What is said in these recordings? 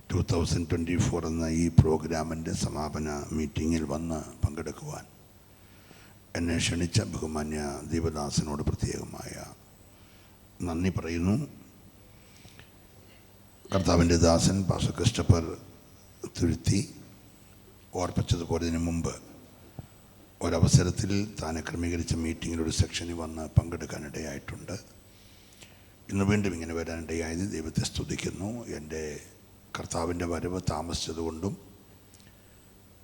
2024 എന്ന ഈ പ്രോഗ്രാമിൻ്റെ സമാപന മീറ്റിങ്ങിൽ വന്ന് പങ്കെടുക്കുവാൻ എന്നെ ക്ഷണിച്ച ബഹുമാന്യ ദീപദാസനോട് പ്രത്യേകമായ നന്ദി പറയുന്നു. കർത്താവിൻ്റെ ദാസൻ പാസ്റ്റർ ക്രിസ്റ്റഫർ തുരുത്തി ഓർപ്പിച്ചതുപോലെ ഇതിനു മുമ്പ് ഒരവസരത്തിൽ താൻ ക്രമീകരിച്ച മീറ്റിങ്ങിലൊരു സെക്ഷനിൽ വന്ന് പങ്കെടുക്കാനിടയായിട്ടുണ്ട്. ഇന്ന് വീണ്ടും ഇങ്ങനെ വരാനിടയായത് ദൈവത്തെ സ്തുതിക്കുന്നു. എൻ്റെ കർത്താവിൻ്റെ വരവ് താമസിച്ചതുകൊണ്ടും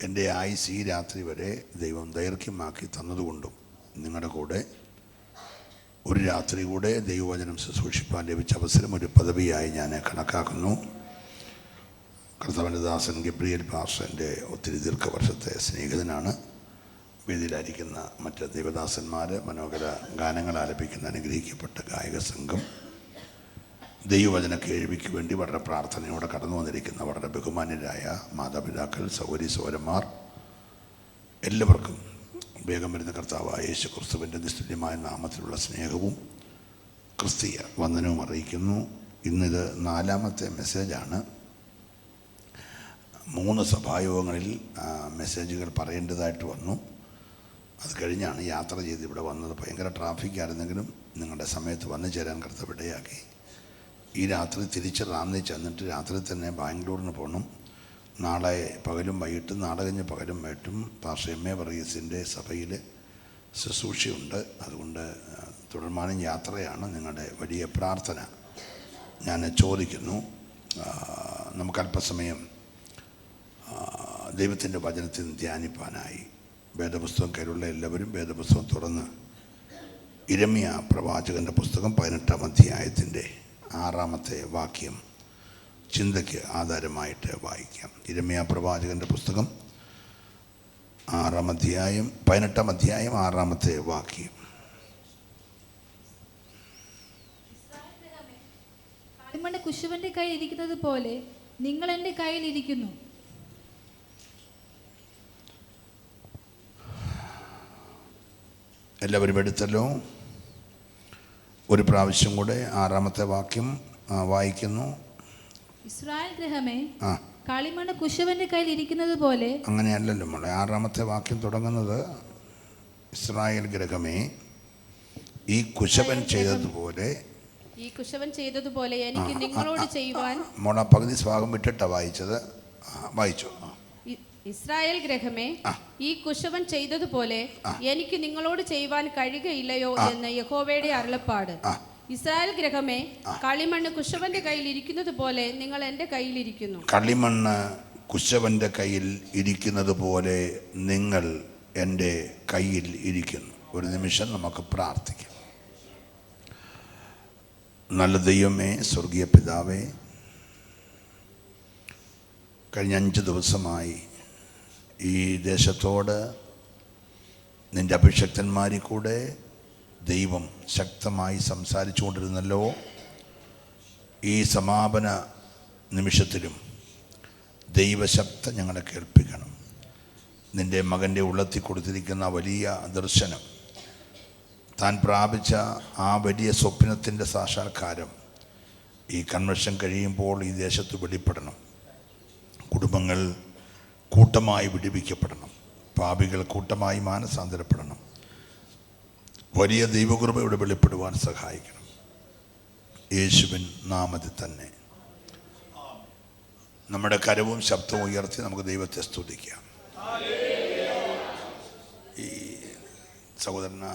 എൻ്റെ ആയുസ് ഈ രാത്രി വരെ ദൈവം ദൈർഘ്യമാക്കി തന്നതുകൊണ്ടും നിങ്ങളുടെ കൂടെ ഒരു രാത്രി കൂടെ ദൈവവചനം ശുശ്രൂഷിപ്പാൻ ലഭിച്ച അവസരം ഒരു പദവിയായി ഞാൻ കണക്കാക്കുന്നു. കർത്താവിൻ്റെ ദാസൻ ഗബ്രിയേൽ പാസ്റ്റർ എൻ്റെ ഒത്തിരി ദീർഘവർഷത്തെ സ്നേഹിതനാണ്. വേദിയിലായിരിക്കുന്ന മറ്റ് ദൈവദാസന്മാർ, മനോഹര ഗാനങ്ങൾ ആലപിക്കുന്ന അനുഗ്രഹിക്കപ്പെട്ട ഗായക സംഘം, ദൈവവചന കേൾവിക്ക് വേണ്ടി വളരെ പ്രാർത്ഥനയോടെ കടന്നു വന്നിരിക്കുന്ന വളരെ ബഹുമാന്യരായ മാതാപിതാക്കൾ, സഹോദരി സഹോദരന്മാർ, എല്ലാവർക്കും വേഗം വരുന്ന കർത്താവായ യേശു ക്രിസ്തുവിൻ്റെ നിസ്തുല്യമായ നാമത്തിലുള്ള സ്നേഹവും ക്രിസ്തീയ വന്ദനവും അറിയിക്കുന്നു. ഇന്നിത് 4ാമത്തെ മെസ്സേജാണ്. 3 സഭായോഗങ്ങളിൽ മെസ്സേജുകൾ പറയേണ്ടതായിട്ട് വന്നു. അത് കഴിഞ്ഞാണ് യാത്ര ചെയ്ത് ഇവിടെ വന്നത്. ഭയങ്കര ട്രാഫിക്കായിരുന്നെങ്കിലും നിങ്ങളുടെ സമയത്ത് വന്നു ചേരാൻ കർത്താവ് ഇടയാക്കി. ഈ രാത്രി തിരിച്ച് റാന്നി ചെന്നിട്ട് രാത്രി തന്നെ ബാംഗ്ലൂരിന് പോകണം. നാളെ പകലും വൈകിട്ടും, നാളെ കഴിഞ്ഞ് പകലും വൈകിട്ടും പാസ്റ്റർ MA വർഗീസിൻ്റെ സഭയിൽ ശുശ്രൂഷയുണ്ട്. അതുകൊണ്ട് തുടർമാനം യാത്രയാണ്. നിങ്ങളുടെ വലിയ പ്രാർത്ഥന ഞാൻ ചോദിക്കുന്നു. നമുക്ക് അല്പസമയം ദൈവത്തിൻ്റെ വചനത്തിൽ ധ്യാനിപ്പാനായി വേദപുസ്തകം കയ്യിലുള്ള എല്ലാവരും വേദപുസ്തകം തുറന്ന് ഇരമ്യ പ്രവാചകൻ്റെ പുസ്തകം 18-ാം അധ്യായത്തിൻ്റെ 6ാമത്തെ വാക്യം ചിന്തയ്ക്ക് ആധാരമായിട്ട് വായിക്കാം. ഇരമ്യ പ്രവാചകൻ്റെ പുസ്തകം 18-ാം അധ്യായം 6ാമത്തെ വാക്യം. കളിമണ്ണ് കുശവന്റെ കയ്യിൽ ഇരിക്കുന്നത് പോലെ നിങ്ങൾ എൻ്റെ കയ്യിൽ ഇരിക്കുന്നു. എല്ലാവരും എടുത്തല്ലോ. ഒരു പ്രാവശ്യം കൂടെ 6ാമത്തെ വാക്യം വായിക്കുന്നു. ഇസ്രായേൽ ഗൃഹമേ, കളിമണ്ണ് കുശവന്റെ കയ്യിൽ ഇരിക്കുന്നത് പോലെ. അങ്ങനെയല്ലല്ലോ മോളെ. 6ാമത്തെ വാക്യം തുടങ്ങുന്നത് ഇസ്രായേൽ ഗൃഹമേ, ഈ കുശവൻ ചെയ്തതുപോലെ എനിക്ക് നിങ്ങളോട് ചെയ്യുവാൻ. മോള പകുതി ഭാഗം വിട്ടിട്ടാ വായിച്ചത്. വായിച്ചു. ഇസ്രായേൽ ഗൃഹമേ, ഈ കുശവൻ ചെയ്തതുപോലെ എനിക്ക് നിങ്ങളോട് ചെയ്യുവാൻ കഴിയുകയില്ലയോ എന്ന് യഹോവയുടെ അരുളപ്പാട്. ഇസ്രായേൽ ഗൃഹമേ, കളിമണ്ണ് കുശവന്റെ കയ്യിൽ ഇരിക്കുന്നത് പോലെ നിങ്ങൾ എൻ്റെ കയ്യിലിരിക്കുന്നു. കളിമണ്ണ് കുശവന്റെ കയ്യിൽ ഇരിക്കുന്നത് പോലെ നിങ്ങൾ എൻ്റെ കയ്യിൽ ഇരിക്കുന്നു. ഒരു നിമിഷം നമുക്ക് പ്രാർത്ഥിക്കാം. നല്ല ദൈവമേ, സ്വർഗീയ പിതാവേ, കഴിഞ്ഞ 5 ദിവസമായി ഈ ദേശത്തോട് നിൻ്റെ അഭിഷക്തന്മാരിൽ കൂടെ ദൈവം ശക്തമായി സംസാരിച്ചു കൊണ്ടിരുന്നല്ലോ. ഈ സമാപന നിമിഷത്തിലും ദൈവശബ്ദം ഞങ്ങളെ കേൾപ്പിക്കണം. നിൻ്റെ മകൻ്റെ ഉള്ളത്തിൽ കൊടുത്തിരിക്കുന്ന വലിയ ദർശനം, താൻ പ്രാപിച്ച ആ വലിയ സ്വപ്നത്തിൻ്റെ സാക്ഷാത്കാരം ഈ കൺവെൻഷൻ കഴിയുമ്പോൾ ഈ ദേശത്ത് വെളിപ്പെടണം. കുടുംബങ്ങൾ കൂട്ടമായി വിടുവിക്കപ്പെടണം. പാപികൾ കൂട്ടമായി മാനസാന്തരപ്പെടണം. വലിയ ദൈവകൃപ ഇവിടെ വെളിപ്പെടുവാൻ സഹായിക്കണം. യേശുവിൻ നാമത്തിൽ തന്നെ നമ്മുടെ കരവും ശബ്ദവും ഉയർത്തി നമുക്ക് ദൈവത്തെ സ്തുതിക്കാം. ഈ സഹോദരന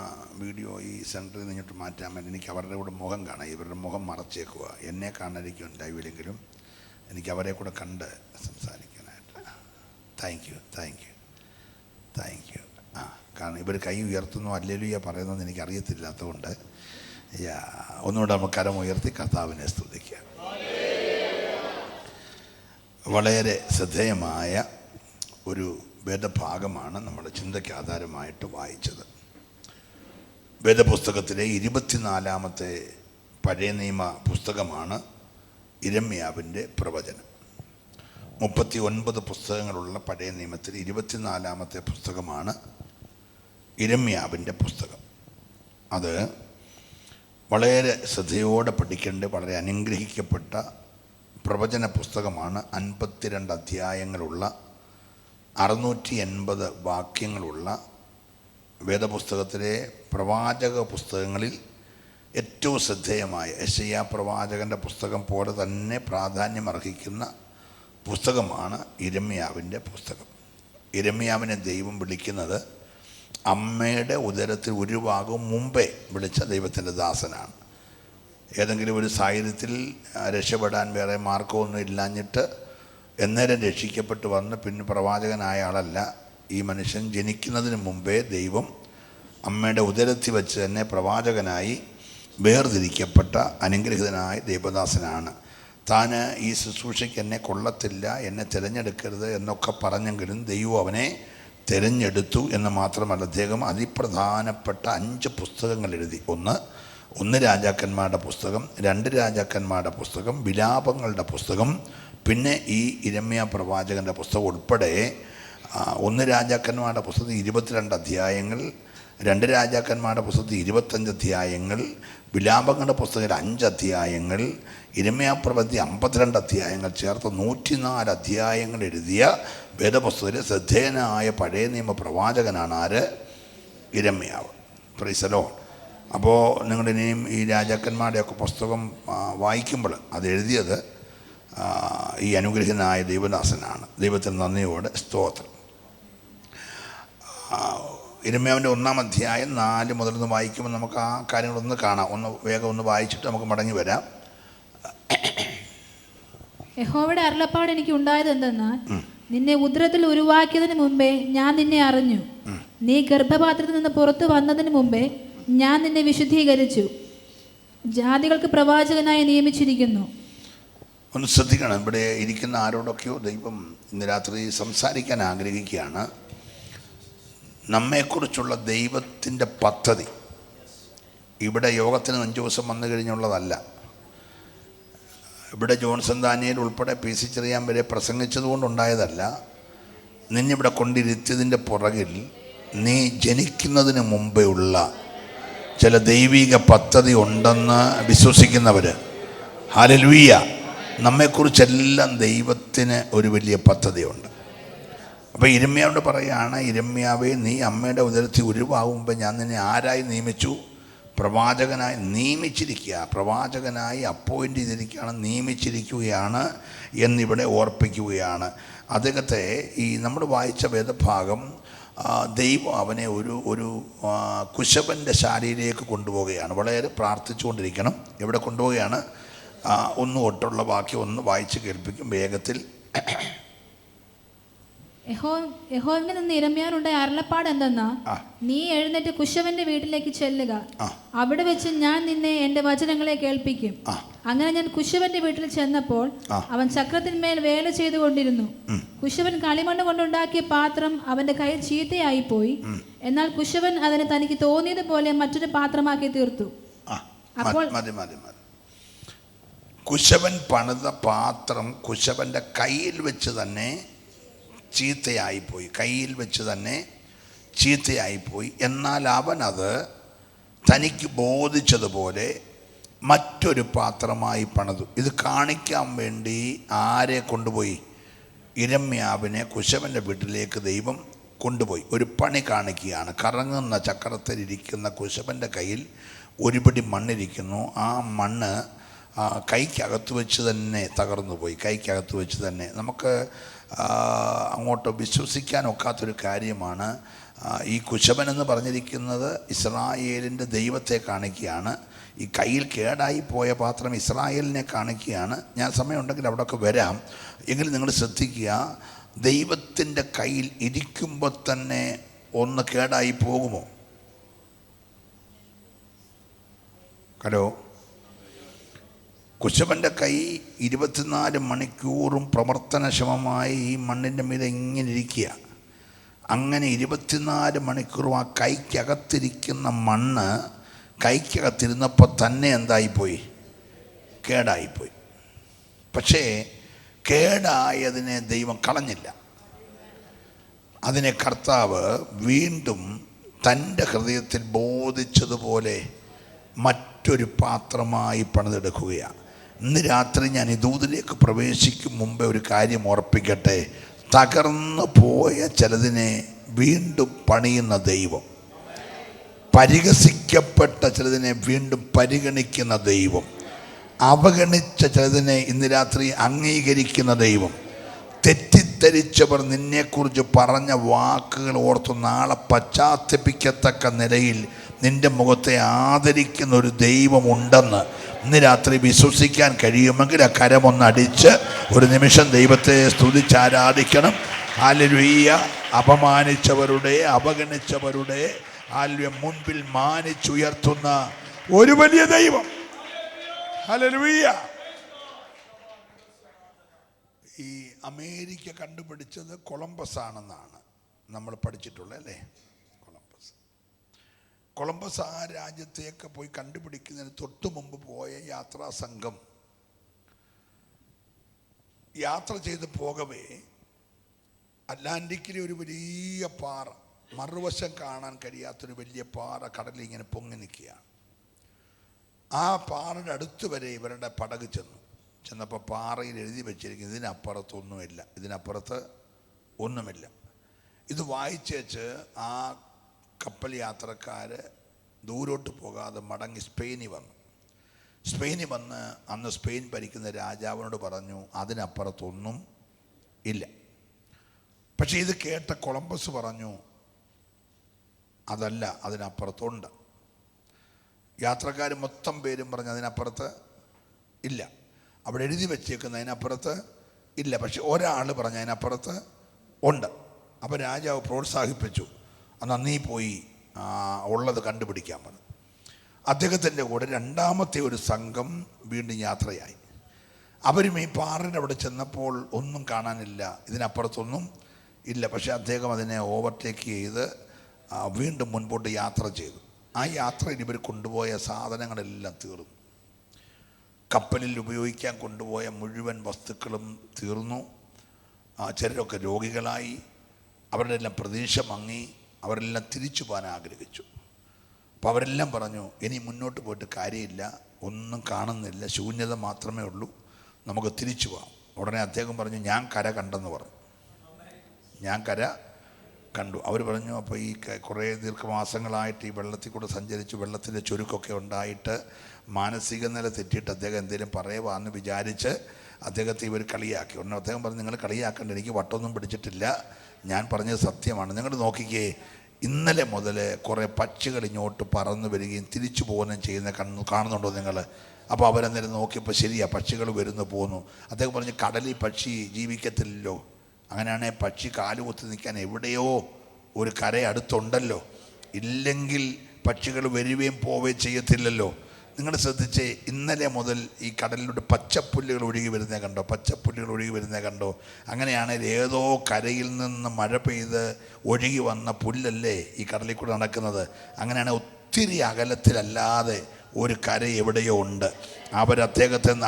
വീഡിയോ ഈ സെൻറ്ററിൽ നിന്നിട്ട് മാറ്റാൻ വേണ്ടി എനിക്ക് അവരുടെ കൂടെ മുഖം കാണാം. ഇവരുടെ മുഖം മറച്ചേക്കുക. എന്നെ കാണാതിരിക്കും ലൈവിലെങ്കിലും എനിക്ക് അവരെ കൂടെ കണ്ട് സംസാരിക്കാനായിട്ട്. Thank you. കാരണം ഇവർ കൈ ഉയർത്തുന്നു ഹല്ലേലൂയ പറയുന്നതെന്ന് എനിക്ക് അറിയത്തില്ലാത്തതുകൊണ്ട് ഒന്നുകൂടെ നമുക്ക് കരം ഉയർത്തി കർത്താവിനെ സ്തുതിക്കാം. വളരെ ശ്രദ്ധേയമായ ഒരു വേദഭാഗമാണ് നമ്മുടെ ചിന്തയ്ക്ക് ആധാരമായിട്ട് വായിച്ചത്. വേദപുസ്തകത്തിലെ 24ാമത്തെ പഴയ നിയമ പുസ്തകമാണ് ഇരമ്യാവിൻ്റെ പ്രവചനം. 39 പുസ്തകങ്ങളുള്ള പഴയ നിയമത്തിൽ 24ാമത്തെ പുസ്തകമാണ് ഇരമ്യാവിൻ്റെ പുസ്തകം. അത് വളരെ ശ്രദ്ധയോടെ പഠിക്കേണ്ട വളരെ അനുഗ്രഹിക്കപ്പെട്ട പ്രവചന പുസ്തകമാണ്. 52 അധ്യായങ്ങളുള്ള 680 വാക്യങ്ങളുള്ള വേദപുസ്തകത്തിലെ പ്രവാചക പുസ്തകങ്ങളിൽ ഏറ്റവും ശ്രദ്ധേയമായ യെശയ്യാ പ്രവാചകൻ്റെ പുസ്തകം പോലെ തന്നെ പ്രാധാന്യമർഹിക്കുന്ന പുസ്തകമാണ് യിരെമ്യാവിൻ്റെ പുസ്തകം. യിരെമ്യാവിനെ ദൈവം വിളിക്കുന്നത് അമ്മയുടെ ഉദരത്തിൽ ഉരുവാകും മുമ്പേ വിളിച്ച ദൈവത്തിൻ്റെ ദാസനാണ്. ഏതെങ്കിലും ഒരു സാഹചര്യത്തിൽ രക്ഷപ്പെടാൻ വേറെ മാർഗമൊന്നും ഇല്ലാഞ്ഞിട്ട് എന്നേരം രക്ഷിക്കപ്പെട്ട് വന്ന് പിന്നെ പ്രവാചകനായ ആളല്ല. ഈ മനുഷ്യൻ ജനിക്കുന്നതിന് മുമ്പേ ദൈവം അമ്മയുടെ ഉദരത്തിൽ വെച്ച് തന്നെ പ്രവാചകനായി വേർതിരിക്കപ്പെട്ട അനുഗ്രഹീതനായ ദൈവദാസനാണ്. താൻ ഈ ശുശ്രൂഷയ്ക്ക് എന്നെ കൊള്ളത്തില്ല, എന്നെ തിരഞ്ഞെടുക്കരുത് എന്നൊക്കെ പറഞ്ഞെങ്കിലും ദൈവം അവനെ തിരഞ്ഞെടുത്തു എന്ന് മാത്രമല്ല, അദ്ദേഹം അതിപ്രധാനപ്പെട്ട 5 പുസ്തകങ്ങൾ എഴുതി. ഒന്ന് രാജാക്കന്മാരുടെ പുസ്തകം, 2 രാജാക്കന്മാരുടെ പുസ്തകം, വിലാപങ്ങളുടെ പുസ്തകം, പിന്നെ ഈ യിരെമ്യാ പ്രവാചകൻ്റെ പുസ്തകം ഉൾപ്പെടെ 1 രാജാക്കന്മാരുടെ പുസ്തകത്തിൽ 22 അധ്യായങ്ങൾ, 2 രാജാക്കന്മാരുടെ പുസ്തകത്തിൽ 25 അധ്യായങ്ങൾ, വിലാപങ്ങളുടെ പുസ്തകത്തിൽ 5 അധ്യായങ്ങൾ, യിരെമ്യാ പ്രവചനത്തിൽ 52 അധ്യായങ്ങൾ ചേർത്ത് 104 അധ്യായങ്ങൾ എഴുതിയ വേദപുസ്തകത്തിലെ ശ്രദ്ധേയനായ പഴയ നിയമ പ്രവാചകനാണ് ആര്? യിരെമ്യാവ്. Price the lord. അപ്പോൾ നിങ്ങളിനിയും ഈ രാജാക്കന്മാരുടെയൊക്കെ പുസ്തകം വായിക്കുമ്പോൾ അത് എഴുതിയത് ഈ അനുഗ്രഹീതനായ ദൈവദാസനാണ്. ദൈവത്തിന് നന്ദിയോടെ സ്തോത്രം. യിരെമ്യാവിൻ്റെ 1-ാം അധ്യായം 4 മുതൽ വായിക്കുമ്പോൾ നമുക്ക് ആ കാര്യങ്ങളൊന്ന് കാണാം. വേഗം വായിച്ചിട്ട് നമുക്ക് മടങ്ങി വരാം. യഹോവയുടെ അരുളപ്പാട് എനിക്ക് ഉണ്ടായത് എന്തെന്നാൽ, നിന്നെ ഉദരത്തിൽ ഉരുവാക്കിയതിന് മുമ്പേ ഞാൻ നിന്നെ അറിഞ്ഞു. നീ ഗർഭപാത്രത്തിൽ നിന്ന് പുറത്തു വന്നതിന് മുമ്പേ ഞാൻ നിന്നെ വിശുദ്ധീകരിച്ചു. ജാതികൾക്ക് പ്രവാചകനായി നിയമിച്ചിരിക്കുന്നു. ഒന്ന് ശ്രദ്ധിക്കണം. ഇവിടെ ഇരിക്കുന്ന ആരോടൊക്കെയോ ദൈവം ഇന്ന് രാത്രി സംസാരിക്കാൻ ആഗ്രഹിക്കുകയാണ്. നമ്മെക്കുറിച്ചുള്ള ദൈവത്തിൻ്റെ പദ്ധതി ഇവിടെ യോഗത്തിന് 5 ദിവസം വന്നു കഴിഞ്ഞുള്ളതല്ല. ഇവിടെ ജോൺസൺ ദാനിയേൽ ഉൾപ്പെടെ PC ചെറിയാൻ വരെ പ്രസംഗിച്ചതുകൊണ്ടുണ്ടായതല്ല. നിന്നിവിടെ കൊണ്ടിരുത്തിയതിൻ്റെ പുറകിൽ നീ ജനിക്കുന്നതിന് മുമ്പേ ഉള്ള ചില ദൈവിക പദ്ധതി ഉണ്ടെന്ന് വിശ്വസിക്കുന്നവർ, ഹല്ലേലൂയ. നമ്മെക്കുറിച്ചെല്ലാം ദൈവത്തിന് ഒരു വലിയ പദ്ധതിയുണ്ട്. അപ്പോൾ യിരെമ്യാവോട് പറയുകയാണ്, യിരെമ്യാവേ, നീ അമ്മയുടെ ഉദരത്തിൽ ഉരുവാകുമ്പോൾ ഞാൻ നിന്നെ ആരായി നിയമിച്ചു? പ്രവാചകനായി നിയമിച്ചിരിക്കുക. പ്രവാചകനായി അപ്പോയിൻ്റ് ചെയ്തിരിക്കുകയാണ്, നിയമിച്ചിരിക്കുകയാണ് എന്നിവിടെ ഓർപ്പിക്കുകയാണ്. അദ്ദേഹത്തെ ഈ നമ്മൾ വായിച്ച വേദഭാഗം ദൈവം അവനെ ഒരു കുശവൻ്റെ ശാലയിലേക്ക് കൊണ്ടുപോവുകയാണ്. വളരെ പ്രാർത്ഥിച്ചുകൊണ്ടിരിക്കണം. എവിടെ കൊണ്ടുപോവുകയാണ്? 1 തൊട്ടുള്ള വാക്യം ഒന്ന് വായിച്ച് കേൾപ്പിക്കും വേഗത്തിൽ. യഹോവയിൽ നിന്ന് യിരെമ്യാവിനുണ്ടായ അരുളപ്പാട് എന്തെന്നാ, നീ എഴുന്നേറ്റ് കുശവന്റെ വീട്ടിലേക്ക് ചെല്ലുക. അവിടെ വെച്ച് ഞാൻ നിന്നെ എന്റെ വചനങ്ങളെ കേൾപ്പിക്കും. അങ്ങനെ ഞാൻ കുശവന്റെ വീട്ടിൽ ചെന്നപ്പോൾ അവൻ ചക്രത്തിന്മേൽ വേല ചെയ്തുകൊണ്ടിരുന്നു. കുശവൻ കളിമണ്ണ് കൊണ്ടുണ്ടാക്കിയ പാത്രം അവന്റെ കയ്യിൽ ചീത്തയായിപ്പോയി. എന്നാൽ കുശവൻ അതിന് തനിക്ക് തോന്നിയതുപോലെ മറ്റൊരു പാത്രമാക്കി തീർത്തു. അപ്പോൾ കുശവൻ പണിത പാത്രം കുശവന്റെ കയ്യിൽ വെച്ച് തന്നെ ചീത്തയായിപ്പോയി. കയ്യിൽ വെച്ച് തന്നെ ചീത്തയായിപ്പോയി. എന്നാൽ അവനത് തനിക്ക് ബോധിച്ചതുപോലെ മറ്റൊരു പാത്രമായി പണിതു. ഇത് കാണിക്കാൻ വേണ്ടി ആരെ കൊണ്ടുപോയി? യിരെമ്യാവിനെ കുശവൻ്റെ വീട്ടിലേക്ക് ദൈവം കൊണ്ടുപോയി. ഒരു പണി കാണിക്കുകയാണ്. കറങ്ങുന്ന ചക്രത്തിലിരിക്കുന്ന കുശവൻ്റെ കയ്യിൽ ഒരു പിടി മണ്ണിരിക്കുന്നു. ആ മണ്ണ് കൈക്കകത്ത് വെച്ച് തന്നെ തകർന്നു പോയി. കൈക്കകത്ത് വെച്ച് തന്നെ നമുക്ക് അങ്ങോട്ട് വിശ്വസിക്കാനൊക്കാത്തൊരു കാര്യമാണ്. ഈ കുശവനെന്ന് പറഞ്ഞിരിക്കുന്നത് ഇസ്രായേലിൻ്റെ ദൈവത്തെ കാണിക്കുകയാണ്. ഈ കയ്യിൽ കേടായി പോയ പാത്രം ഇസ്രായേലിനെ കാണിക്കുകയാണ്. ഞാൻ സമയമുണ്ടെങ്കിൽ അവിടെയൊക്കെ വരാം. എങ്കിലും നിങ്ങൾ ശ്രദ്ധിക്കുക, ദൈവത്തിൻ്റെ കയ്യിൽ ഇരിക്കുമ്പോൾ തന്നെ ഒന്ന് കേടായി പോകുമോ? ഹലോ. കുശവൻ്റെ കൈ 24 മണിക്കൂറും പ്രവർത്തനക്ഷമമായി ഈ മണ്ണിൻ്റെ മീതെ ഇങ്ങനെ ഇരിക്കുക. അങ്ങനെ 24 മണിക്കൂറും ആ കൈക്കകത്തിരിക്കുന്ന മണ്ണ് കൈക്കകത്തിരുന്നപ്പോൾ തന്നെ എന്തായിപ്പോയി? കേടായിപ്പോയി. പക്ഷേ കേടായതിനെ ദൈവം കളഞ്ഞില്ല. അതിനെ കർത്താവ് വീണ്ടും തൻ്റെ ഹൃദയത്തിൽ ബോധിച്ചതുപോലെ മറ്റൊരു പാത്രമായി പണിതെടുക്കുകയാണ്. ഇന്ന് രാത്രി ഞാൻ ഈ ദൂതിലേക്ക് പ്രവേശിക്കും മുമ്പേ ഒരു കാര്യം ഓർപ്പിക്കട്ടെ. തകർന്നു പോയ ചിലതിനെ വീണ്ടും പണിയുന്ന ദൈവം, പരിഹസിക്കപ്പെട്ട ചിലതിനെ വീണ്ടും പരിഗണിക്കുന്ന ദൈവം, അവഗണിച്ച ചിലതിനെ ഇന്ന് രാത്രി അംഗീകരിക്കുന്ന ദൈവം, തെറ്റിദ്ധരിച്ചവർ നിന്നെക്കുറിച്ച് പറഞ്ഞ വാക്കുകൾ ഓർത്ത് നാളെ പശ്ചാത്തപിക്കത്തക്ക നിലയിൽ നിന്റെ മുഖത്തെ ആദരിക്കുന്ന ഒരു ദൈവമുണ്ടെന്ന് ഇന്ന് രാത്രി വിശ്വസിക്കാൻ കഴിയുമെങ്കിൽ ആ കരമൊന്നടിച്ച് ഒരു നിമിഷം ദൈവത്തെ സ്തുതിച്ചാരാധിക്കണം. ഹല്ലേലൂയ. അപമാനിച്ചവരുടെ, അവഗണിച്ചവരുടെ ഹല്ലേലൂയ മുൻപിൽ മാനിച്ചുയർത്തുന്ന ഒരു വലിയ ദൈവം. ഹല്ലേലൂയ. ഈ അമേരിക്ക കണ്ടുപിടിച്ചത് കൊളംബസ് ആണെന്നാണ് നമ്മൾ പഠിച്ചിട്ടുള്ളത്, അല്ലേ? കൊളംബസ് ആ രാജ്യത്തേക്ക് പോയി കണ്ടുപിടിക്കുന്നതിന് തൊട്ടു മുമ്പ് പോയ യാത്രാ സംഘം യാത്ര ചെയ്ത് പോകവേ അറ്റ്ലാന്റിക്കിലെ ഒരു വലിയ പാറ, മറുവശം കാണാൻ കഴിയാത്തൊരു വലിയ പാറ കടലിൽ ഇങ്ങനെ പൊങ്ങി നിൽക്കുകയാണ്. ആ പാറയുടെ അടുത്ത് വരെ ഇവരുടെ പടക് ചെന്നപ്പോൾ പാറയിൽ എഴുതി വെച്ചിരിക്കുന്നത് ഇതിനപ്പുറത്തൊന്നുമില്ല, ഇതിനപ്പുറത്ത് ഒന്നുമില്ല. ഇത് വായിച്ചേച്ച് ആ കപ്പൽ യാത്രക്കാർ ദൂരോട്ട് പോകാതെ മടങ്ങി സ്പെയിനിൽ വന്ന് അന്ന് സ്പെയിൻ ഭരിക്കുന്ന രാജാവിനോട് പറഞ്ഞു അതിനപ്പുറത്തൊന്നും ഇല്ല. പക്ഷേ ഇത് കേട്ട കൊളംബസ് പറഞ്ഞു അതല്ല, അതിനപ്പുറത്തുണ്ട്. യാത്രക്കാർ മൊത്തം പേരും പറഞ്ഞു അതിനപ്പുറത്ത് ഇല്ല, അവിടെ എഴുതി വെച്ചേക്കുന്ന അതിനപ്പുറത്ത് ഇല്ല. പക്ഷെ ഒരാൾ പറഞ്ഞു അതിനപ്പുറത്ത് ഉണ്ട്. അപ്പോൾ രാജാവ് പ്രോത്സാഹിപ്പിച്ചു, അന്ന് നീ പോയി ഉള്ളത് കണ്ടുപിടിക്കാൻ പറഞ്ഞു. അദ്ദേഹത്തിൻ്റെ കൂടെ രണ്ടാമത്തെ ഒരു സംഘം വീണ്ടും യാത്രയായി. അവരും ഈ പാറയുടെ അവിടെ ചെന്നപ്പോൾ ഒന്നും കാണാനില്ല, ഇതിനപ്പുറത്തൊന്നും ഇല്ല. പക്ഷേ അദ്ദേഹം അതിനെ ഓവർടേക്ക് ചെയ്ത് വീണ്ടും മുൻപോട്ട് യാത്ര ചെയ്തു. ആ യാത്രയിൽ ഇവർ കൊണ്ടുപോയ സാധനങ്ങളെല്ലാം തീർന്നു. കപ്പലിൽ ഉപയോഗിക്കാൻ കൊണ്ടുപോയ മുഴുവൻ വസ്തുക്കളും തീർന്നു. ചിലരൊക്കെ രോഗികളായി, അവരുടെ എല്ലാം പ്രതീക്ഷ മങ്ങി, അവരെല്ലാം തിരിച്ചു പോകാൻ ആഗ്രഹിച്ചു. അപ്പോൾ അവരെല്ലാം പറഞ്ഞു ഇനി മുന്നോട്ട് പോയിട്ട് കാര്യമില്ല, ഒന്നും കാണുന്നില്ല, ശൂന്യത മാത്രമേ ഉള്ളൂ, നമുക്ക് തിരിച്ചു പോകാം. ഉടനെ അദ്ദേഹം പറഞ്ഞു ഞാൻ കര കണ്ടെന്ന് പറഞ്ഞു. ഞാൻ കര കണ്ടു. അവർ പറഞ്ഞു അപ്പോൾ ഈ കുറേ ദീർഘമാസങ്ങളായിട്ട് ഈ വെള്ളത്തിൽ കൂടെ സഞ്ചരിച്ച് വെള്ളത്തിൻ്റെ ചുരുക്കമൊക്കെ ഉണ്ടായിട്ട് മാനസിക നില തെറ്റിയിട്ട് അദ്ദേഹം എന്തെങ്കിലും പറയുവാന്ന് വിചാരിച്ച് അദ്ദേഹത്തെ ഇവർ കളിയാക്കി. ഉടനെ അദ്ദേഹം പറഞ്ഞു നിങ്ങൾ കളിയാക്കണ്ട, എനിക്ക് വട്ടൊന്നും പിടിച്ചിട്ടില്ല, ഞാൻ പറഞ്ഞത് സത്യമാണ്. നിങ്ങൾ നോക്കിക്കേ, ഇന്നലെ മുതൽ കുറേ പക്ഷികൾ ഇങ്ങോട്ട് പറന്നു വരികയും തിരിച്ചു പോകുകയും ചെയ്യുന്ന കാണുന്നുണ്ടോ നിങ്ങൾ? അപ്പോൾ അവരന്നേരം നോക്കിയപ്പോൾ ശരിയാ, പക്ഷികൾ വരുന്നു പോന്നു. അദ്ദേഹം പറഞ്ഞു കടലിൽ പക്ഷി ജീവിക്കത്തില്ലല്ലോ, അങ്ങനെയാണെങ്കിൽ പക്ഷി കാലുകുത്തി നിൽക്കാൻ എവിടെയോ ഒരു കര അടുത്തുണ്ടല്ലോ, ഇല്ലെങ്കിൽ പക്ഷികൾ വരികയും പോവുകയും ചെയ്യത്തില്ലല്ലോ. നിങ്ങൾ ശ്രദ്ധിച്ചേ, ഇന്നലെ മുതൽ ഈ കടലിലൂടെ പച്ചപ്പുല്ലുകൾ ഒഴുകി വരുന്നേ കണ്ടോ? പച്ചപ്പുല്ലുകൾ ഒഴുകി വരുന്നേ കണ്ടോ? അങ്ങനെയാണെങ്കിൽ ഏതോ കരയിൽ നിന്ന് മഴ പെയ്ത് ഒഴുകി വന്ന പുല്ലല്ലേ ഈ കടലിൽ കൂടെ നടക്കുന്നത്. അങ്ങനെയാണ് ഒത്തിരി അകലത്തിലല്ലാതെ ഒരു കര എവിടെയോ ഉണ്ട്.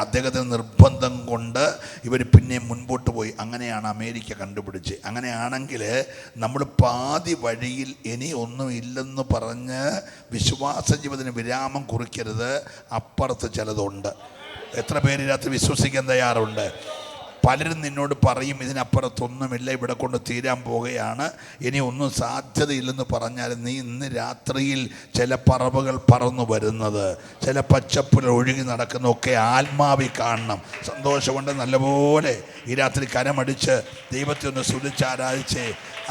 അദ്ദേഹത്തിന് നിർബന്ധം കൊണ്ട് ഇവർ പിന്നെ മുൻപോട്ട് പോയി. അങ്ങനെയാണ് അമേരിക്ക കണ്ടുപിടിച്ച്. അങ്ങനെയാണെങ്കിൽ നമ്മൾ പാതി വഴിയിൽ ഇനി ഒന്നുമില്ലെന്ന് പറഞ്ഞ് വിശ്വാസ ജീവിതത്തിന് വിരാമം കുറിക്കരുത്. അപ്പുറത്ത് ചിലതുണ്ട്. എത്ര പേര് രാത്രി വിശ്വസിക്കാൻ തയ്യാറുണ്ട്? പലരും നിന്നോട് പറയും ഇതിനപ്പുറത്തൊന്നുമില്ല, ഇവിടെ കൊണ്ട് തീരാൻ പോകുകയാണ്, ഇനി ഒന്നും സാധ്യതയില്ലെന്ന് പറഞ്ഞാൽ നീ ഇന്ന് രാത്രിയിൽ ചില പറവുകൾ പറന്നു വരുന്നത്, ചില പച്ചപ്പുകൾ ഒഴുകി നടക്കുന്നതൊക്കെ ആത്മാവിൽ കാണണം. സന്തോഷമുണ്ട്. നല്ലപോലെ ഈ രാത്രി കരമടിച്ച് ദൈവത്തെ ഒന്ന് സ്തുതിച്ചാരാധിച്ച്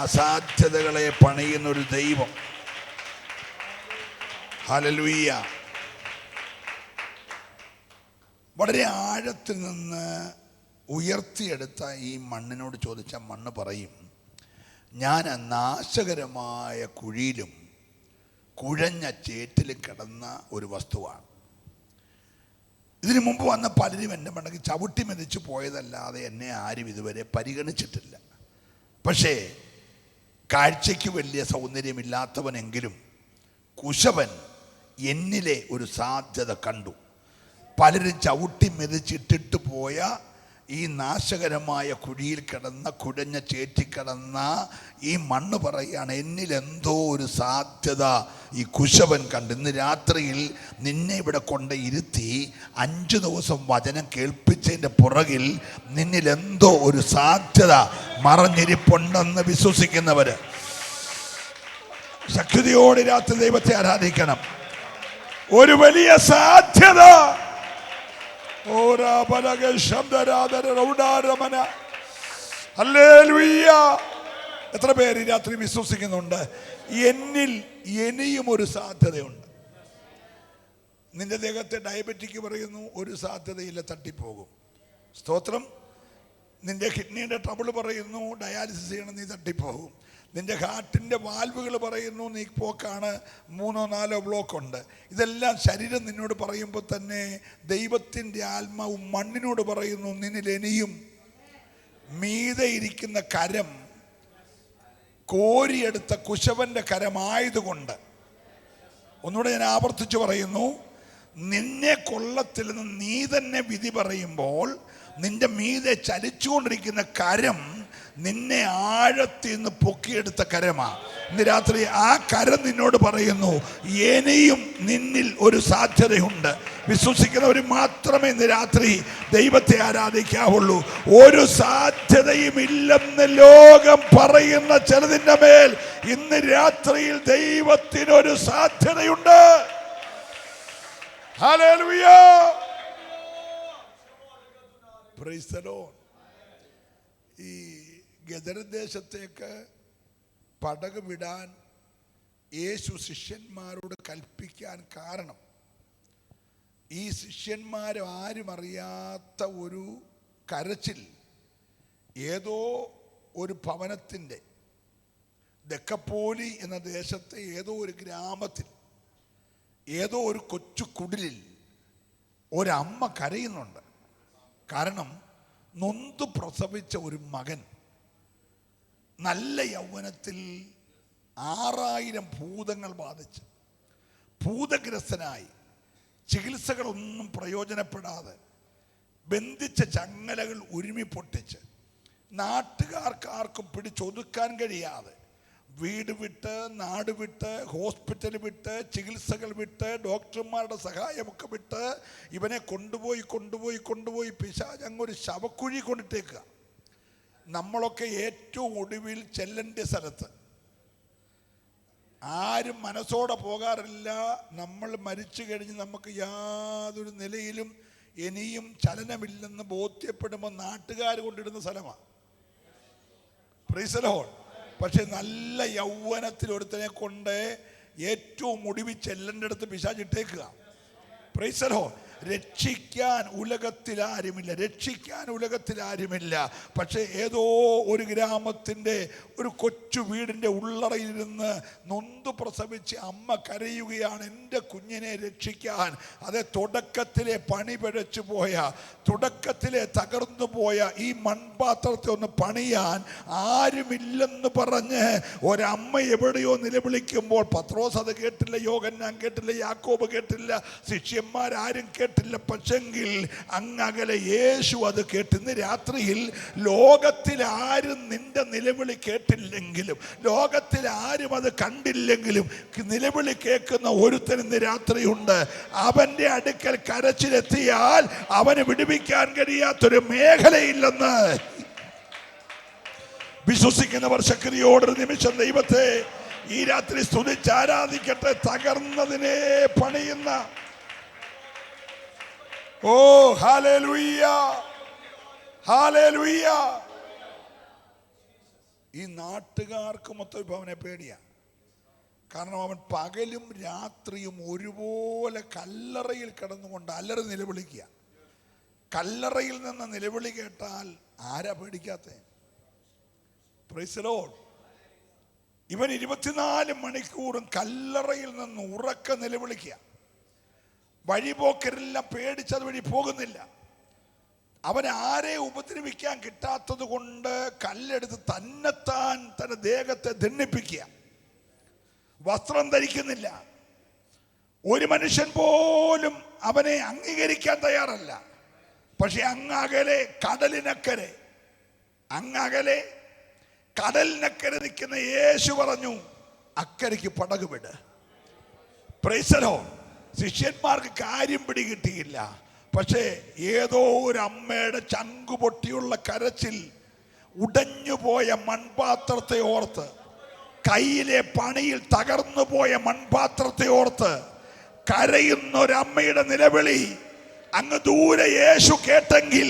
അസാധ്യതകളെ പണിയുന്നൊരു ദൈവം. ഹല്ലേലൂയ. വളരെ ആഴത്തിൽ നിന്ന് ഉയർത്തിയെടുത്ത ഈ മണ്ണിനോട് ചോദിച്ച മണ്ണ് പറയും ഞാൻ നാശകരമായ കുഴിയിലും കുഴഞ്ഞ ചേറ്റിലും കിടന്ന ഒരു വസ്തുവാണ്. ഇതിനു മുമ്പ് വന്ന പലരും എൻ്റെ മണ്ടയ്ക്ക് ചവിട്ടി മെതിച്ച് പോയതല്ലാതെ എന്നെ ആരും ഇതുവരെ പരിഗണിച്ചിട്ടില്ല. പക്ഷേ കാഴ്ചയ്ക്ക് വലിയ സൗന്ദര്യമില്ലാത്തവനെങ്കിലും കുശവൻ എന്നിലെ ഒരു സാധ്യത കണ്ടു. പലരും ചവിട്ടി മെതിച്ചിട്ടിട്ട് പോയ ഈ നാശകരമായ കുഴിയിൽ കിടന്ന കുഴഞ്ഞ ചേറ്റിക്കിടന്ന ഈ മണ്ണ് പറയുകയാണ്, എന്നിൽ എന്തോ ഒരു സാധ്യത ഈ കുശവൻ കണ്ട്. ഇന്ന് രാത്രിയിൽ നിന്നെ ഇവിടെ കൊണ്ട് ഇരുത്തി 5 ദിവസം വചനം കേൾപ്പിച്ചതിൻ്റെ പുറകിൽ നിന്നിൽ എന്തോ ഒരു സാധ്യത മറഞ്ഞിരിപ്പുണ്ടെന്ന് വിശ്വസിക്കുന്നവര് ശക്തിയോടെ രാത്രി ദൈവത്തെ ആരാധിക്കണം. ഒരു വലിയ സാധ്യത. എത്ര പേര് രാത്രി വിശ്വസിക്കുന്നുണ്ട് എന്നിൽ ഇനിയും ഒരു സാധ്യതയുണ്ട്? നിന്റെ ദേഹത്തെ ഡയബറ്റിക് പറയുന്നു ഒരു സാധ്യതയില്ല, തട്ടിപ്പോകും. സ്തോത്രം. നിന്റെ കിഡ്നിയുടെ ട്രബിൾ പറയുന്നു ഡയാലിസിസ് ചെയ്യണം, നീ തട്ടിപ്പോകും. നിന്റെ ഹാർട്ടിൻ്റെ വാൽവുകൾ പറയുന്നു നീ പോക്കാണ്, 3-4 ബ്ലോക്ക് ഉണ്ട്. ഇതെല്ലാം ശരീരം നിന്നോട് പറയുമ്പോൾ തന്നെ ദൈവത്തിൻ്റെ ആത്മാവ് മണ്ണിനോട് പറയുന്നു നിന്നിൽ ഇനിയും. മീതെ ഇരിക്കുന്ന കരം കോരിയെടുത്ത കുശവന്റെ കരമായതുകൊണ്ട്, ഒന്നുകൂടെ ഞാൻ ആവർത്തിച്ച് പറയുന്നു, നിന്നെ കൊള്ളത്തില്ലെന്ന് നീ തന്നെ വിധി പറയുമ്പോൾ നിന്റെ മീതെ ചലിച്ചുകൊണ്ടിരിക്കുന്ന കരം നിന്നെ ആഴത്തിൽ നിന്ന് പൊക്കിയെടുത്ത കരമാ. ഇന്ന് രാത്രി ആ കരം നിന്നോട് പറയുന്നു ഇനിയും നിന്നിൽ ഒരു സാധ്യതയുണ്ട്. വിശ്വസിക്കുന്നവർ മാത്രമേ ഇന്ന് രാത്രി ദൈവത്തെ ആരാധിക്കാവുള്ളൂ. ഒരു സാധ്യതയും ഇല്ലെന്ന് ലോകം പറയുന്ന ചിലതിൻ്റെ മേൽ ഇന്ന് രാത്രിയിൽ ദൈവത്തിനൊരു സാധ്യതയുണ്ട്. ഹല്ലേലൂയ. Praise the lord. ഈ ഗദരദേശത്തേക്ക് പടക് വിടാൻ യേശു ശിഷ്യന്മാരോട് കൽപ്പിക്കാൻ കാരണം, ഈ ശിഷ്യന്മാരും അറിയാത്ത ഒരു കരച്ചിൽ ഏതോ ഒരു ഭവനത്തിൻ്റെ ദക്കപ്പോലി എന്ന ദേശത്തെ ഏതോ ഒരു ഗ്രാമത്തിൽ ഏതോ ഒരു കൊച്ചു കുടിലിൽ ഒരമ്മ കരയുന്നുണ്ട്. കാരണം നൊന്തു പ്രസവിച്ച ഒരു മകൻ നല്ല യൗവനത്തിൽ 6000 ഭൂതങ്ങൾ ബാധിച്ച് ഭൂതഗ്രസ്തനായി ചികിത്സകളൊന്നും പ്രയോജനപ്പെടാതെ ബന്ധിച്ച ചങ്ങലകൾ ഉരുമി പൊട്ടിച്ച് നാട്ടുകാർക്കാർക്കും പിടിച്ചൊതുക്കാൻ കഴിയാതെ വീട് വിട്ട് നാട് വിട്ട് ഹോസ്പിറ്റൽ വിട്ട് ചികിത്സകൾ വിട്ട് ഡോക്ടർമാരുടെ സഹായമൊക്കെ വിട്ട് ഇവനെ കൊണ്ടുപോയി പിശാച് അങ്ങൊരു ശവക്കുഴി കൊണ്ടിട്ടേക്കുക. നമ്മളൊക്കെ ഏറ്റവും ഒടുവിൽ ചെല്ലേണ്ട സ്ഥലത്ത് ആരും മനസ്സോടെ പോകാറില്ല. നമ്മൾ മരിച്ചു കഴിഞ്ഞ് നമുക്ക് യാതൊരു നിലയിലും ഇനിയും ചലനമില്ലെന്ന് ബോധ്യപ്പെടുമ്പോൾ നാട്ടുകാർ കൊണ്ടിടുന്ന സ്ഥലമാണ്. Price the lord. പക്ഷെ നല്ല യൗവനത്തിൽ ഒരുത്തനെ കൊണ്ട് ഏറ്റവും ഒടുവിൽ ചെല്ലേണ്ട അടുത്ത് പിശാചിട്ടേക്കുക. Price the Lord. രക്ഷിക്കാൻ ഉലകത്തിൽ ആരുമില്ല. പക്ഷേ ഏതോ ഒരു ഗ്രാമത്തിൻ്റെ ഒരു കൊച്ചു വീടിൻ്റെ ഉള്ളറയിലിരുന്ന് നൊന്തു പ്രസവിച്ച് അമ്മ കരയുകയാണ്, എൻ്റെ കുഞ്ഞിനെ രക്ഷിക്കാൻ. അത് തുടക്കത്തിലെ പണി പിഴച്ചു പോയ, തുടക്കത്തിലെ തകർന്നു പോയ ഈ മൺപാത്രത്തെ ഒന്ന് പണിയാൻ ആരുമില്ലെന്ന് പറഞ്ഞ് ഒരമ്മ എവിടെയോ നിലവിളിക്കുമ്പോൾ പത്രോസ് അത് കേട്ടില്ല, യോഹന്നാൻ കേട്ടില്ല, യാക്കോബ് കേട്ടില്ല, ശിഷ്യന്മാരാരും കേട്ടില്ല. പക്ഷെങ്കിൽ അങ്ങകലെ യേശു അത് കേട്ട്. ഇന്ന് രാത്രിയിൽ ലോകത്തിൽ ആരും നിന്റെ നിലവിളി കേട്ടില്ലെങ്കിലും, ലോകത്തിൽ ആരും അത് കണ്ടില്ലെങ്കിലും നിലവിളി കേൾക്കുന്ന ഒരുത്തൻ ഇന്ന് രാത്രിയുണ്ട്. അവന്റെ അടുക്കൽ കരച്ചിലെത്തിയാൽ അവന് വിടുവിക്കാൻ കഴിയാത്തൊരു മേഖലയില്ലെന്ന് വിശ്വസിക്കുന്നവർ ശക്തിയോടൊരു നിമിഷം ദൈവത്തെ ഈ രാത്രി സ്തുതിച്ച് ആരാധിക്കട്ടെ. തകർന്നതിനെ പണിയുന്ന, ഓ ഹല്ലേലൂയ, ഹല്ലേലൂയ. ഈ നാട്ടുകാർക്ക് മൊത്തം ഇപ്പം അവനെ പേടിയാ. കാരണം അവൻ പകലും രാത്രിയും ഒരുപോലെ കല്ലറയിൽ കിടന്നുകൊണ്ട് അലറി നിലവിളിക്കുക. കല്ലറയിൽ നിന്ന് നിലവിളി കേട്ടാൽ ആരാ പേടിക്കാത്ത? Price the Lord. ഇവൻ 24 മണിക്കൂറും കല്ലറയിൽ നിന്ന് ഉറക്ക നിലവിളിക്കുക. വഴിപോക്കരെല്ലാം പേടിച്ചത് വഴി പോകുന്നില്ല. അവൻ ആരെ ഉപദ്രവിക്കാൻ കിട്ടാത്തത് കൊണ്ട് കല്ലെടുത്ത് തന്നെത്താൻ തന്റെ ദേഹത്തെ ദണ്ഡിപ്പിക്കുക. വസ്ത്രം ധരിക്കുന്നില്ല. ഒരു മനുഷ്യൻ പോലും അവനെ അംഗീകരിക്കാൻ തയ്യാറല്ല. പക്ഷെ അങ്ങകലെ കടലിനക്കരെ നിൽക്കുന്ന യേശു പറഞ്ഞു, അക്കരയ്ക്ക് പടക് വിട്. Price the Lord. ശിഷ്യന്മാർക്ക് കാര്യം പിടികിട്ടിയില്ല. പക്ഷേ ഏതോ ഒരു അമ്മയുടെ ചങ്കുപൊട്ടിയുള്ള കരച്ചിൽ, ഉടഞ്ഞുപോയ മൺപാത്രത്തെ ഓർത്ത്, കയ്യിലെ പണിയിൽ തകർന്നു പോയ മൺപാത്രത്തെ ഓർത്ത് കരയുന്ന ഒരമ്മയുടെ നിലവിളി അങ്ങ് ദൂരെ യേശു കേട്ടെങ്കിൽ,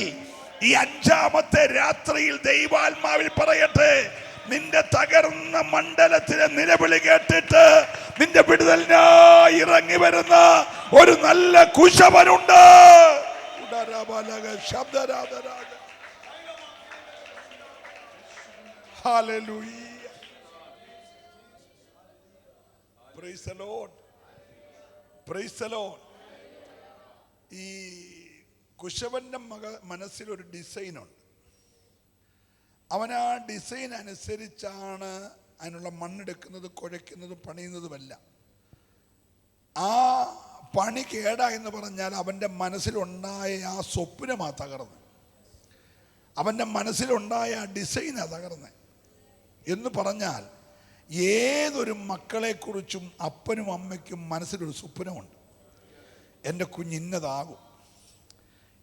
ഈ 5-ാമത്തെ രാത്രിയിൽ ദൈവാത്മാവിൽ പറയട്ടെ, നിന്റെ തകർന്ന മണ്ഡലത്തിലെ നിലവിളി കേട്ടിട്ട് നിന്റെ വിടുതലിനായി ഇറങ്ങി വരുന്ന ഒരു നല്ല കുശവനുണ്ട്. ഹല്ലേലൂയ. Praise the lord. Praise the lord. ഈ കുശവന്റെ മനസ്സിലൊരു ഡിസൈനുണ്ട്. അവൻ ആ ഡിസൈൻ അനുസരിച്ചാണ് അതിനുള്ള മണ്ണെടുക്കുന്നത്, കുഴയ്ക്കുന്നത്, പണിയുന്നതുമല്ല. ആ പണി കേടാ എന്ന് പറഞ്ഞാൽ അവൻ്റെ മനസ്സിലുണ്ടായ ആ സ്വപ്നമാണ് തകർന്ന്, അവൻ്റെ മനസ്സിലുണ്ടായ ആ ഡിസൈനാണ് തകർന്ന്. എന്ന് പറഞ്ഞാൽ ഏതൊരു മക്കളെക്കുറിച്ചും അപ്പനും അമ്മയ്ക്കും മനസ്സിലൊരു സ്വപ്നമുണ്ട്. എൻ്റെ കുഞ്ഞിന്നതാകും,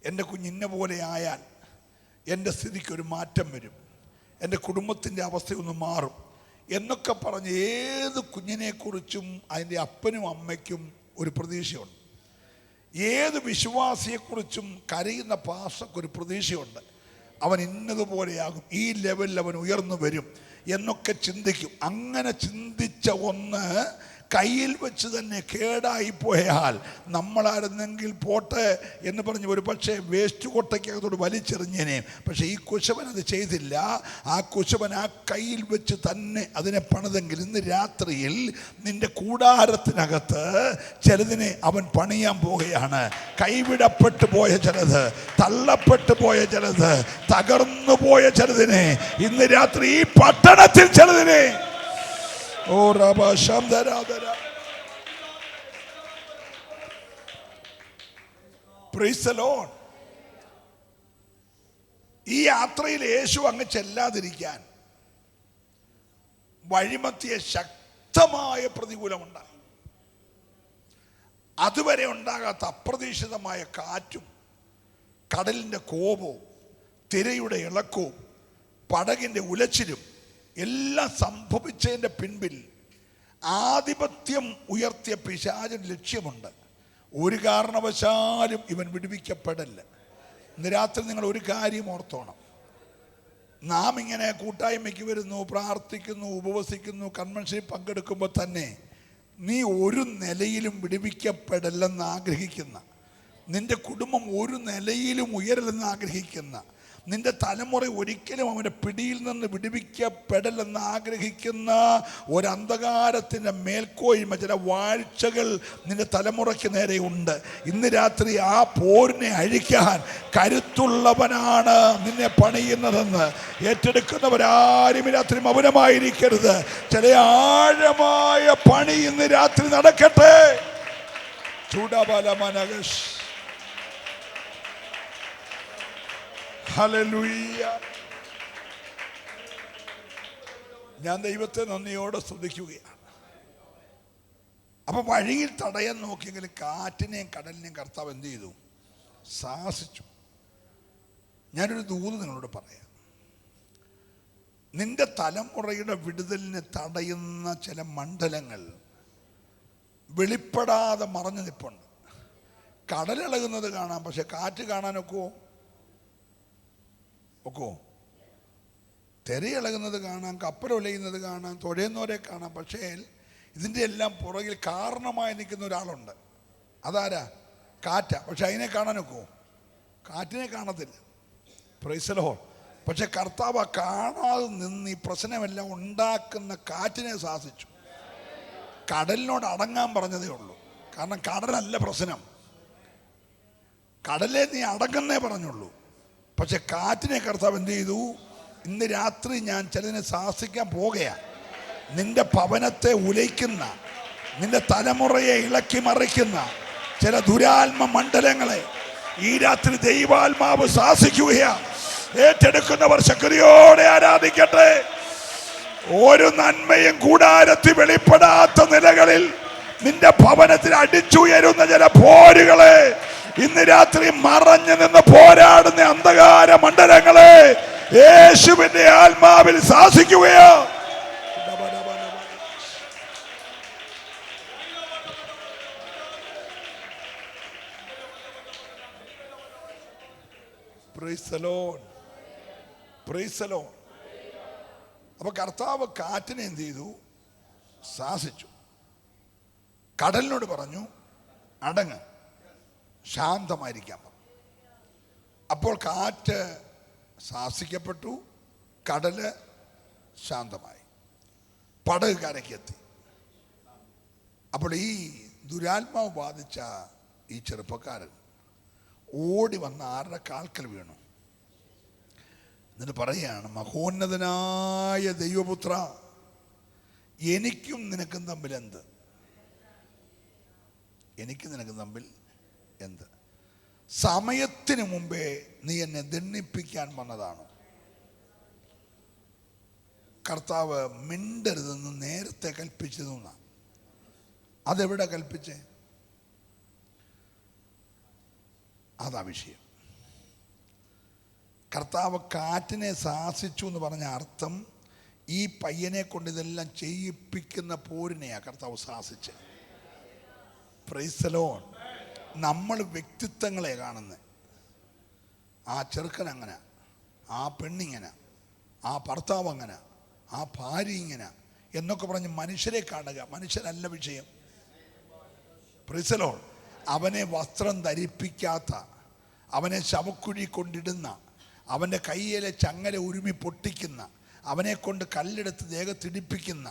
എൻ്റെ കുഞ്ഞിന്ന പോലെ ആയാൽ എൻ്റെ സ്ഥിതിക്കൊരു മാറ്റം വരും, എൻ്റെ കുടുംബത്തിൻ്റെ അവസ്ഥയൊന്ന് മാറും എന്നൊക്കെ പറഞ്ഞ് ഏത് കുഞ്ഞിനെക്കുറിച്ചും അതിൻ്റെ അപ്പനും അമ്മയ്ക്കും ഒരു പ്രതീക്ഷയുണ്ട്. ഏത് വിശ്വാസിയെക്കുറിച്ചും കരയുന്ന പാസ്റ്റർക്കൊരു പ്രതീക്ഷയുണ്ട്. അവൻ ഇന്നതുപോലെയാകും, ഈ ലെവലിൽ അവൻ ഉയർന്നു വരും എന്നൊക്കെ ചിന്തിക്കും. അങ്ങനെ ചിന്തിച്ച ഒന്ന് കയ്യിൽ വെച്ച് തന്നെ കേടായിപ്പോയാൽ നമ്മളായിരുന്നെങ്കിൽ പോട്ടെ എന്ന് പറഞ്ഞ് ഒരു പക്ഷേ വേസ്റ്റ് കൊട്ടയ്ക്കകത്തോട് വലിച്ചെറിഞ്ഞേനെ. പക്ഷേ ഈ കുശവൻ അത് ചെയ്തില്ല. ആ കുശവൻ ആ കയ്യിൽ വെച്ച് തന്നെ അതിനെ പണിതെങ്കിൽ ഇന്ന് രാത്രിയിൽ നിന്റെ കൂടാരത്തിനകത്ത് ചിലതിനെ അവൻ പണിയാൻ പോവുകയാണ്. കൈവിടപ്പെട്ടു പോയ ചിലത്, തള്ളപ്പെട്ടു പോയ ചിലത്, തകർന്നു പോയ ചിലതിനെ ഇന്ന് രാത്രി ഈ പട്ടണത്തിൽ ചിലതിനെ ഓ റബ ശബ്ദരാധര. Praise the lord. ഈ യാത്രയിൽ യേശു അങ്ങ് ചെല്ലാതിരിക്കാൻ വഴിമധ്യേ ശക്തമായ പ്രതികൂലമുണ്ടായി. അതുവരെ ഉണ്ടാകാത്ത അപ്രതീക്ഷിതമായ കാറ്റും കടലിൻ്റെ കോപവും തിരയുടെ ഇളക്കവും പടകിൻ്റെ ഉലച്ചിലും എല്ലാം സംഭവിച്ചതിൻ്റെ പിൻപിൽ ആധിപത്യം ഉയർത്തിയ പിശാചിന് ലക്ഷ്യമുണ്ട്. ഒരു കാരണവശാലും ഇവൻ വിടുവിക്കപ്പെടല്ല. ഇന്ന് രാത്രി നിങ്ങൾ ഒരു കാര്യം ഓർത്തോണം. നാം ഇങ്ങനെ കൂട്ടായ്മയ്ക്ക് വരുന്നു, പ്രാർത്ഥിക്കുന്നു, ഉപവസിക്കുന്നു, കൺവെൻഷനിൽ പങ്കെടുക്കുമ്പോൾ തന്നെ നീ ഒരു നിലയിലും വിടുവിക്കപ്പെടല്ലെന്ന് ആഗ്രഹിക്കുന്ന, നിന്റെ കുടുംബം ഒരു നിലയിലും ഉയരലെന്ന് ആഗ്രഹിക്കുന്ന, നിന്റെ തലമുറ ഒരിക്കലും അവൻ്റെ പിടിയിൽ നിന്ന് വിടുവിക്കപ്പെടലെന്ന് ആഗ്രഹിക്കുന്ന ഒരു അന്ധകാരത്തിൻ്റെ മേൽക്കോയ്മ, ചില വാഴ്ചകൾ നിന്റെ തലമുറയ്ക്ക് നേരെയുണ്ട്. ഇന്ന് രാത്രി ആ പോരിനെ അഴിക്കാൻ കരുത്തുള്ളവനാണ് നിന്നെ പണിയുന്നതെന്ന് ഏറ്റെടുക്കുന്നവരാരും രാത്രി മൗനമായിരിക്കരുത്. ചില ആഴമായ പണി ഇന്ന് രാത്രി നടക്കട്ടെ. ചൂടബലമനകഷ്. ഹല്ലേലൂയ. ഞാൻ ദൈവത്തെ നന്ദിയോടെ സ്തുതിക്കുകയാണ്. അപ്പൊ വഴിയിൽ തടയാൻ നോക്കിയെങ്കിലും കാറ്റിനെയും കടലിനെയും കർത്താവ് എന്ത് ചെയ്തു? സാഹസിച്ചു. ഞാനൊരു ദൂത് നിങ്ങളോട് പറയാം. നിന്റെ തലമുറയുടെ വിടുതലിനെ തടയുന്ന ചില മണ്ഡലങ്ങൾ വെളിപ്പെടാതെ മറഞ്ഞു നിൽപ്പുണ്ട്. കടലിളകുന്നത് കാണാം, പക്ഷെ കാറ്റ് കാണാനൊക്കുമോ? ഒക്കോ? തിരയിളകുന്നത് കാണാം, കപ്പലുലയുന്നത് കാണാം, തുഴയുന്നവരെ കാണാം. പക്ഷേ ഇതിൻ്റെ എല്ലാം പുറകിൽ കാരണമായി നിൽക്കുന്ന ഒരാളുണ്ട്. അതാരാ? കാറ്റാ. പക്ഷെ അതിനെ കാണാനൊക്കുമോ? കാറ്റിനെ കാണത്തില്ല. Price the lord. പക്ഷെ കർത്താവ് കാണാതെ നിന്ന് ഈ പ്രശ്നമെല്ലാം ഉണ്ടാക്കുന്ന കാറ്റിനെ ശാസിച്ചു. കടലിനോട് അടങ്ങാൻ പറഞ്ഞതേ ഉള്ളൂ. കാരണം കടലല്ല പ്രശ്നം, കടലെ നീ അടങ്ങുന്നേ പറഞ്ഞുള്ളൂ. പക്ഷെ കാറ്റിനെ കർത്താവ് എന്ത് ചെയ്തു? ഇന്ന് രാത്രി ഞാൻ ചിലതിനെ ശാസിക്കാൻ പോകുകയാണ്. നിന്റെ ഭവനത്തെ ഉലയ്ക്കുന്ന, നിന്റെ തലമുറയെ ഇളക്കി മറിക്കുന്ന ചില ദുരാത്മ മണ്ഡലങ്ങളെ ഈ രാത്രി ദൈവാത്മാവ് ശാസിക്കുകയാ. ഏറ്റെടുക്കുന്നവർ ശക്തിയോടെ ആരാധിക്കട്ടെ. ഒരു നന്മയും കൂടാരത്തിൽ വെളിപ്പെടാത്ത നിലകളിൽ നിന്റെ ഭവനത്തിൽ അടിച്ചുയരുന്ന ചില പോരുകളെ ഇന്ന് രാത്രി മറഞ്ഞു നിന്ന് പോരാടുന്ന അന്ധകാര മണ്ഡലങ്ങളെ യേശുവിന്റെ ആത്മാവിൽ ശാസിക്കുകയാ. Praise the Lord. Praise the Lord. അപ്പൊ കർത്താവ് കാറ്റിനെ എന്ത് ചെയ്തു? ശാസിച്ചു. കടലിനോട് പറഞ്ഞു അടങ്ങ്, ശാന്തമായിരിക്കാൻ പറഞ്ഞു. അപ്പോൾ കാറ്റ് ശാസിക്കപ്പെട്ടു, കടല് ശാന്തമായി, പടക് കരയ്ക്കെത്തി. അപ്പോൾ ഈ ദുരാത്മാവ് ബാധിച്ച ഈ ചെറുപ്പക്കാരൻ ഓടി വന്ന് ആരുടെ കാൽക്കൽ വീണു. എന്നിട്ട് പറയുകയാണ്, മഹോന്നതനായ ദൈവപുത്ര, എനിക്കും നിനക്കും തമ്മിൽ എന്ത്? എനിക്ക് നിനക്കും തമ്മിൽ എന്ത്? സമയത്തിന് മുമ്പേ നീ എന്നെ ദണ്ഡിപ്പിക്കാൻ വന്നതാണോ? കർത്താവ് മിണ്ടരുതെന്ന് നേരത്തെ കൽപ്പിച്ചതെന്നാ. അതെവിടെ കൽപ്പിച്ചേ? അതാ വിഷയം. കർത്താവ് കാറ്റിനെ ശാസിച്ചു എന്ന് പറഞ്ഞ അർത്ഥം ഈ പയ്യനെ കൊണ്ട് ഇതെല്ലാം ചെയ്യിപ്പിക്കുന്ന പോരിനെയാ കർത്താവ് ശാസിച്ച്. Price the Lord. നമ്മൾ വ്യക്തിത്വങ്ങളെ കാണുന്നത്. ആ ചെറുക്കൻ അങ്ങനെ, ആ പെണ്ണിങ്ങനെ, ആ ഭർത്താവ് അങ്ങനെ, ആ ഭാര്യ ഇങ്ങനെ എന്നൊക്കെ പറഞ്ഞ് മനുഷ്യരെ കാണുക. മനുഷ്യരല്ല വിഷയം. Price the Lord. അവനെ വസ്ത്രം ധരിപ്പിക്കാത്ത, അവനെ ശവക്കുഴി കൊണ്ടിടുന്ന, അവൻ്റെ കയ്യിലെ ചങ്ങല ഉരുമി പൊട്ടിക്കുന്ന, അവനെ കൊണ്ട് കല്ലെടുത്ത് ദേഹത്തിടിപ്പിക്കുന്ന,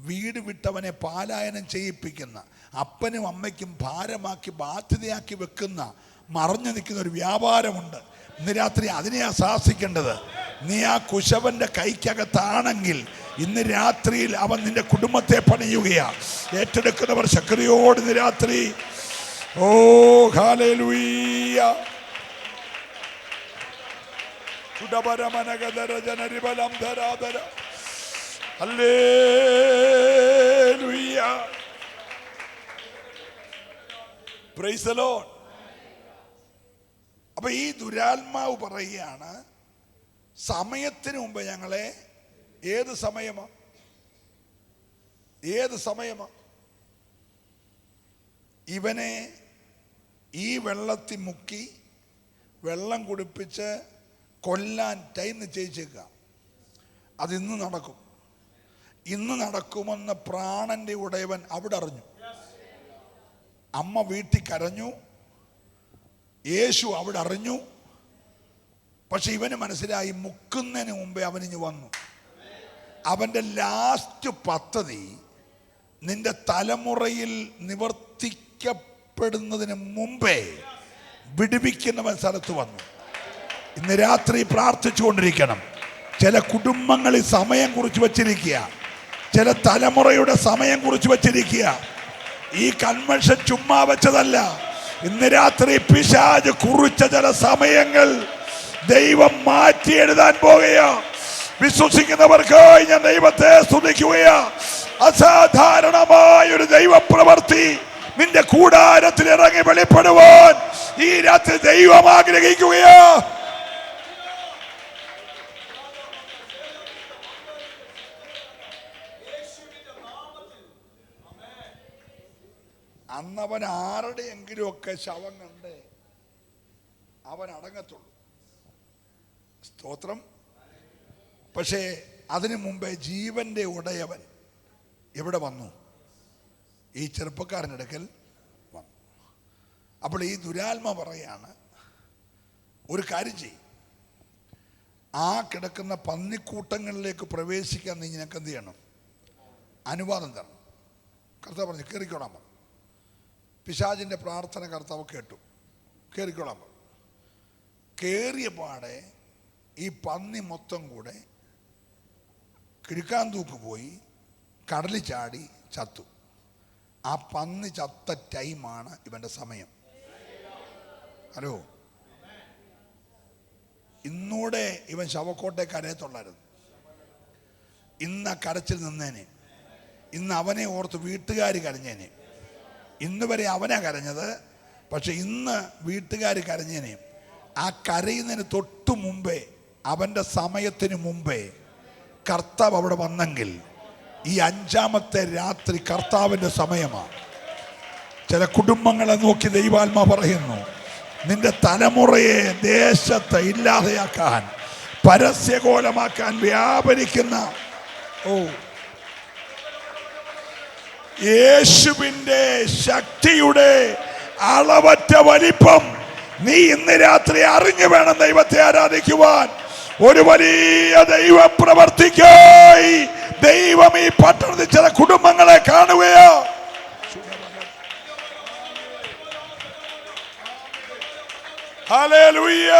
വീട് വിട്ടവനെ പാലായനം ചെയ്യിപ്പിക്കുന്ന, അപ്പനും അമ്മയ്ക്കും ഭാരമാക്കി ബാധ്യതയാക്കി വെക്കുന്ന, മറഞ്ഞു നിൽക്കുന്ന ഒരു വ്യാപാരമുണ്ട്. ഇന്ന് രാത്രി അതിനെയാ ശാസിക്കേണ്ടത്. നീ ആ കുശവന്റെ കൈക്കകത്താണെങ്കിൽ ഇന്ന് രാത്രിയിൽ അവൻ നിന്റെ കുടുംബത്തെ പണിയുകയാ. ഏറ്റെടുക്കുന്നവർ ശക്തിയോട് ഇന്ന് രാത്രി ഓ ഹല്ലേലൂയ. ഹല്ലേലൂയ. Praise the lord. അപ്പൊ ഈ ദുരാത്മാവ് പറയുകയാണ്, സമയത്തിന് മുമ്പ് ഞങ്ങളെ ഏത് സമയമാ? ഏത് സമയമാ? ഇവനെ ഈ വെള്ളത്തിൽ മുക്കി വെള്ളം കുടിപ്പിച്ച് കൊല്ലാൻ ടൈം നിശ്ചയിച്ചേക്കുക. അതിന്ന് നടക്കും. ഇന്ന് നടക്കുമെന്ന് പ്രാണന്റെ ഉടയവൻ അവിടെ അറിഞ്ഞു. അമ്മ വീട്ടിൽ കരഞ്ഞു, യേശു അവിടെ അറിഞ്ഞു. പക്ഷെ ഇവന് മനസ്സിലായി, മുക്കുന്നതിന് മുമ്പേ അവനിഞ്ഞ് വന്നു. അവൻ്റെ ലാസ്റ്റ് പദ്ധതി നിന്റെ തലമുറയിൽ നിവർത്തിക്കപ്പെടുന്നതിന് മുമ്പേ വിടുവിക്കുന്നവൻ സ്ഥലത്ത് വന്നു. ഇന്ന് രാത്രി പ്രാർത്ഥിച്ചുകൊണ്ടിരിക്കണം. ചില കുടുംബങ്ങളിൽ സമയം കുറിച്ച് വച്ചിരിക്കുക, ചില തലമുറയുടെ സമയം കുറിച്ച് വച്ചിരിക്കുക. ഈ കൺവെൻഷൻ ചുമ്മാ വെച്ചതല്ല. ഇന്ന് രാത്രി പിശാച് കുറിച്ച ചില സമയങ്ങൾ ദൈവം മാറ്റി എഴുതാൻ പോകുകയാ. വിശ്വസിക്കുന്നവർക്കായി ഞാൻ ദൈവത്തെ സ്തുതിക്കുകയാ. അസാധാരണമായ ഒരു ദൈവപ്രവൃത്തി നിന്റെ കൂടാരത്തിൽ ഇറങ്ങി വെളിപ്പെടുവാൻ ഈ രാത്രി ദൈവം ആഗ്രഹിക്കുകയാ. അന്നവൻ ആരുടെയെങ്കിലും ഒക്കെ ശവം കണ്ട് അവൻ അടങ്ങത്തുള്ളൂ. സ്തോത്രം. പക്ഷേ അതിനു മുമ്പേ ജീവന്റെ ഉടയവൻ എവിടെ വന്നു? ഈ ചെറുപ്പക്കാരൻ്റെ അടുക്കൽ വന്നു. അപ്പോൾ ഈ ദുരാത്മ പറയാണ്, ഒരു കാര്യം ചെയ്യും, ആ കിടക്കുന്ന പന്നിക്കൂട്ടങ്ങളിലേക്ക് പ്രവേശിക്കാൻ നീ നിനക്ക് എന്ത് ചെയ്യണം? അനുവാദം തരണം. കർത്താവ് പറഞ്ഞു കയറിക്കോളാൻ പറഞ്ഞു. പിശാചിൻ്റെ പ്രാർത്ഥന കർത്താവ് കേട്ടു. കയറിക്കോളാൻ പറഞ്ഞു. കയറിയ പാടെ ഈ പന്നി മൊത്തം കൂടെ കിഴുക്കാന്തൂക്ക് പോയി കടലിൽ ചാടി ചത്തു. ആ പന്നി ചത്ത ടൈമാണ് ഇവൻ്റെ സമയം. ഹലോ, ഇന്നൂടെ ഇവൻ ശവക്കോട്ടെ കരയത്തുള്ളായിരുന്നു. ഇന്ന് കരച്ചിൽ നിന്നേനെ. ഇന്ന് അവനെ ഓർത്ത് വീട്ടുകാർ കരഞ്ഞേനെ. ഇന്ന് വരെ അവനാ കരഞ്ഞത്, പക്ഷെ ഇന്ന് വീട്ടുകാർ കരഞ്ഞേനെ. ആ കരയുന്നതിന് തൊട്ടു മുമ്പേ, അവൻ്റെ സമയത്തിന് മുമ്പേ കർത്താവ് അവിടെ വന്നെങ്കിൽ ഈ 5-ാമത്തെ രാത്രി കർത്താവിൻ്റെ സമയമാണ്. ചില കുടുംബങ്ങളെ നോക്കി ദൈവാത്മാ പറയുന്നു, നിന്റെ തലമുറയെ ദേശത്ത് ഇല്ലാതെയാക്കാൻ, പരസ്യകോലമാക്കാൻ വ്യാപരിക്കുന്ന യേശുവിൻ്റെ ശക്തിയുടെ അളവറ്റ വലിപ്പം നീ ഇന്ന് രാത്രി അറിഞ്ഞു വേണം ദൈവത്തെ ആരാധിക്കുവാൻ. ഒരു വലിയ ദൈവ പ്രവർത്തിക്കായി ദൈവം ഈ പട്ടണത്തിൽ ചില കുടുംബങ്ങളെ കാണുകയോ. ഹല്ലേലൂയ.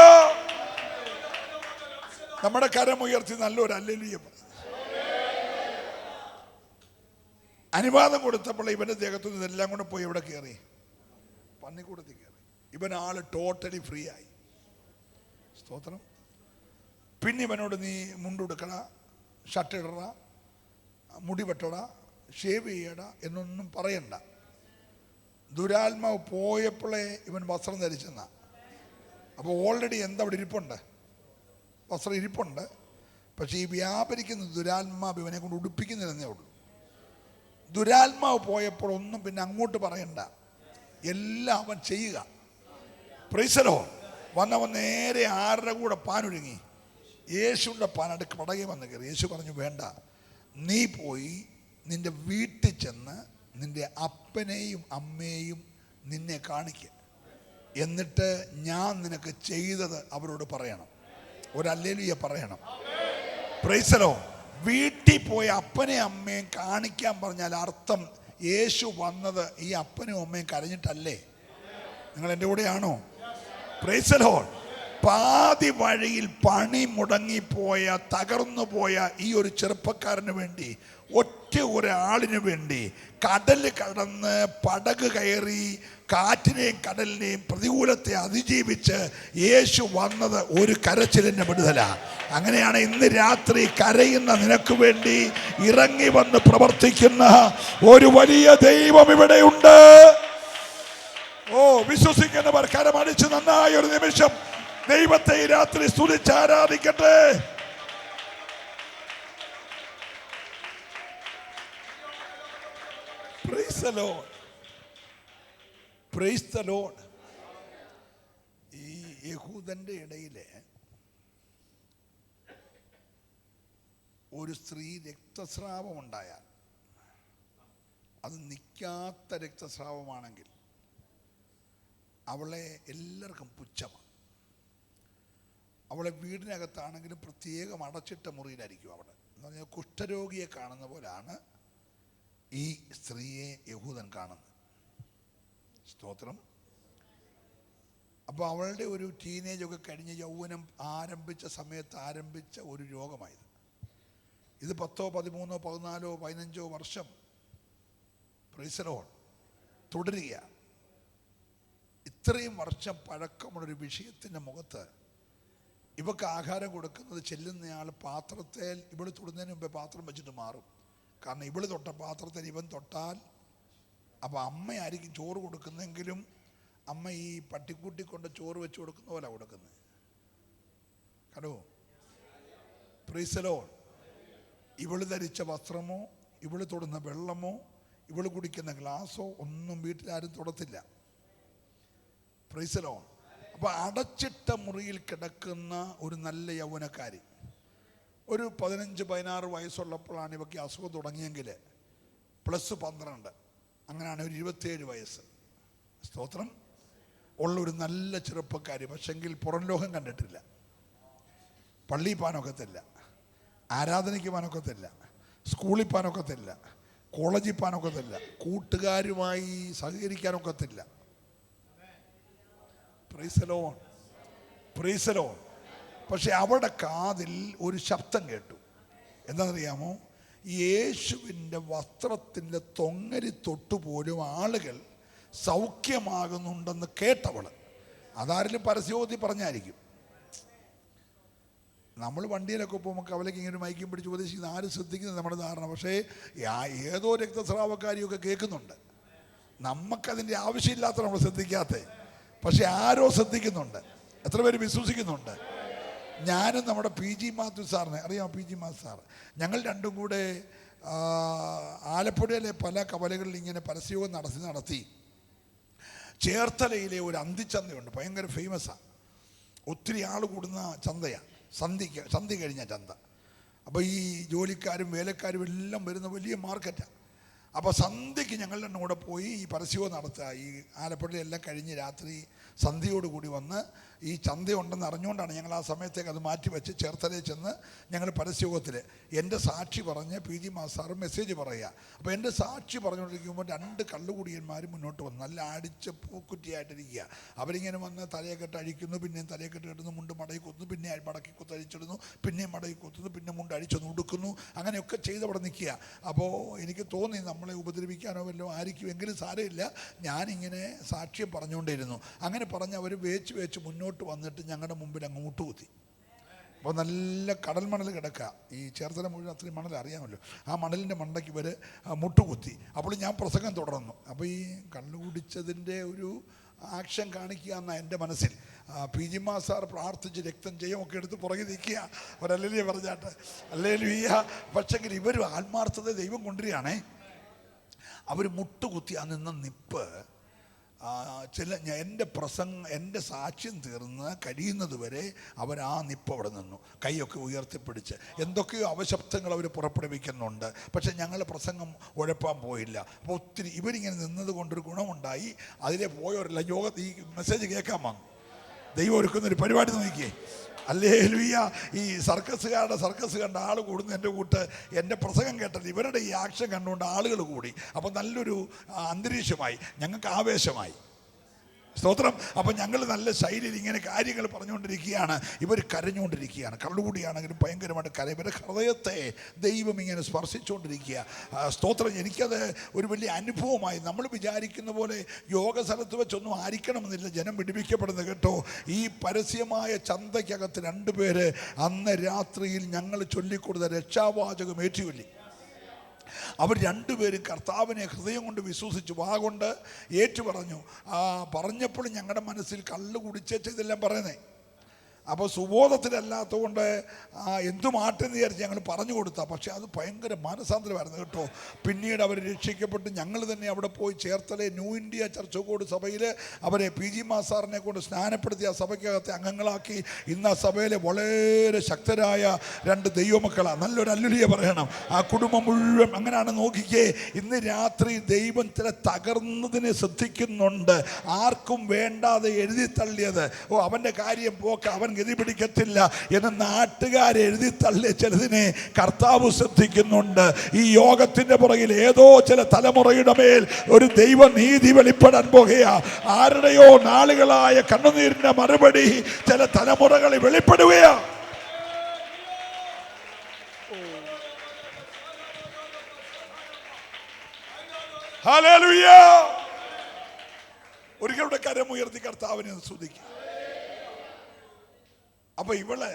നമ്മുടെ കരമുയർത്തി നല്ലൊരു ഹല്ലേലൂയ. അനുവാദം കൊടുത്തപ്പോൾ ഇവന്റെ ദേഹത്തു നിന്ന് എല്ലാം കൂടെ പോയി എവിടെ കയറി? പന്നിക്കൂടത്തിൽ കയറി. ഇവൻ ആള് ടോട്ടലി ഫ്രീ ആയി. സ്തോത്രം. പിന്നെ ഇവനോട് നീ മുണ്ടുടുക്കട, ഷർട്ട് ഇടറ, മുടി വെട്ടട, ഷേവ് ചെയ്യട എന്നൊന്നും പറയണ്ട. ദുരാത്മാവ് പോയപ്പോഴേ ഇവൻ വസ്ത്രം ധരിച്ചെന്ന. അപ്പോൾ ഓൾറെഡി എന്താ അവിടെ ഇരിപ്പുണ്ട്? വസ്ത്രം ഇരിപ്പുണ്ട്. പക്ഷെ ഈ വ്യാപരിക്കുന്ന ദുരാത്മാവ് ഇവനെ കൊണ്ട് ഉടുപ്പിക്കുന്നില്ലെന്നേ ഉള്ളൂ. ദുരാത്മാവ് പോയപ്പോൾ ഒന്നും പിന്നെ അങ്ങോട്ട് പറയണ്ട, എല്ലാം അവൻ ചെയ്യുക. Price the Lord. വന്നവൻ നേരെ ആരുടെ കൂടെ പാനൊരുങ്ങി? യേശുവിൻ്റെ പാനടുക്ക് പടകെ വന്ന് കയറി. യേശു പറഞ്ഞു, വേണ്ട, നീ പോയി നിന്റെ വീട്ടിൽ ചെന്ന് നിന്റെ അപ്പനെയും അമ്മയെയും നിന്നെ കാണിക്കുക. എന്നിട്ട് ഞാൻ നിനക്ക് ചെയ്തത് അവരോട് പറയണം. ഒരു ഹല്ലേലൂയ പറയണം. Price the Lord. വീട്ടിൽ പോയി അപ്പനെയും അമ്മയും കാണിക്കാൻ പറഞ്ഞാൽ അർത്ഥം യേശു വന്നത് ഈ അപ്പനും അമ്മയും കരഞ്ഞിട്ടല്ലേ? നിങ്ങൾ എൻ്റെ കൂടെയാണോ? Price the Lord. പാതി വഴിയിൽ പണി മുടങ്ങിപ്പോയ, തകർന്നു പോയ ഈ ഒരു ചെറുപ്പക്കാരന് വേണ്ടി, ഒറ്റ ഒരാളിന് വേണ്ടി കടൽ കടന്ന് പടക് കയറി കാറ്റിനെയും കടലിനെയും പ്രതികൂലത്തെ അതിജീവിച്ച് യേശു വന്നത് ഒരു കരച്ചിലിൻ്റെ വിടുതല. അങ്ങനെയാണ് ഇന്ന് രാത്രി കരയുന്ന നിനക്ക് വേണ്ടി ഇറങ്ങി വന്ന് പ്രവർത്തിക്കുന്ന ഒരു വലിയ ദൈവം ഇവിടെയുണ്ട്. വിശ്വസിക്കുന്നവർ കരമടിച്ച് നന്നായി ഒരു നിമിഷം ദൈവത്തെ ഈ രാത്രി സ്തുതിച്ച് ആരാധിക്കട്ടെ. Praise the lord. Praise the lord. ഈ യഹൂദന്റെ ഇടയിലെ ഒരു സ്ത്രീ രക്തസ്രാവം ഉണ്ടായാൽ, അത് നിൽക്കാത്ത രക്തസ്രാവമാണെങ്കിൽ അവളെ എല്ലാവർക്കും പുച്ഛമാണ്. അവളെ വീടിനകത്താണെങ്കിലും പ്രത്യേകം അടച്ചിട്ട മുറിയിലായിരിക്കും അവിടെ. എന്ന് പറഞ്ഞാൽ കുഷ്ഠരോഗിയെ കാണുന്ന പോലാണ് ഈ സ്ത്രീയെ യഹൂദൻ കാണുന്നത്. സ്തോത്രം. അപ്പോൾ അവളുടെ ഒരു ടീനേജൊക്കെ കഴിഞ്ഞ് യൗവനം ആരംഭിച്ച സമയത്ത് ആരംഭിച്ച ഒരു രോഗമായത്. ഇത് 10, 13, 14, 15 വർഷം പ്രൈസ് ദി ലോർഡ് തുടരുക. ഇത്രയും വർഷം പഴക്കമുള്ളൊരു വിഷയത്തിൻ്റെ മുഖത്ത് ഇവക്ക് ആഹാരം കൊടുക്കുന്നത് ചെല്ലുന്നയാൾ പാത്രത്തിൽ ഇവള് തൊടുന്നതിന് മുമ്പേ പാത്രം വെച്ചിട്ട് മാറും. കാരണം ഇവള് തൊട്ട പാത്രത്തിൽ ഇവൻ തൊട്ടാൽ, അപ്പോൾ അമ്മയായിരിക്കും ചോറ് കൊടുക്കുന്നെങ്കിലും അമ്മ ഈ പട്ടിക്കൂട്ടി കൊണ്ട് ചോറ് വെച്ച് കൊടുക്കുന്ന പോലെ കൊടുക്കുന്നത്. Hello, price the Lord. ഇവള് ധരിച്ച വസ്ത്രമോ ഇവള് തൊടുന്ന വെള്ളമോ ഇവള് കുടിക്കുന്ന ഗ്ലാസ്സോ ഒന്നും വീട്ടിലാരും തൊടത്തില്ല. Praise the lord. അപ്പോൾ അടച്ചിട്ട മുറിയിൽ കിടക്കുന്ന ഒരു നല്ല യൗവനക്കാരി, ഒരു 15, 16 വയസ്സുള്ളപ്പോഴാണ് ഇവയ്ക്ക് അസുഖം തുടങ്ങിയെങ്കിൽ +12, അങ്ങനെയാണ് ഒരു 27 വയസ്സ്. സ്തോത്രം. ഉള്ളൊരു നല്ല ചെറുപ്പക്കാരി. പക്ഷെങ്കിൽ പുറം ലോകം കണ്ടിട്ടില്ല. പള്ളി പാനൊക്കത്തില്ല, ആരാധനയ്ക്ക് പാനൊക്കത്തില്ല, സ്കൂളിൽ പാനൊക്കത്തില്ല, കോളേജിൽ പാനൊക്കത്തില്ല, കൂട്ടുകാരുമായി സഹകരിക്കാനൊക്കത്തില്ല. Praise the lord. Praise the lord. പക്ഷെ അവിടെ കാതിൽ ഒരു ശബ്ദം കേട്ടു. എന്താണെന്നറിയാമോ? യേശുവിൻ്റെ വസ്ത്രത്തിൻ്റെ തൊങ്ങരി തൊട്ടുപോലും ആളുകൾ സൗഖ്യമാകുന്നുണ്ടെന്ന് കേട്ടവള്. അതാരെങ്കിലും പരസ്യോതി പറഞ്ഞായിരിക്കും. നമ്മൾ വണ്ടിയിലൊക്കെ പോകുമ്പോൾ കവലയ്ക്ക് ഇങ്ങനെ മൈക്കും പിടിച്ച് ഉപദേശിക്കുന്നത് ആരും ശ്രദ്ധിക്കുന്നത് നമ്മുടെ ധാരണ. പക്ഷേ ഏതോ രക്തസ്രാവക്കാരിയൊക്കെ കേൾക്കുന്നുണ്ട്. നമുക്കതിൻ്റെ ആവശ്യമില്ലാത്ത നമ്മൾ ശ്രദ്ധിക്കാത്തേ, പക്ഷെ ആരോ ശ്രദ്ധിക്കുന്നുണ്ട്. എത്ര പേര് വിശ്വസിക്കുന്നുണ്ട്? ഞാനും നമ്മുടെ PG മാത്യു സാറിനെ അറിയാമോ? PG മാത്യു സാർ, ഞങ്ങൾ രണ്ടും കൂടെ ആലപ്പുഴയിലെ പല കവലകളിൽ ഇങ്ങനെ പരസ്യവും നടത്തി ചേർത്തലയിലെ ഒരു അന്തിച്ചന്തയുണ്ട്, ഭയങ്കര ഫേമസാണ്, ഒത്തിരി ആൾ കൂടുന്ന ചന്തയാണ്, സന്ധ്യ കഴിഞ്ഞ ചന്ത. അപ്പോൾ ഈ ജോലിക്കാരും വേലക്കാരും എല്ലാം വരുന്ന വലിയ മാർക്കറ്റാണ്. അപ്പോൾ സന്ധ്യയ്ക്ക് ഞങ്ങൾ രണ്ടും കൂടെ പോയി ഈ പരസ്യവും നടത്തുക. ഈ ആലപ്പുഴയെല്ലാം കഴിഞ്ഞ് രാത്രി സന്ധ്യയോടുകൂടി വന്ന് ഈ ചന്തയുണ്ടെന്ന് അറിഞ്ഞുകൊണ്ടാണ് ഞങ്ങൾ ആ സമയത്തേക്ക് അത് മാറ്റിവെച്ച് ചേർത്തലയിൽ ചെന്ന് ഞങ്ങൾ പരസ്യയോഗത്തിൽ എൻ്റെ സാക്ഷി പറഞ്ഞ് PG മാസ്റ്റർ മെസ്സേജ് പറയുക. അപ്പോൾ എൻ്റെ സാക്ഷി പറഞ്ഞുകൊണ്ടിരിക്കുമ്പോൾ 2 കള്ളുകുടിയന്മാർ മുന്നോട്ട് വന്നു, നല്ല അടിച്ച് പൂക്കുറ്റിയായിട്ടിരിക്കുക. അവരിങ്ങനെ വന്ന് തലയെക്കെട്ട് അഴിക്കുന്നു, പിന്നെയും തലയെക്കെട്ട് കെട്ടുന്നു, മുണ്ട് മടക്കി കുത്തുന്നു, പിന്നെ മടക്കി കുത്ത് അഴിച്ചിടുന്നു, പിന്നെയും മടക്കി കുത്തുന്നു, പിന്നെ മുണ്ട് അഴിച്ചൊന്ന് ഉടുക്കുന്നു, അങ്ങനെയൊക്കെ ചെയ്ത് അവിടെ നിൽക്കുക. അപ്പോൾ എനിക്ക് തോന്നി നമ്മളെ ഉപദ്രവിക്കാനോ വല്ലതും ആയിരിക്കുമെങ്കിലും സാരമില്ല, ഞാനിങ്ങനെ സാക്ഷ്യം പറഞ്ഞുകൊണ്ടിരുന്നു. അങ്ങനെ പറഞ്ഞ് അവർ വേച്ച് മുന്നോട്ട് വന്നിട്ട് ഞങ്ങളുടെ മുമ്പിൽ അങ്ങ് മുട്ടുകുത്തി. അപ്പോൾ നല്ല കടൽ മണൽ കിടക്കുക, ഈ ചേർത്തല മുഴുവൻ അത്രയും മണൽ അറിയാമല്ലോ, ആ മണലിൻ്റെ മണ്ടയ്ക്ക് ഇവർ മുട്ടുകുത്തി. അപ്പോൾ ഞാൻ പ്രസംഗം തുടർന്നു. അപ്പോൾ ഈ കള്ളു കുടിച്ചതിൻ്റെ ഒരു ആക്ഷൻ കാണിക്കുക എന്നാണ് എൻ്റെ മനസ്സിൽ. PG മാസ്റ്റർ പ്രാർത്ഥിച്ച് രക്തം ജയമൊക്കെ എടുത്ത് പുറകെ നിൽക്കുക, ഒരല്ലേ പറഞ്ഞാട്ട് അല്ലേലൂയ്യ. പക്ഷെങ്കിൽ ഇവർ ആത്മാർത്ഥത ദൈവം കൊണ്ടുവരികയാണേ. അവർ മുട്ടുകുത്തി ആ നിന്ന നിപ്പ് എൻ്റെ സാക്ഷ്യം തീർന്ന് കഴിയുന്നത് വരെ അവർ ആ നിപ്പ് അവിടെ നിന്നു, കൈയൊക്കെ ഉയർത്തിപ്പിടിച്ച്. എന്തൊക്കെയോ അവശബ്ദങ്ങൾ അവർ പുറപ്പെടുവിക്കുന്നുണ്ട്, പക്ഷെ ഞങ്ങൾ പ്രസംഗം ഉഴപ്പാൻ പോയില്ല. അപ്പോൾ ഒത്തിരി ഇവരിങ്ങനെ നിന്നത് കൊണ്ടൊരു ഗുണമുണ്ടായി. അതിലെ പോയവരല്ല ഈ മെസ്സേജ് കേൾക്കാൻ വന്നു. ദൈവം ഒരുക്കുന്നൊരു പരിപാടി നോക്കിയേ, ഹല്ലേലൂയ. ഈ സർക്കസ് കണ്ട ആൾ കൂടുന്നു എൻ്റെ കൂട്ട്. എൻ്റെ പ്രസംഗം കേട്ടത് ഇവരുടെ ഈ ആക്ഷൻ കണ്ടുകൊണ്ട് ആളുകൾ കൂടി. അപ്പോൾ നല്ലൊരു അന്തരീക്ഷമായി, ഞങ്ങൾക്ക് ആവേശമായി. സ്തോത്രം. അപ്പം ഞങ്ങൾ നല്ല ശൈലിയിൽ ഇങ്ങനെ കാര്യങ്ങൾ പറഞ്ഞുകൊണ്ടിരിക്കുകയാണ്, ഇവർ കരഞ്ഞുകൊണ്ടിരിക്കുകയാണ്. കള്ളുകൂടിയാണെങ്കിലും ഭയങ്കരമായിട്ട് ഇവരുടെ ഹൃദയത്തെ ദൈവം ഇങ്ങനെ സ്പർശിച്ചുകൊണ്ടിരിക്കുക. സ്തോത്രം. എനിക്കത് ഒരു വലിയ അനുഭവമായി. നമ്മൾ വിചാരിക്കുന്ന പോലെ യോഗ സ്ഥലത്ത് വെച്ചൊന്നും ആയിരിക്കണമെന്നില്ല ജനം വിടുവിക്കപ്പെടുന്നത് കേട്ടോ. ഈ പരസ്യമായ ചന്തയ്ക്കകത്ത് 2 പേര് അന്ന് രാത്രിയിൽ ഞങ്ങൾ ചൊല്ലിക്കൊടുത്ത രക്ഷാവാചകം ഏറ്റുചൊല്ലി. അവർ 2 പേരും കർത്താവിനെ ഹൃദയം കൊണ്ട് വിശ്വസിച്ചു, വാ കൊണ്ട് ഏറ്റു പറഞ്ഞു. പറഞ്ഞപ്പോൾ ഞങ്ങളുടെ മനസ്സിൽ കള്ളു കുടിച്ചേച്ച് ഇതെല്ലാം പറയുന്നേ. അപ്പോൾ സുബോധത്തിലല്ലാത്തതുകൊണ്ട് എന്തുമാട്ടെന്ന് വിചാരിച്ച് ഞങ്ങൾ പറഞ്ഞു കൊടുത്താൽ, പക്ഷേ അത് ഭയങ്കര മാനസാന്തരമായിരുന്നു കേട്ടോ. പിന്നീട് അവർ രക്ഷിക്കപ്പെട്ട് ഞങ്ങൾ തന്നെ അവിടെ പോയി ചേർത്തലെ ന്യൂ ഇന്ത്യ ചർച്ച് കോഡ് സഭയിൽ അവരെ PG മാസ്റ്ററിനെ കൊണ്ട് സ്നാനപ്പെടുത്തി ആ സഭയ്ക്കകത്തെ അംഗങ്ങളാക്കി. ഇന്ന് ആ സഭയിലെ വളരെ ശക്തരായ 2 ദൈവമക്കളാണ്. നല്ലൊരു ഹല്ലേലൂയ പറയണം. ആ കുടുംബം മുഴുവൻ അങ്ങനെയാണ്. നോക്കിക്കേ, ഇന്ന് രാത്രി ദൈവം ചില തകർന്നതിനെ ശ്രദ്ധിക്കുന്നുണ്ട്. ആർക്കും വേണ്ടാതെ എഴുതി തള്ളിയത്, അവൻ്റെ കാര്യം പോക്ക്, അവൻ ഗതി പിടിക്കത്തില്ല എന്ന് നാട്ടുകാരെ എഴുതി തള്ളിയ ചിലതിനെ കർത്താവ് ശ്രദ്ധിക്കുന്നുണ്ട്. ഈ യോഗത്തിന്റെ പുറകിൽ ഏതോ ചില തലമുറയുടെ മേൽ ഒരു ദൈവനീതി വെളിപ്പെടാൻ പോകുകയാ. ആരുടെയോ നാളുകളായ കണ്ണുനീരിന്റെ മറുപടി ചില തലമുറകളിൽ വെളിപ്പെടുകയാ. ഹല്ലേലൂയ. ഒരിക്കലും കരമുയർത്തി കർത്താവിനെ സ്തുതിക്കുക. അപ്പൊ ഇവള്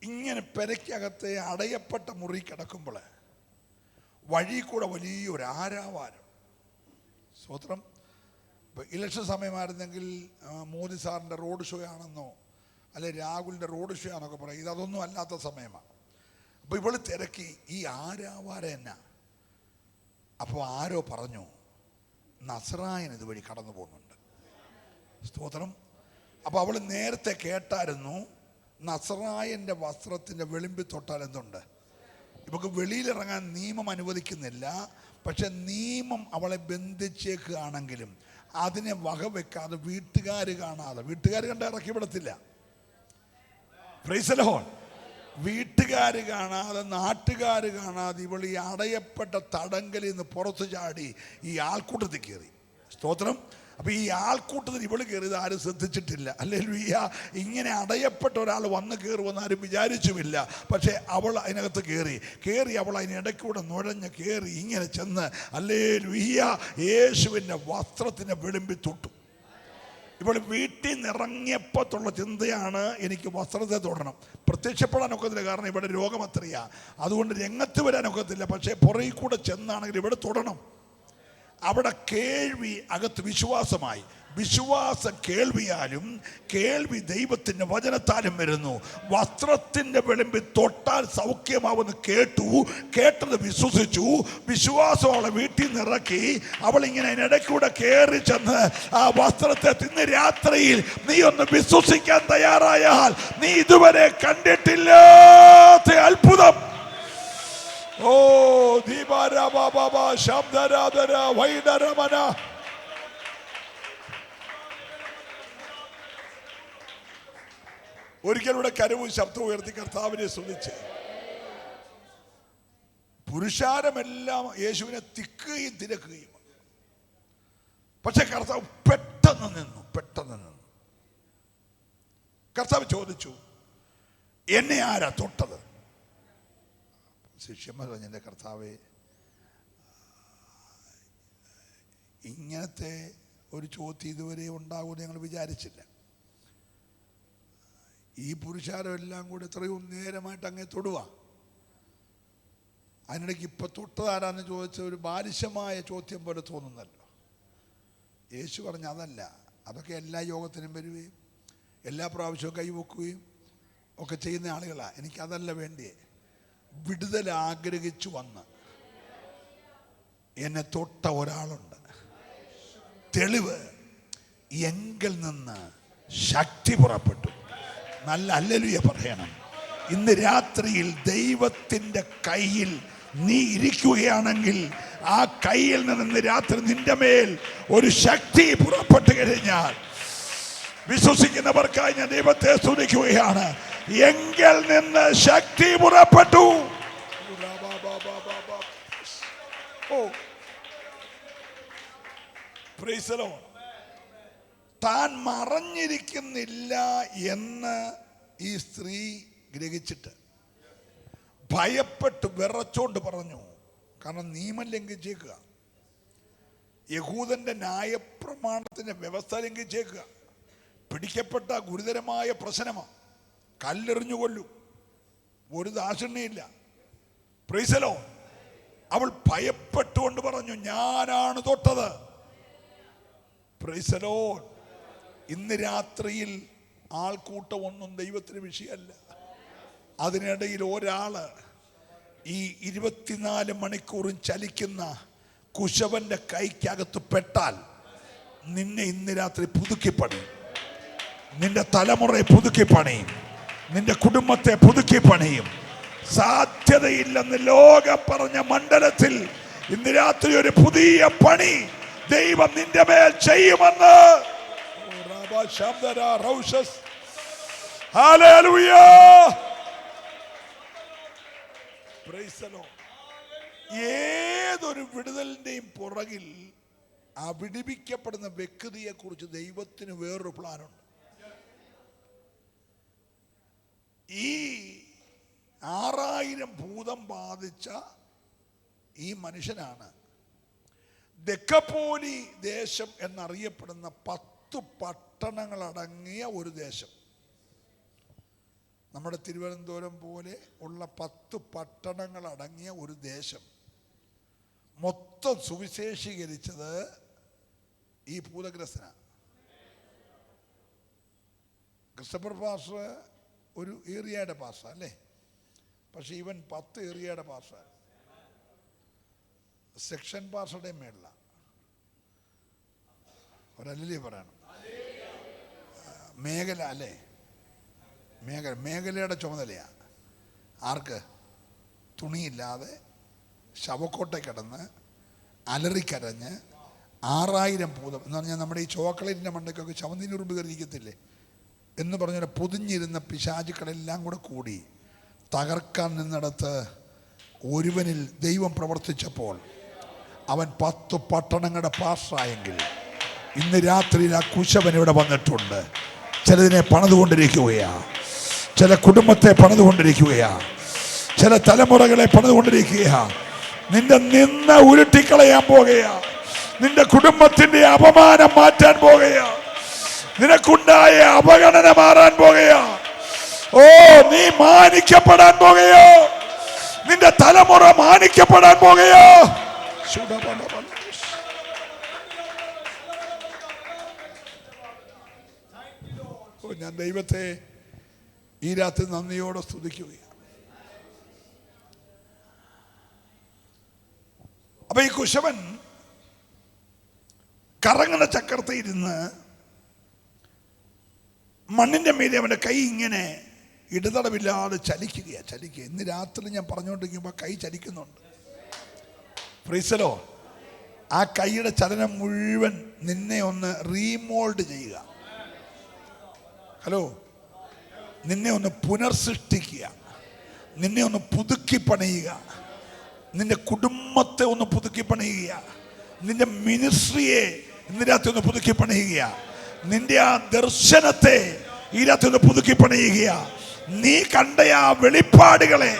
ഇങ്ങനെ പെരയ്ക്കകത്തെ അടയപ്പെട്ട മുറി കിടക്കുമ്പോൾ വഴി കൂടെ വലിയൊരു ആരാവാരം. സ്തോത്രം. ഇലക്ഷൻ സമയമായിരുന്നെങ്കിൽ മോദി സാറിൻ്റെ റോഡ് ഷോ ആണെന്നോ അല്ലെ രാഹുലിൻ്റെ റോഡ് ഷോ ആണെന്നൊക്കെ പറയും. ഇതൊന്നും അല്ലാത്ത സമയമാണ്. അപ്പോൾ ഇവള് തിരക്കി ഈ ആരാവാരം എന്നാ. അപ്പോൾ ആരോ പറഞ്ഞു, നസ്രായൻ ഇതുവഴി കടന്നു പോകുന്നുണ്ട്. സ്തോത്രം. അപ്പോൾ അവൾ നേരത്തെ കേട്ടായിരുന്നു, നസ്രായൻ്റെ വസ്ത്രത്തിൻ്റെ വെളിമ്പി തൊട്ടാൽ എന്തുണ്ട്. ഇവൾക്ക് വെളിയിലിറങ്ങാൻ നിയമം അനുവദിക്കുന്നില്ല. പക്ഷെ നിയമം അവളെ ബന്ധിച്ചേക്കുകയാണെങ്കിലും അതിനെ വകവെക്കാതെ വീട്ടുകാർ കാണാതെ, വീട്ടുകാർ കണ്ട ഇറക്കി വിടത്തില്ല. Price the Lord. വീട്ടുകാർ കാണാതെ, നാട്ടുകാർ കാണാതെ ഇവൾ ഈ അടയപ്പെട്ട തടങ്കലിൽ നിന്ന് പുറത്തു ചാടി ഈ ആൾക്കൂട്ടത്തിൽ കയറി. സ്തോത്രം. അപ്പോൾ ഈ ആൾക്കൂട്ടത്തിൽ ഇവള് കയറിയത് ആരും ശ്രദ്ധിച്ചിട്ടില്ല. ഹല്ലേലൂയ. ഇങ്ങനെ അടയപ്പെട്ട ഒരാൾ വന്ന് കയറുമെന്ന് ആരും വിചാരിച്ചുമില്ല. പക്ഷേ അവൾ അതിനകത്ത് കയറി അവൾ അതിനിടയ്ക്കൂടെ നുഴഞ്ഞ് കയറി ഇങ്ങനെ ചെന്ന് ഹല്ലേലൂയ യേശുവിൻ്റെ വസ്ത്രത്തിൻ്റെ വെളിമ്പി തൊട്ടു. ഇപ്പോൾ വീട്ടിൽ നിന്ന് ഇറങ്ങിയപ്പോഴുള്ള ചിന്തയാണ് എനിക്ക് വസ്ത്രത്തെ തൊടണം. പ്രത്യക്ഷപ്പെടാൻ ഒക്കത്തില്ല, കാരണം ഇവിടെ രോഗം അത്രയാ. അതുകൊണ്ട് രംഗത്ത് വരാൻ ഒക്കത്തില്ല. പക്ഷേ പുറകിൽ കൂടെ ചെന്നാണെങ്കിൽ ഇവിടെ തൊടണം. അവിടെ കേൾവി അകത്ത് വിശ്വാസമായി. വിശ്വാസം കേൾവിയാലും, കേൾവി ദൈവത്തിൻ്റെ വചനത്താലും വരുന്നു. വസ്ത്രത്തിൻ്റെ വിളിമ്പിൽ തൊട്ടാൽ സൗഖ്യമാവെന്ന് കേട്ടു, കേട്ടത് വിശ്വസിച്ചു. വിശ്വാസം അവളെ വീട്ടിൽ നിന്ന് ഇറക്കി. അവളിങ്ങനെ അതിനിടയ്ക്കൂടെ കയറി ചെന്ന് ആ വസ്ത്രത്തെ ഇന്ന് രാത്രിയിൽ നീ ഒന്ന് വിശ്വസിക്കാൻ തയ്യാറായാൽ നീ ഇതുവരെ കണ്ടിട്ടില്ലാത്ത അത്ഭുതം. ഓ ശബ്ദരാധന വൈഡരമന. ഒരിക്കലൂടെ കരവും ശബ്ദവും ഉയർത്തി കർത്താവിനെ സ്തുതിച്ച്. പുരുഷാരമെല്ലാം യേശുവിനെ തിക്കുകയും തിരക്കുകയും. പക്ഷെ കർത്താവ് പെട്ടെന്ന് നിന്നു. കർത്താവ് ചോദിച്ചു, എന്നെ ആരാ തൊട്ടത്? ശിഷ്യന്മാർ പറഞ്ഞു, എൻ്റെ കർത്താവേ, ഇങ്ങനത്തെ ഒരു ചോദ്യം ഇതുവരെ ഉണ്ടാകുമെന്ന് ഞങ്ങൾ വിചാരിച്ചില്ല. ഈ പുരുഷാരമെല്ലാം കൂടെ എത്രയും നേരമായിട്ട് അങ്ങേ തൊടുക. അതിനിടയ്ക്ക് ഇപ്പം തൊട്ടതാരാന്ന് ചോദിച്ച ഒരു ബാലിശമായ ചോദ്യം പോലെ തോന്നുന്നല്ലോ. യേശു പറഞ്ഞു, അതല്ല, അതൊക്കെ എല്ലാ യോഗത്തിനും വരികയും എല്ലാ പ്രാവശ്യവും കൈവെക്കുകയും ഒക്കെ ചെയ്യുന്ന ആളുകളാണ്. എനിക്കതല്ല വേണ്ടിയേ. വിടുതൽ ആഗ്രഹിച്ചു വന്ന് എന്നെ തൊട്ട ഒരാളുണ്ട്. തെളിവ്, എങ്കിൽ നിന്ന് ശക്തി പുറപ്പെട്ടു. നല്ല ഹല്ലേലൂയ പറയണം. ഇന്ന് രാത്രിയിൽ ദൈവത്തിൻ്റെ കയ്യിൽ നീ ഇരിക്കുകയാണെങ്കിൽ ആ കയ്യിൽ നിന്ന് ഇന്ന് രാത്രി നിന്റെ മേൽ ഒരു ശക്തി പുറപ്പെട്ടു കഴിഞ്ഞാൽ വിശ്വസിക്കുന്നവർക്കായി ഞാൻ ദൈവത്തെ സ്തുതിക്കുകയാണ്. എങ്കിൽ നിന്ന് ശക്തി പുറപ്പെട്ടു. Price the Lord. താൻ മറഞ്ഞിരിക്കുന്നില്ല എന്ന് ഈ സ്ത്രീ ഗ്രഹിച്ചിട്ട് ഭയപ്പെട്ട് വിറച്ചോണ്ട് പറഞ്ഞു. കാരണം നിയമം ലംഘിച്ചേക്കുക, യഹൂദന്റെ ന്യായപ്രമാണത്തിന്റെ വ്യവസ്ഥ ലംഘിച്ചേക്കുക. പിടിക്കപ്പെട്ട ഗുരുതരമായ പ്രശ്നമാണ്. കല്ലെറിഞ്ഞു കൊല്ലും, ഒരു ദാക്ഷിണ്യമില്ല. Price the Lord. അവൾ ഭയപ്പെട്ടുകൊണ്ട് പറഞ്ഞു, ഞാനാണ് തൊട്ടത്. Praise the lord. ഇന്ന് രാത്രിയിൽ ആൾക്കൂട്ടം ഒന്നും ദൈവത്തിന് വിഷയമല്ല. അതിനിടയിൽ ഒരാള് ഈ 24 മണിക്കൂറും ചലിക്കുന്ന കുശവന്റെ കൈക്കകത്ത് പെട്ടാൽ നിന്നെ ഇന്ന് രാത്രി പുതുക്കിപ്പണിയും. നിന്റെ തലമുറയെ പുതുക്കിപ്പണിയും, നിന്റെ കുടുംബത്തെ പുതുക്കിപ്പണിയും. സാധ്യതയില്ലെന്ന് ലോകം പറഞ്ഞ മണ്ഡലത്തിൽ ഇന്ന് രാത്രി ഒരു പുതിയ പണി ദൈവം നിന്റെ മേൽ ചെയ്യുമെന്ന്. ഏതൊരു വിടുതലിന്റെയും പുറകിൽ ആ വിടിവിക്കപ്പെടുന്ന വ്യക്തിയെ കുറിച്ച് ദൈവത്തിന് വേറൊരു പ്ലാനുണ്ട്. ഈ 6000 ഭൂതം ബാധിച്ച ഈ മനുഷ്യനാണ് ദെക്കപ്പോലി ദേശം എന്നറിയപ്പെടുന്ന 10 പട്ടണങ്ങളടങ്ങിയ ഒരു ദേശം. നമ്മുടെ തിരുവനന്തപുരം പോലെ ഉള്ള 10 പട്ടണങ്ങളടങ്ങിയ ഒരു ദേശം മൊത്തം സുവിശേഷീകരിച്ചത് ഈ ഭൂതഗ്രസ്തനാണ്. ക്രിസ്റ്റഫർ പാസ്റ്റർ ഒരു ഏരിയയുടെ പാസ്റ്റർ അല്ലേ? പക്ഷെ ഇവൻ 10 ഏരിയയുടെ പാസ്റ്റർ, സെക്ഷൻ പാസ്റ്ററുടെ മേളില. ഒരല്ലേ പറയണം. മേഖല അല്ലേ? മേഖലയുടെ ചുമതലയാണ്. ആർക്ക്? തുണിയില്ലാതെ ശവക്കോട്ടെ കിടന്ന് അലറിക്കരഞ്ഞ് 6000 ഭൂതം എന്ന് പറഞ്ഞാൽ നമ്മുടെ ഈ ചോക്ലേറ്റിൻ്റെ മണ്ടയ്ക്കൊക്കെ ചവന്തിനുറുമ്പ് കയറിയിരിക്കത്തില്ലേ എന്ന് പറഞ്ഞാൽ പൊതിഞ്ഞിരുന്ന പിശാചുക്കളെല്ലാം കൂടെ കൂടി തകർക്കാൻ നിന്നിടത്ത് ഒരുവനിൽ ദൈവം പ്രവർത്തിച്ചപ്പോൾ അവൻ 10 പട്ടണങ്ങളുടെ പാസ്റ്ററായെങ്കിൽ ഇന്ന് രാത്രിയിൽ ആ കുശവൻ ഇവിടെ വന്നിട്ടുണ്ട്. ചിലതിനെ പണിതുകൊണ്ടിരിക്കുകയാണ്, ചില കുടുംബത്തെ പണിതുകൊണ്ടിരിക്കുകയാണ്, ചില തലമുറകളെ പണിതുകൊണ്ടിരിക്കുകയാണ്. നിന്റെ നിന്ന് ഉരുട്ടിക്കളയാൻ പോകുകയാണ്. നിന്റെ കുടുംബത്തിന്റെ അപമാനം മാറ്റാൻ പോകുകയാണ്. നിനക്കുണ്ടായ അവഗണന മാറാൻ പോകുകയാ. ഓ, നീ മാനിക്കപ്പെടാൻ പോകുകയോ, നിന്റെ തലമുറ മാനിക്കപ്പെടാൻ പോകുകയോ. ഞാൻ ദൈവത്തെ ഈ രാത്രി നന്ദിയോടെ സ്തുതിക്കുകയാണ്. അപ്പൊ ഈ കുശവൻ കറങ്ങുന്ന ചക്രത്തിൽ ഇരുന്ന് മണ്ണിന്റെ മീതെ അവന്റെ കൈ ഇങ്ങനെ ഇടതടവില്ലാതെ ചലിക്കുക. ഇന്ന് രാത്രി ഞാൻ പറഞ്ഞുകൊണ്ടിരിക്കുമ്പോൾ കൈ ചലിക്കുന്നുണ്ട്. പ്രീസലോ, ആ കൈയുടെ ചലനം മുഴുവൻ നിന്നെ ഒന്ന് റീമോൾഡ് ചെയ്യുക. ഹലോ, നിന്നെ ഒന്ന് പുനർസൃഷ്ടിക്കുക, നിന്നെ ഒന്ന് പുതുക്കി പണിയുക, നിന്റെ കുടുംബത്തെ ഒന്ന് പുതുക്കി പണിയുക, നിന്റെ മിനിസ്ട്രിയെ ഇന്ന് രാത്രി ഒന്ന് പുതുക്കി പണിയുക, നിന്റെ ആ ദർശനത്തെ ഈ രാത്രി ഒന്ന് പുതുക്കി പണിയുക. നീ കണ്ട ആ വെളിപ്പാടുകളെ,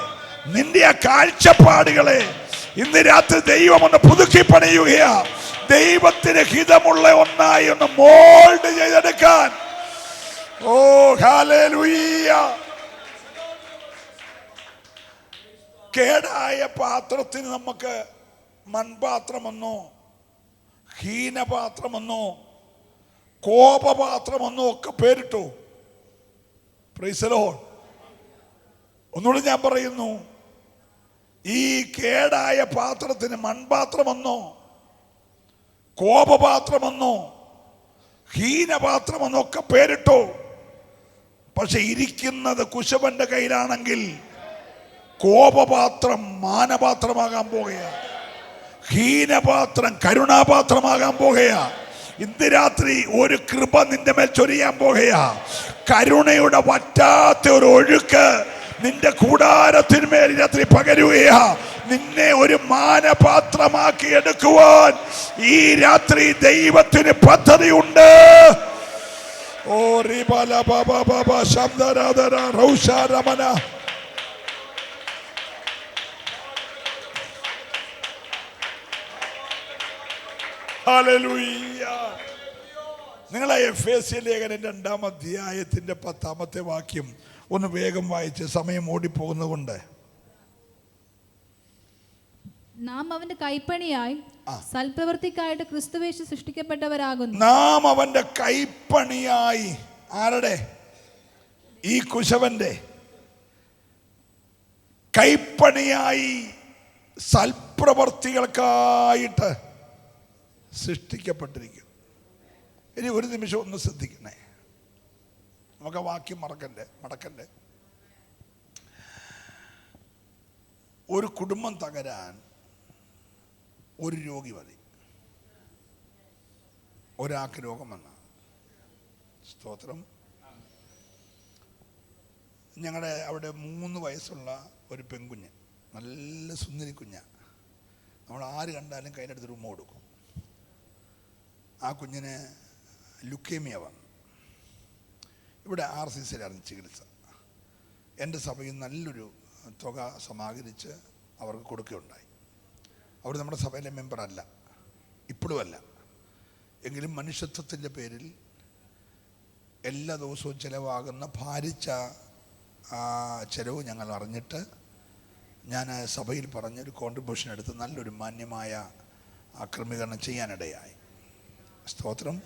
നിന്റെ ആ കാഴ്ചപ്പാടുകളെ ഇന്ന് രാത്രി ദൈവം ഒന്ന് പുതുക്കി പണിയുകയാ. ദൈവത്തിന് ഹിതമുള്ള ഒന്നായി ഒന്ന് മോൾഡ് ചെയ്തെടുക്കാൻ. ഓ ഹല്ലേലൂയ. കേടായ പാത്രത്തിന് നമുക്ക് മൺപാത്രമെന്നോ ഹീനപാത്രമെന്നോ കോപപാത്രമെന്നോ ഒക്കെ പേരിട്ടു. Price the Lord. ഒന്നുകൂടി ഞാൻ പറയുന്നു, ഈ കേടായ പാത്രത്തിന് മൺപാത്രമെന്നോ കോപപാത്രമെന്നോ ഹീനപാത്രമെന്നോ ഒക്കെ പേരിട്ടു. പക്ഷെ ഇരിക്കുന്നത് കുശവന്റെ കയ്യിലാണെങ്കിൽ കോപപാത്രം മാനപാത്രമാകാൻ പോകുകയാ, ഹീനപാത്രം കരുണാപാത്രമാകാൻ പോകുകയാ. ഇന്ന് രാത്രി ഒരു കൃപ നിന്റെ മേൽ ചൊരിയാൻ പോകുകയാ. കരുണയുടെ വറ്റാത്ത ഒരു ഒഴുക്ക് നിന്റെ കൂടാരത്തിന്മേൽ രാത്രി പകരുകയാ. നിന്നെ ഒരു മാനപാത്രമാക്കി എടുക്കുവാൻ ഈ രാത്രി ദൈവത്തിന് പദ്ധതിയുണ്ട്. ഓ റിബല ബബ ബബ ശബ്ദരാധര റൗഷാരമന. ഹല്ലേലൂയ. നിങ്ങളെ എഫേസ്യ ലേഖനം 2-ാം അധ്യായത്തിന്റെ 10-ാമത്തെ വാക്യം ഒന്ന് വേഗം വായിച്ച്, സമയം ഓടിപ്പോകുന്നതുകൊണ്ട്. നാം അവന്റെ കൈപ്പണിയായി സൽപ്രവൃത്തിക്കായിട്ട് ക്രിസ്തുവേശു സൃഷ്ടിക്കപ്പെട്ടവരാകുന്നു. നാം അവന്റെ കൈപ്പണിയായി. ആരുടെ? ഈ കുശവന്റെ കൈപ്പണിയായി സൽപ്രവർത്തികൾക്കായിട്ട് സൃഷ്ടിക്കപ്പെട്ടിരിക്കും. ഇനി ഒരു നിമിഷം ഒന്ന് ശ്രദ്ധിക്കണേ, നമുക്ക് ആ വാക്യം മടക്കണ്ടേ. ഒരു കുടുംബം തകരാൻ ഒരു രോഗി മതി. ഒരാൾക്ക് രോഗം വന്ന, സ്തോത്രം, ഞങ്ങളുടെ അവിടെ 3 വയസ്സുള്ള ഒരു പെൺകുഞ്ഞ്, നല്ല സുന്ദരി കുഞ്ഞ. നമ്മൾ ആര് കണ്ടാലും കയ്യിലെടുത്ത് ഉമ്മ കൊടുക്കും. ആ കുഞ്ഞിന് ലുക്കേമിയ വന്നു. ഇവിടെ RCCയിലായിരുന്നു ചികിത്സ. എൻ്റെ സഭയിൽ നല്ലൊരു തുക സമാഹരിച്ച് അവർക്ക് കൊടുക്കുകയുണ്ടായി. അവർ നമ്മുടെ സഭയിലെ മെമ്പറല്ല, ഇപ്പോഴും അല്ല. എങ്കിലും മനുഷ്യത്വത്തിൻ്റെ പേരിൽ എല്ലാ ദിവസവും ചിലവാകുന്ന ഭാരിച്ച ചിലവ് ഞങ്ങൾ അറിഞ്ഞിട്ട് ഞാൻ സഭയിൽ പറഞ്ഞൊരു കോൺട്രിബ്യൂഷൻ എടുത്ത് നല്ലൊരു മാന്യമായ ക്രമീകരണം ചെയ്യാനിടയായി. സ്തോത്രം.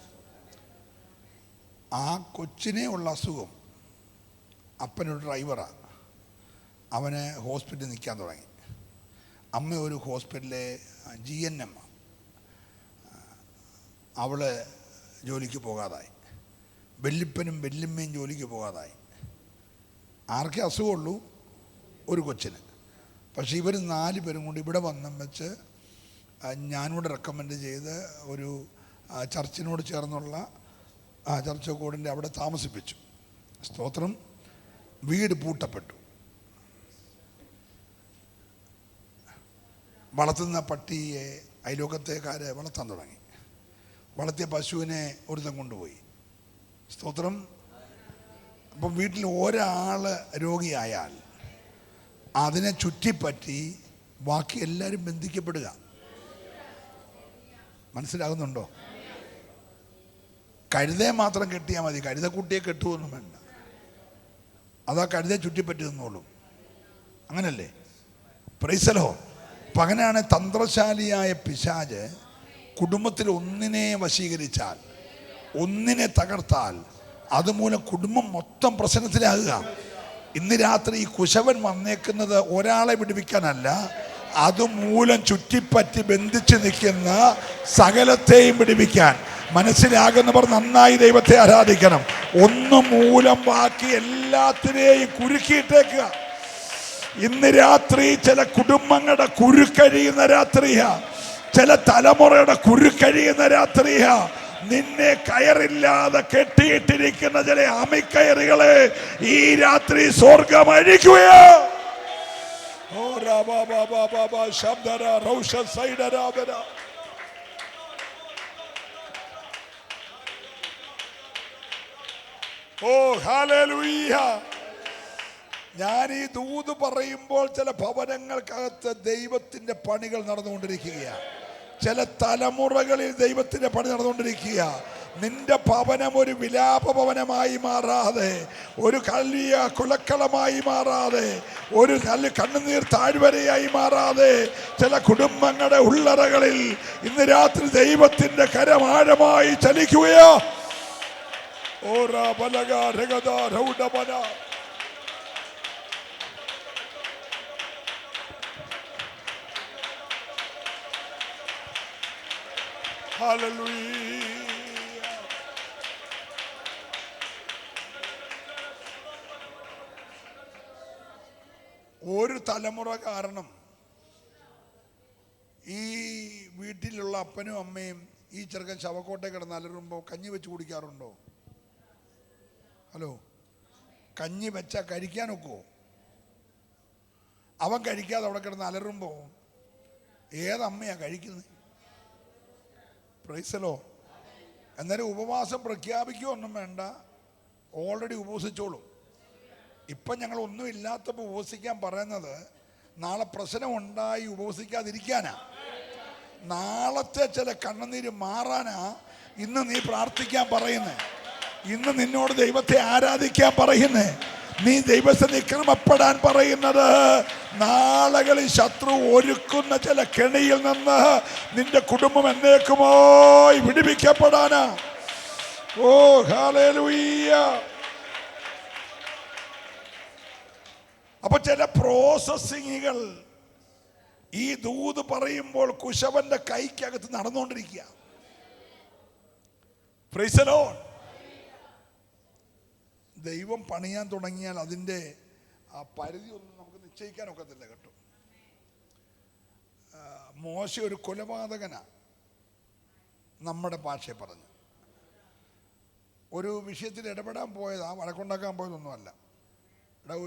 ആ കൊച്ചിനെ ഉള്ള അസുഖം, അപ്പനൊരു ഡ്രൈവറാണ്, അവന് ഹോസ്പിറ്റലിൽ നിൽക്കാൻ തുടങ്ങി. അമ്മ ഒരു ഹോസ്പിറ്റലിലെ GNM, അവള് ജോലിക്ക് പോകാതായി. വല്യപ്പനും വല്യമ്മയും ജോലിക്ക് പോകാതായി. ആർക്കേ അസുഖമുള്ളൂ? ഒരു കൊച്ചിന്. പക്ഷെ ഇവർ 4 പേരും കൊണ്ട് ഇവിടെ വന്നും വെച്ച് ഞാനിവിടെ റെക്കമെൻഡ് ചെയ്ത് ഒരു ചർച്ചിനോട് ചേർന്നുള്ള ചർച്ച് കോഡിൻ്റെ അവിടെ താമസിപ്പിച്ചു. സ്തോത്രം. വീട് പൂട്ടപ്പെട്ടു. വളർത്തുന്ന പട്ടിയെ അയലോകത്തേക്കാരെ വളർത്താൻ തുടങ്ങി. വളർത്തിയ പശുവിനെ ഒരുത്തം കൊണ്ടുപോയി. സ്തോത്രം. അപ്പം വീട്ടിൽ ഒരാൾ രോഗിയായാൽ അതിനെ ചുറ്റിപ്പറ്റി ബാക്കി എല്ലാവരും ബന്ധിക്കപ്പെടുക. മനസ്സിലാകുന്നുണ്ടോ? കഴുതയെ മാത്രം കെട്ടിയാൽ മതി, കഴുതക്കുട്ടിയെ കെട്ടുമൊന്നും വേണ്ട. അതാ കഴുതയെ ചുറ്റിപ്പറ്റി നിന്നോളും. അങ്ങനല്ലേ? പ്രൈസലോ. അപ്പം അങ്ങനെയാണ് തന്ത്രശാലിയായ പിശാച് കുടുംബത്തിൽ ഒന്നിനെ വശീകരിച്ചാൽ, ഒന്നിനെ തകർത്താൽ, അതുമൂലം കുടുംബം മൊത്തം പ്രശ്നത്തിലാകുക. ഇന്ന് രാത്രി ഈ കുശവൻ വന്നേക്കുന്നത് ഒരാളെ വിടുവിക്കാനല്ല, അതുമൂലം ചുറ്റിപ്പറ്റി ബന്ധിച്ച് നിൽക്കുന്ന സകലത്തെയും വിടുവിക്കാൻ. മനസ്സിലാകുന്നവർ നന്നായി ദൈവത്തെ ആരാധിക്കണം. ഒന്ന് മൂലം ബാക്കി എല്ലാത്തിനെയും കുരുക്കിയിട്ടേക്കുക. ഇന്ന് രാത്രി ചില കുടുംബങ്ങളുടെ കുരുക്കഴിയുന്ന രാത്രിയാ, ചില തലമുറയുടെ കുരുക്കഴിയുന്ന രാത്രിയാ. നിന്നെ കയറില്ലാതെ കെട്ടിയിട്ടിരിക്കുന്ന ചില അമിക്കയറുകളെ ഈ രാത്രി സ്വർഗം അഴിക്കുകയോ. ഓ ഹല്ലേലൂയ. ഞാൻ ഈ ദൂത് പറയുമ്പോൾ ചില ഭവനങ്ങൾക്കകത്ത് ദൈവത്തിന്റെ പണികൾ നടന്നുകൊണ്ടിരിക്കുകയാണ്. ചില തലമുറകളിൽ ദൈവത്തിന്റെ പണി നടന്നുകൊണ്ടിരിക്കുക. നിന്റെ ഭവനം ഒരു വിലാപ ഭവനമായി മാറാതെ, ഒരു കല്ലിയ കുലക്കളമായി മാറാതെ, ഒരു കണ്ണുനീർ താഴ്വരയായി മാറാതെ, ചില കുടുംബങ്ങളുടെ ഉള്ളറകളിൽ ഇന്ന് രാത്രി ദൈവത്തിന്റെ കരം ആഴമായി ചലിക്കുകയോ. ഓരാ ബലഗ രഗദ രൗഡബന. ഹല്ലേലൂയ. ഒരു തലമുറ കാരണം ഈ വീട്ടിലുള്ള അപ്പനും അമ്മയും ഈ ചെറുക്കൻ ശവക്കോട്ടെ കിടന്ന് അലറുമ്പോൾ കഞ്ഞി വെച്ച് കുടിക്കാറുണ്ടോ? ഹലോ, കഞ്ഞി വെച്ചാൽ കഴിക്കാനൊക്കുമോ? അവൻ കഴിക്കാതെ അവിടെ കിടന്ന് അലറുമ്പോൾ ഏതമ്മയാ കഴിക്കുന്നത്? പ്രൈസലോ. എന്നാലും ഉപവാസം പ്രഖ്യാപിക്കുകയൊന്നും വേണ്ട, ഓൾറെഡി ഉപവസിച്ചോളും. ഇപ്പം ഞങ്ങൾ ഒന്നും ഇല്ലാത്തപ്പോൾ ഉപവസിക്കാൻ പറയുന്നത് നാളെ പ്രശ്നം ഉണ്ടായി ഉപവസിക്കാതിരിക്കാനാ. നാളത്തെ ചില കണ്ണുനീര് മാറാനാ ഇന്ന് നീ പ്രാർത്ഥിക്കാൻ പറയുന്നേ. ഇന്ന് നിന്നോട് ദൈവത്തെ ആരാധിക്കാൻ പറയുന്നേ. നീ ദൈവത്തെ ക്രമപ്പെടാൻ പറയുന്നത് നാളുകളിൽ ശത്രു ഒരുക്കുന്ന ചില കെണിയിൽ നിന്ന് നിന്റെ കുടുംബം എന്നേക്കുമായി വിടുവിക്കപ്പെടാനാ. ഓ ഹല്ലേലൂയ. അപ്പൊ ചില പ്രോസസ്സിങ്ങുകൾ ഈ ദൂത് പറയുമ്പോൾ കുശവന്റെ കൈക്കകത്ത് നടന്നുകൊണ്ടിരിക്കുക. Praise the lord. ദൈവം പണിയാൻ തുടങ്ങിയാൽ അതിൻ്റെ ആ പരിധി ഒന്നും നമുക്ക് നിശ്ചയിക്കാനൊക്കത്തില്ല കേട്ടോ. മോശ ഒരു കൊലപാതകനാ, നമ്മുടെ ഭാഷയെ പറഞ്ഞു. ഒരു വിഷയത്തിൽ ഇടപെടാൻ പോയതാ, വഴക്കുണ്ടാക്കാൻ പോയതൊന്നുമല്ല.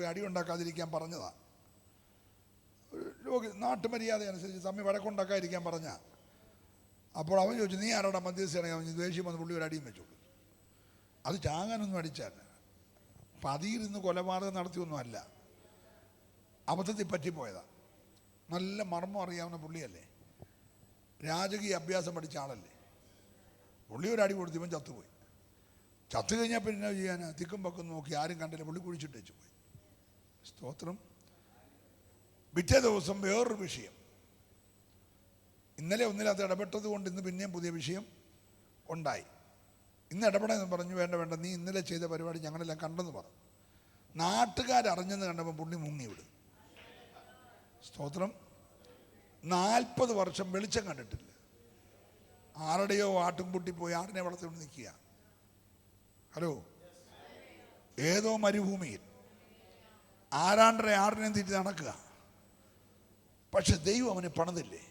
അടി ഉണ്ടാക്കാതിരിക്കാൻ പറഞ്ഞതാ. നാട്ടുമര്യാദ അനുസരിച്ച് തമ്മിൽ വഴക്കുണ്ടാക്കാതിരിക്കാൻ പറഞ്ഞ. അപ്പോൾ അവൻ ചോദിച്ചു, നീ ആരോടാ മധ്യസ്ഥയാണെങ്കിൽ? അവൻ ദേഷ്യം വന്ന് പുള്ളി ഒരു അടിയും വെച്ചോളൂ. അത് ചാകാനൊന്നും അടിച്ചാൽ പതിയിരുന്ന് കൊലപാതകം നടത്തിയൊന്നും അല്ല, അബദ്ധത്തിൽ പറ്റിപ്പോയതാ. നല്ല മർമ്മം അറിയാവുന്ന പുള്ളിയല്ലേ, രാജകീയ അഭ്യാസം പഠിച്ച ആളല്ലേ. പുള്ളി ഒരു അടി കൊടുത്ത് ഇവൻ ചത്തുപോയി. ചത്തു കഴിഞ്ഞാൽ പിന്നെ എന്നാ ചെയ്യാനാ? തിക്കും പക്കും നോക്കി ആരും കണ്ടില്ല, പുള്ളി കുഴിച്ചിട്ട് വെച്ച് പോയി. സ്തോത്രം. പിറ്റേ ദിവസം വേറൊരു വിഷയം. ഇന്നലെ ഒന്നിനകത്ത് ഇടപെട്ടത് കൊണ്ട് ഇന്ന് പിന്നെയും പുതിയ വിഷയം ഉണ്ടായി. ഇന്ന് ഇടപെടാന്ന് പറഞ്ഞു. വേണ്ട വേണ്ട, നീ ഇന്നലെ ചെയ്ത പരിപാടി ഞങ്ങളെല്ലാം കണ്ടെന്ന് പറഞ്ഞു. നാട്ടുകാരറിഞ്ഞെന്ന് കണ്ടപ്പോൾ പുള്ളി മുങ്ങി വിടും. സ്തോത്രം. 40 വർഷം വെളിച്ചം കണ്ടിട്ടില്ല. ആരുടെയോ ആട്ടുംപൂട്ടി പോയി ആടിനെ വളർത്തിക്കൊണ്ട് നിൽക്കുക. ഹലോ, ഏതോ മരുഭൂമിയിൽ ആരാണ്ടരെ ആടിനെ തീറ്റി നടക്കുക. പക്ഷെ ദൈവം അവനെ പണിതില്ലേ?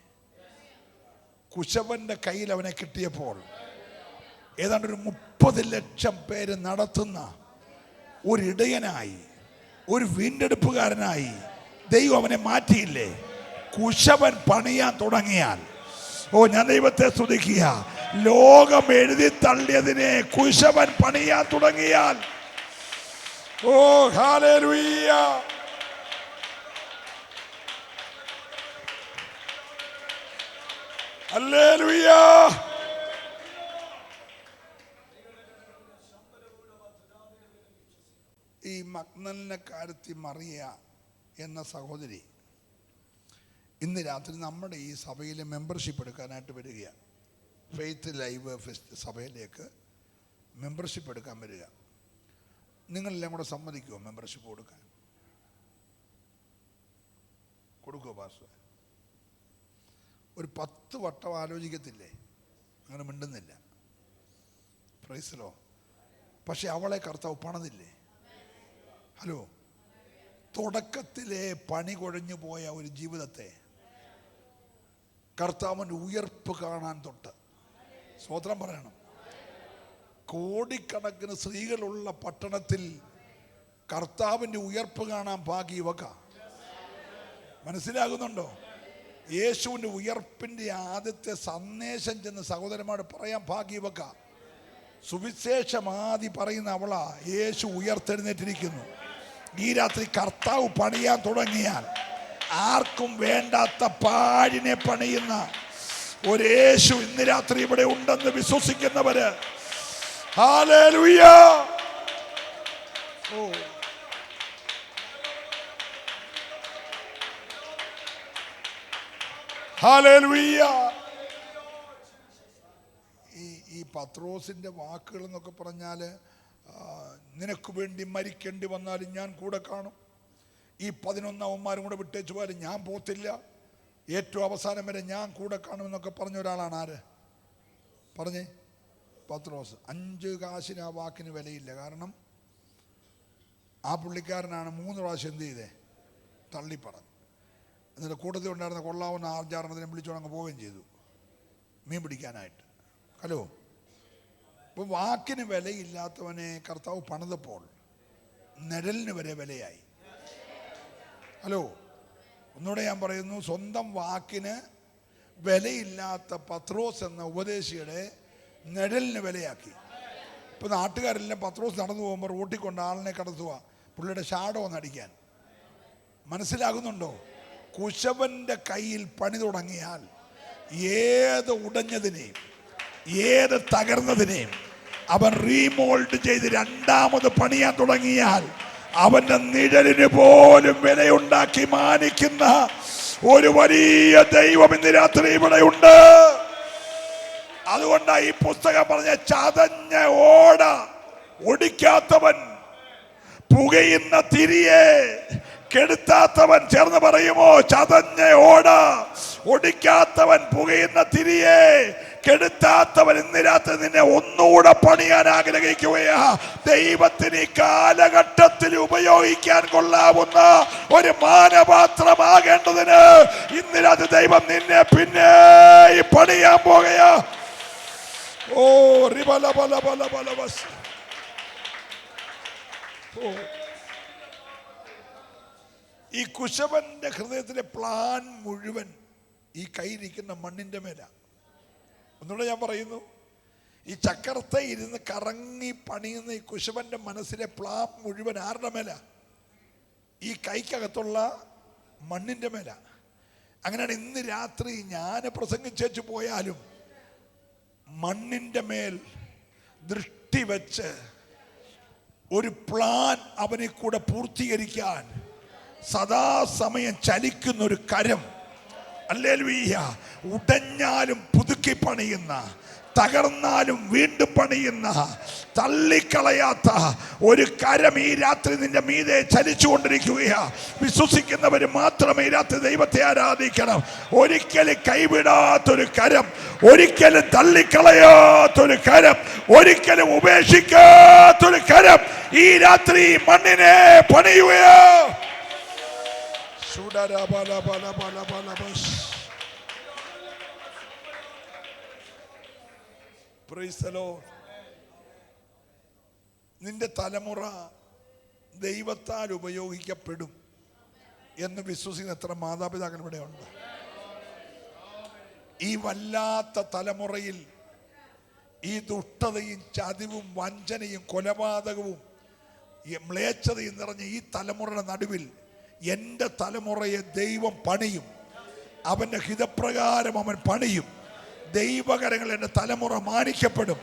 കുശവന്റെ കയ്യിൽ അവനെ കിട്ടിയപ്പോൾ ഏതാണ്ട് ഒരു 30 ലക്ഷം പേര് നടത്തുന്ന ഒരിടയനായി, ഒരു വീണ്ടെടുപ്പുകാരനായി ദൈവം അവനെ മാറ്റിയില്ലേ? കുശവൻ പണിയാൻ തുടങ്ങിയാൽ, ഓ ഞാൻ ദൈവത്തെ സ്തുതിക്കുക, ലോകം എഴുതി തള്ളിയതിനെ കുശവൻ പണിയാൻ തുടങ്ങിയാൽ, ഓ ഹല്ലേലൂയ. ഹല്ലേലൂയ. മഗ്ദലക്കാരത്തി മറിയ എന്ന സഹോദരി ഇന്ന് രാത്രി നമ്മുടെ ഈ സഭയിൽ മെമ്പർഷിപ്പ് എടുക്കാനായിട്ട് വരികയാണ്. ഫെയ്ത്ത് ലൈവ് സഭയിലേക്ക് മെമ്പർഷിപ്പ് എടുക്കാൻ വരിക. നിങ്ങളെല്ലാം കൂടെ സമ്മതിക്കുമോ മെമ്പർഷിപ്പ് കൊടുക്കാൻ? കൊടുക്കുമോ പാസ്റ്റർ? ഒരു 10 വട്ടം ആലോചിക്കത്തില്ലേ? അങ്ങനെ മിണ്ടുന്നില്ല. പ്രൈസ്. പക്ഷെ അവളെ കർത്താവ് പണിതില്ലേ? ഹലോ, തുടക്കത്തിലെ പണി കുഴഞ്ഞു പോയ ഒരു ജീവിതത്തെ കർത്താവിൻ്റെ ഉയർപ്പ് കാണാൻ തൊട്ട് സ്തോത്രം പറയണം. കോടിക്കണക്കിന് സ്ത്രീകളുള്ള പട്ടണത്തിൽ കർത്താവിൻ്റെ ഉയർപ്പ് കാണാൻ ഭാഗ്യവക. മനസ്സിലാകുന്നുണ്ടോ? യേശുവിൻ്റെ ഉയർപ്പിൻ്റെ ആദ്യത്തെ സന്ദേശം ചെന്ന് സഹോദരന്മാരോട് പറയാൻ ഭാഗ്യവക. സുവിശേഷമാദി പറയുന്ന അവളാ, യേശു ഉയർത്തെഴുന്നേറ്റിരിക്കുന്നു. ഈ രാത്രി കർത്താവ് പണിയാൻ തുടങ്ങിയാൽ ആർക്കും വേണ്ടാത്ത പാഴിനെ പണിയുന്ന ഒരു യേശു ഇന്ന് രാത്രി ഇവിടെ ഉണ്ടെന്ന് വിശ്വസിക്കുന്നവര് ഹല്ലേലൂയ. ഓ, ഹല്ലേലൂയ. ഈ പത്രോസിന്റെ വാക്കുകൾ എന്നൊക്കെ പറഞ്ഞാൽ, നിനക്ക് വേണ്ടി മരിക്കേണ്ടി വന്നാലും ഞാൻ കൂടെ കാണും, ഈ 11 അവന്മാരും കൂടെ വിട്ടേച്ചു പോയാലും ഞാൻ പോത്തില്ല, ഏറ്റവും അവസാനം വരെ ഞാൻ കൂടെ കാണുമെന്നൊക്കെ പറഞ്ഞ ഒരാളാണ്. ആര് പറഞ്ഞേ? പത്രോസ്. 5 കാശിന് ആ വാക്കിന് വിലയില്ല. കാരണം ആ പുള്ളിക്കാരനാണ് 3 പ്രാവശ്യം എന്ത് ചെയ്തേ? തള്ളിപ്പറഞ്ഞു. എന്നിട്ട് കൂട്ടത്തിൽ ഉണ്ടായിരുന്ന കൊള്ളാവുന്ന 6-6 വിളിച്ചോണങ്ങ് പോവുകയും ചെയ്തു മീൻ പിടിക്കാനായിട്ട്. ഹലോ, ഇപ്പം വാക്കിന് വിലയില്ലാത്തവനെ കർത്താവ് പണിതപ്പോൾ നിഴലിന് വരെ വിലയായി. ഹലോ, ഒന്നുകൂടെ ഞാൻ പറയുന്നു, സ്വന്തം വാക്കിന് വിലയില്ലാത്ത പത്രോസ് എന്ന ഉപദേശിയുടെ നിഴലിന് വിലയാക്കി. ഇപ്പം നാട്ടുകാരെല്ലാം പത്രോസ് നടന്നു പോകുമ്പോൾ റോട്ടിൽ കൊണ്ട് ആളിനെ കടത്തുക, പുള്ളിയുടെ ഷാഡോ ഒന്ന് അടിക്കാൻ. മനസ്സിലാകുന്നുണ്ടോ? കുശവന്റെ കയ്യിൽ പണി തുടങ്ങിയാൽ ഏത് ഉടഞ്ഞതിനെയും ഏത് തകർന്നതിനെയും അവൻ റീമോൾഡ് ചെയ്ത് രണ്ടാമത് പണിയാൻ തുടങ്ങിയാൽ അവന്റെ നിഴലിന് പോലും വിലയുണ്ടാക്കി മാനിക്കുന്ന ഒരു വലിയ ദൈവം ഇന്ന് രാത്രി ഇവിടെ ഉണ്ട്. അതുകൊണ്ടാണ് ഈ പുസ്തകം പറഞ്ഞ ചതഞ്ഞ ഓട ഒടിക്കാത്തവൻ, പുകയുന്ന തിരിയെ കെടുത്താത്തവൻ. ചേർന്ന് പറയുമോ? ചതഞ്ഞ ഓട ഒടിക്കാത്തവൻ, പുകയുന്ന തിരിയെ കെടുത്താത്തവൻ. ഇന്ന് രാത്രി നിന്നെ ഒന്നുകൂടെ പണിയാൻ ആഗ്രഹിക്കുകയാ. ദൈവത്തിന് ഈ കാലഘട്ടത്തിൽ ഉപയോഗിക്കാൻ കൊള്ളാവുന്ന ഒരു മാനപാത്രമാകേണ്ടതിന് ഇന്ന് രാത്രി ദൈവം നിന്നെ പിന്നെ പണിയാൻ പോകുകയാ. ഓ റിബല ബല ബല ബല ബസ്. ഈ കുശവന്റെ ഹൃദയത്തിലെ പ്ലാൻ മുഴുവൻ ഈ കയ്യിരിക്കുന്ന മണ്ണിന്റെ മേല. ഒന്നുകൂടെ ഞാൻ പറയുന്നു, ഈ ചക്രത്തെ ഇരുന്ന് കറങ്ങി പണിയുന്ന ഈ കുശവന്റെ മനസ്സിലെ പ്ലാൻ മുഴുവൻ ആരുടെ മേല? ഈ കൈക്കകത്തുള്ള മണ്ണിന്റെ മേല. അങ്ങനെയാണ് ഇന്ന് രാത്രി ഞാൻ പ്രസംഗിച്ചു പോയാലും മണ്ണിന്റെ മേൽ ദൃഷ്ടി വെച്ച് ഒരു പ്ലാൻ അവനെ കൂടെ പൂർത്തീകരിക്കാൻ സദാസമയം ചലിക്കുന്ന ഒരു കരം. ഹല്ലേലൂയ. ഉടഞ്ഞാലും പുതുക്കി പണിയുന്ന, തകർന്നാലും വീണ്ടും പണിയുന്ന, തള്ളിക്കളയാത്ത ഒരു കരം ഈ രാത്രി നിന്റെ മീതെ ചലിച്ചുകൊണ്ടിരിക്കുകയാ. വിശ്വസിക്കുന്നവർ മാത്രമേ ഈ രാത്രി ദൈവത്തെ ആരാധിക്കണം. ഒരിക്കലും കൈവിടാത്തൊരു കരം, ഒരിക്കലും തള്ളിക്കളയാത്തൊരു കരം, ഒരിക്കലും ഉപേക്ഷിക്കാത്തൊരു കരം ഈ രാത്രി മണ്ണിനെ പണിയുകയാ. നിന്റെ തലമുറ ദൈവത്താൽ ഉപയോഗിക്കപ്പെടും എന്ന് വിശ്വസിക്കുന്ന എത്ര മാതാപിതാക്കൾ ഇവിടെ ഉണ്ട്? ഈ വല്ലാത്ത തലമുറയിൽ ഈ ദുഷ്ടതയും ചതിവും വഞ്ചനയും കൊലപാതകവും മ്ലേച്ഛതയും നിറഞ്ഞ ഈ തലമുറയുടെ നടുവിൽ എൻ്റെ തലമുറയെ ദൈവം പണിയും. അവൻ്റെ ഹിതപ്രകാരം അവൻ പണിയും. ദൈവകരങ്ങൾ എൻ്റെ തലമുറ മാനിക്കപ്പെടും.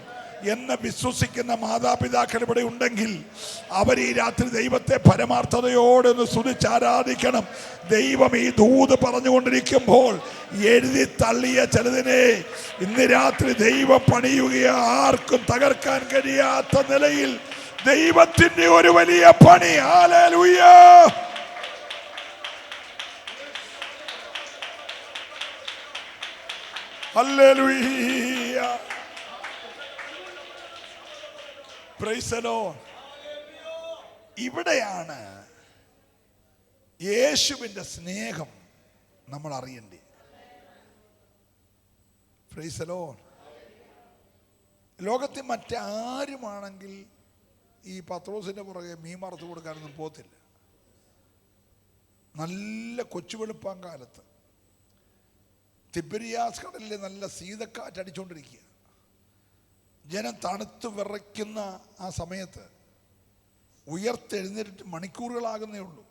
എന്ന് വിശ്വസിക്കുന്ന മാതാപിതാക്കൾ ഇവിടെ ഉണ്ടെങ്കിൽ അവർ ഈ രാത്രി ദൈവത്തെ പരമാർത്ഥതയോടെ ഒന്ന് സ്തുതിച്ചാരാധിക്കണം. ദൈവം ഈ ദൂത് പറഞ്ഞുകൊണ്ടിരിക്കുമ്പോൾ എഴുതി തള്ളിയ ചിലതിനെ ഇന്ന് രാത്രി ദൈവം പണിയുകയാ. ആർക്കും തകർക്കാൻ കഴിയാത്ത നിലയിൽ ദൈവത്തിന്റെ ഒരു വലിയ പണി. ഹല്ലേലൂയ. ഹല്ലേലൂയ. Praise the Lord. ഇവിടെയാണ് യേശുവിന്റെ സ്നേഹം നമ്മൾ അറിയേണ്ടത്. Price the Lord. ലോകത്തിൽ മറ്റാരുമാണെങ്കിൽ ഈ പത്രോസിന്റെ പുറകെ മീൻ മറത്ത് കൊടുക്കാനൊന്നും പോകത്തില്ല. നല്ല കൊച്ചു വെളുപ്പാൻ കാലത്ത് തിബരിയാസ് കടലിൽ നല്ല ശീതക്കാറ്റ് അടിച്ചുകൊണ്ടിരിക്കുക. ജനം തണുത്ത് വിറയ്ക്കുന്ന ആ സമയത്ത് ഉയർത്തെഴുന്നേറ്റ് മണിക്കൂറുകളാകുന്നേ ഉള്ളൂ.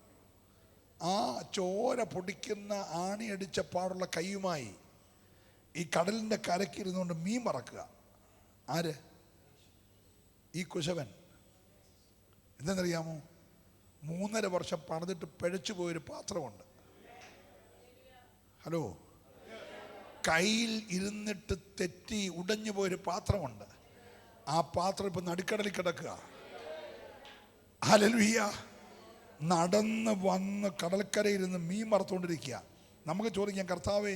ആ ചോര പൊടിക്കുന്ന ആണിയടിച്ച പാടുള്ള കൈയുമായി ഈ കടലിൻ്റെ കരക്കിരുന്നുകൊണ്ട് മീൻ മറക്കുക. ആര്? ഈ കുശവൻ. എന്തെന്നറിയാമോ? 3.5 വർഷം പണിതിട്ട് പിഴച്ചു പോയൊരു പാത്രമുണ്ട്. ഹലോ, കയ്യിൽ ഇരുന്നിട്ട് തെറ്റി ഉടഞ്ഞു പോയൊരു പാത്രമുണ്ട്. ആ പാത്രം ഇപ്പം നടുക്കടലിൽ കിടക്കുക. ഹല്ലേലൂയ. നടന്ന് വന്ന് കടൽക്കരയിരുന്ന് മീൻ മറത്തുകൊണ്ടിരിക്കുക. നമുക്ക് ചോദിക്കാം, കർത്താവേ,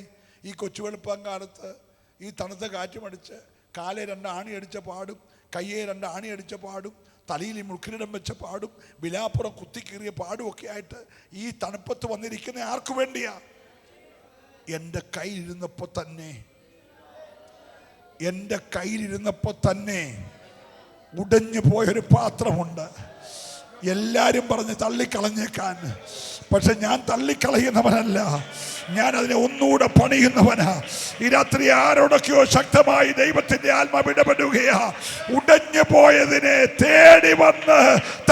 ഈ കൊച്ചു വെളുപ്പം കാലത്ത് ഈ തണുത്ത കാറ്റുമടിച്ച് കാലെ 2 ആണി അടിച്ച പാടും, കയ്യെ 2 ആണി അടിച്ച പാടും, തലയിൽ ഈ മുൾക്കിരീടം വെച്ച പാടും, വിലാപ്പുറം കുത്തിക്കീറിയ പാടും ഒക്കെ ആയിട്ട് ഈ തണുപ്പത്ത് വന്നിരിക്കുന്ന ആർക്കു വേണ്ടിയാ? എൻ്റെ കയ്യിലിരുന്നപ്പോൾ തന്നെ ഉടഞ്ഞു പോയൊരു പാത്രമുണ്ട്. എല്ലാവരും പറഞ്ഞ് തള്ളിക്കളഞ്ഞേക്കാൻ, പക്ഷെ ഞാൻ തള്ളിക്കളയുന്നവനല്ല, ഞാൻ അതിനെ ഒന്നുകൂടെ പണിയുന്നവനാ. ഈ രാത്രി ആരോടൊക്കെയോ ശക്തമായി ദൈവത്തിന്റെ ആത്മാവ് ഇടപെടുകയാ. ഉടഞ്ഞു പോയതിനെ തേടി വന്ന്